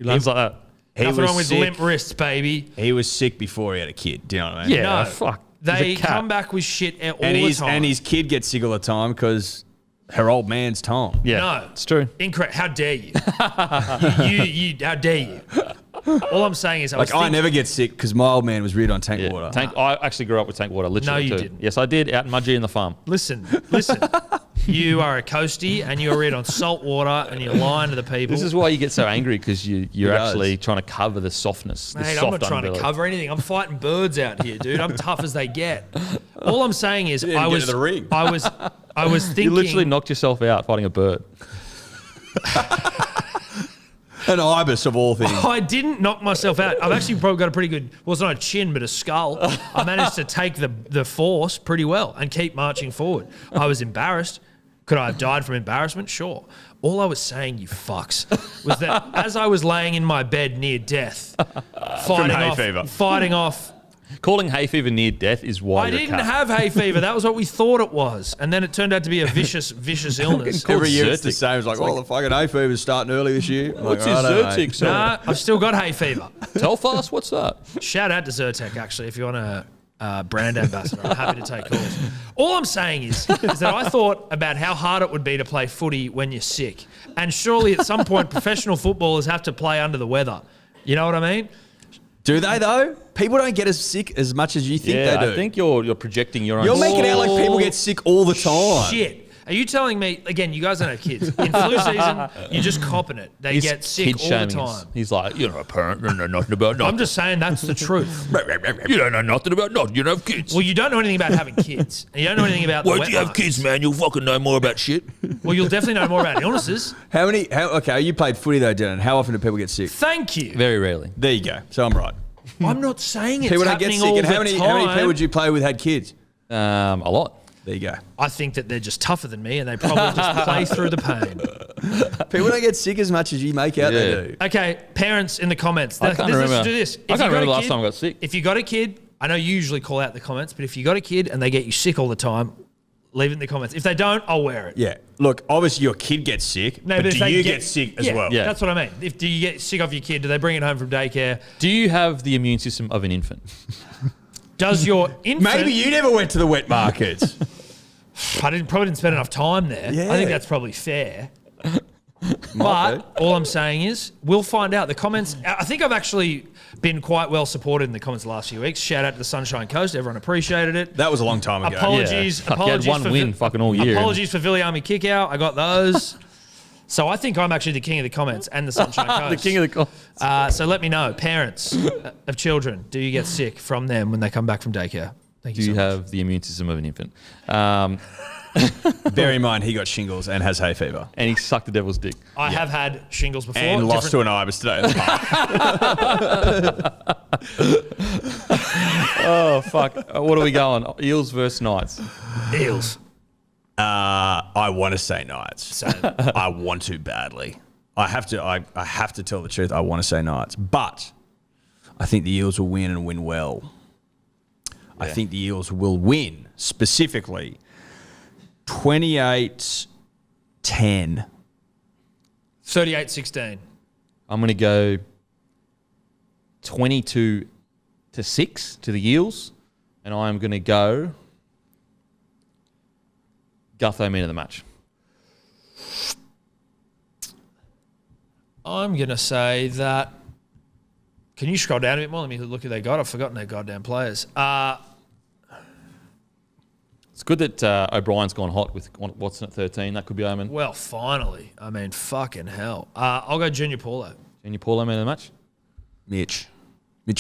A: Things like that.
B: Nothing wrong with
C: sick.
B: limp wrists, baby.
C: He was sick before he had a kid. Do you know what I mean?
A: Yeah,
B: No,
A: fuck.
B: They
A: He's a cat.
B: come back with shit all
C: And
B: the time.
C: his kid gets sick all the time because her old man's Tom.
A: Yeah,
B: No.
A: it's true.
B: Incorrect. How dare you? you? How dare you? All I'm saying is,
C: I never get sick because my old man was reared on tank
A: Yeah.
C: water.
A: I actually grew up with tank water, literally.
B: No, you
A: too.
B: didn't.
A: Yes, I did. Out in Mudgee in the farm.
B: Listen. You are a coastie, and you're reared on salt water, and you're lying to the people.
A: This is why you get so angry, because you're
C: does.
A: actually trying to cover the softness. The
B: Mate,
A: soft
B: I'm not trying to
A: underbelly.
B: cover anything. I'm fighting birds out here, dude. I'm tough as they get. All I'm saying is,
C: didn't get to the ring.
B: I was thinking.
A: You literally knocked yourself out fighting a bird.
C: An ibis of all things.
B: I didn't knock myself out. I've actually probably got a pretty good, well, it's not a chin, but a skull. I managed to take the force pretty well and keep marching forward. I was embarrassed. Could I have died from embarrassment? Sure. All I was saying, you fucks, was that as I was laying in my bed near death,
C: hay fever.
B: fighting off.
A: Calling hay fever near death is why
B: I
A: you're a
B: didn't
A: cat.
B: have hay fever. That was what we thought it was. And then it turned out to be a vicious illness.
A: Called
C: Every year it's the
A: Zyrtec.
C: same. It's like, the fucking hay fever's starting early this year. I'm
A: What's
C: like,
A: his
C: "Righto, mate."
A: Zyrtec, sir?
B: Nah, I've still got hay fever.
A: Telfast? What's that?
B: Shout out to Zyrtec, actually, if you want a brand ambassador. I'm happy to take calls. All I'm saying is that I thought about how hard it would be to play footy when you're sick. And surely at some point, professional footballers have to play under the weather. You know what I mean?
C: Do they though? People don't get as sick as much as you think
A: Yeah,
C: they do.
A: I think you're projecting your own.
C: You're making it out like people get sick all the time.
B: Shit. Are you telling me, again, you guys don't have kids. In flu season, you're just copping it. They
A: He's
B: get sick
A: kid
B: all the
A: shaming us.
B: time.
A: He's like, you're not a parent, you know nothing about nothing.
B: I'm just saying that's the truth.
A: You don't know nothing about nothing. You don't have kids.
B: Well, you don't know anything about having kids. And you don't know anything about the
A: Why
B: wet
A: do you have
B: markets.
A: kids, man? You'll fucking know more about shit.
B: Well, you'll definitely know more about illnesses.
C: Okay, you played footy though, Denan. How often do people get sick?
B: Thank you.
A: Very rarely.
C: There you go. So I'm right.
B: I'm not saying it's
C: People don't get
B: happening
C: sick.
B: all
C: And how
B: the
C: many
B: time.
C: people would you play with had kids?
A: A lot.
C: There you go.
B: I think that they're just tougher than me and they probably just play through the pain.
C: People don't get sick as much as you make out they do.
B: Okay, parents in the comments.
A: I can't
B: Let's
A: remember.
B: do this.
A: I
B: If
A: can't
B: you got
A: remember
B: a
A: the last
B: kid-
A: time I got sick.
B: If you got a kid, I know you usually call out the comments, but if you got a kid and they get you sick all the time, leave it in the comments. If they don't, I'll wear it.
C: Yeah. Look, obviously your kid gets sick, but
B: if
C: do
B: they
C: you get sick as well?
A: Yeah.
B: That's what I mean. Do you get sick off your kid? Do they bring it home from daycare?
A: Do you have the immune system of an infant?
B: Does your infant...
C: Maybe you never went to the wet markets.
B: probably didn't spend enough time there.
C: Yeah.
B: I think that's probably fair.
C: Might
B: But all I'm saying is we'll find out. The comments, I think I've actually been quite well supported in the comments the last few weeks. Shout out to the Sunshine Coast. Everyone appreciated it.
C: That was a long time ago.
B: Apologies.
A: Yeah. Fuck, you had
B: Apologies
A: one
B: for
A: win fucking all year.
B: Apologies for Viliami kick out. I got those. So I think I'm actually the king of the comments and the Sunshine Coast.
A: The king of the comments.
B: So let me know, parents of children, do you get sick from them when they come back from daycare? Thank
A: Do
B: you
A: you
B: so much.
A: have the immune system of an infant?
C: Bear in mind, he got shingles and has hay fever.
A: And he sucked the devil's dick.
B: I have had shingles before.
C: And lost to an ibis today.
A: Oh, fuck. What are we going? Eels versus Knights.
B: Eels.
C: I want to say Knights.
B: Same.
C: I want to badly. I have to tell the truth. I want to say Knights. But I think the Eels will win and win well. I think the Eels will win, specifically 28-10.
B: 38-16.
A: I'm going to go 22-6 to the Eels. And I'm going to go Gutho man of the match.
B: I'm going to say that. Can you scroll down a bit more? Let me look who they got. I've forgotten their goddamn players.
A: It's good that O'Brien's gone hot with Watson at 13. That could be omen.
B: Well, finally. I mean, fucking hell. I'll go Junior Paulo.
A: Junior Paulo man of the match.
C: Mitch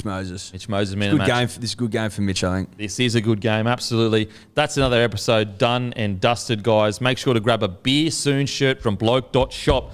C: Moses.
A: Mitch Moses man of the
C: Good
A: match.
C: game. This is a good game for Mitch, I think.
A: This is a good game, absolutely. That's another episode done and dusted, guys. Make sure to grab a Beer Soon shirt from bloke.shop.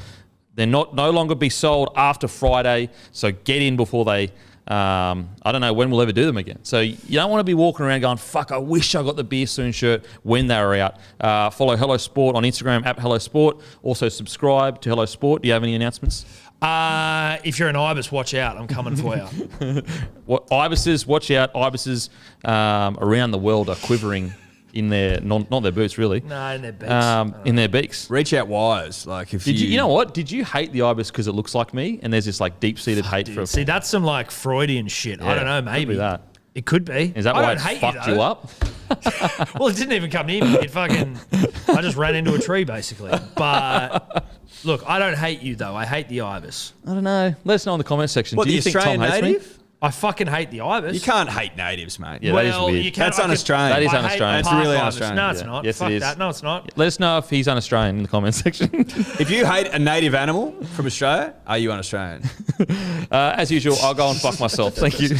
A: They're no longer be sold after Friday, so get in before they... I don't know when we'll ever do them again. So you don't want to be walking around going, fuck, I wish I got the Beer Soon shirt when they were out. Follow Hello Sport on Instagram, @Hello Sport. Also subscribe to Hello Sport. Do you have any announcements?
B: If you're an ibis, watch out. I'm coming for you.
A: What ibises, watch out. Ibises around the world are quivering in their, not their boots really.
B: No, in their beaks.
A: In their beaks.
C: Reach out wires. Like if
A: Did you know what? Did you hate the ibis because it looks like me? And there's this like deep-seated hate for
B: See, that's some like Freudian shit. I don't know,
A: could
B: maybe.
A: be that.
B: It could be.
A: Is that
B: I
A: why
B: don't
A: it
B: hate
A: fucked
B: though.
A: you up?
B: Well, it didn't even come near me. I just ran into a tree basically. But look, I don't hate you though. I hate the ibis.
A: I don't know. Let us know in the comment section.
C: What,
A: Do
C: the
A: you think
C: Australian
A: Tom hates me?
C: native?
B: I fucking hate the ibis.
C: You can't hate natives, mate.
A: Yeah, that is
B: well,
A: weird.
B: you can.
C: That's un-Australian.
A: That is
B: I hate
A: un-Australian.
C: That's
B: half
C: really
B: ibis.
C: un-Australian.
B: No, it's
A: Yeah.
B: not.
A: Yes,
B: Fuck
A: it is.
B: that. No, it's not.
A: Let us know if he's un-Australian in the comment section.
C: If you hate a native animal from Australia, are you un-Australian?
A: As usual, I'll go and fuck myself. Thank you.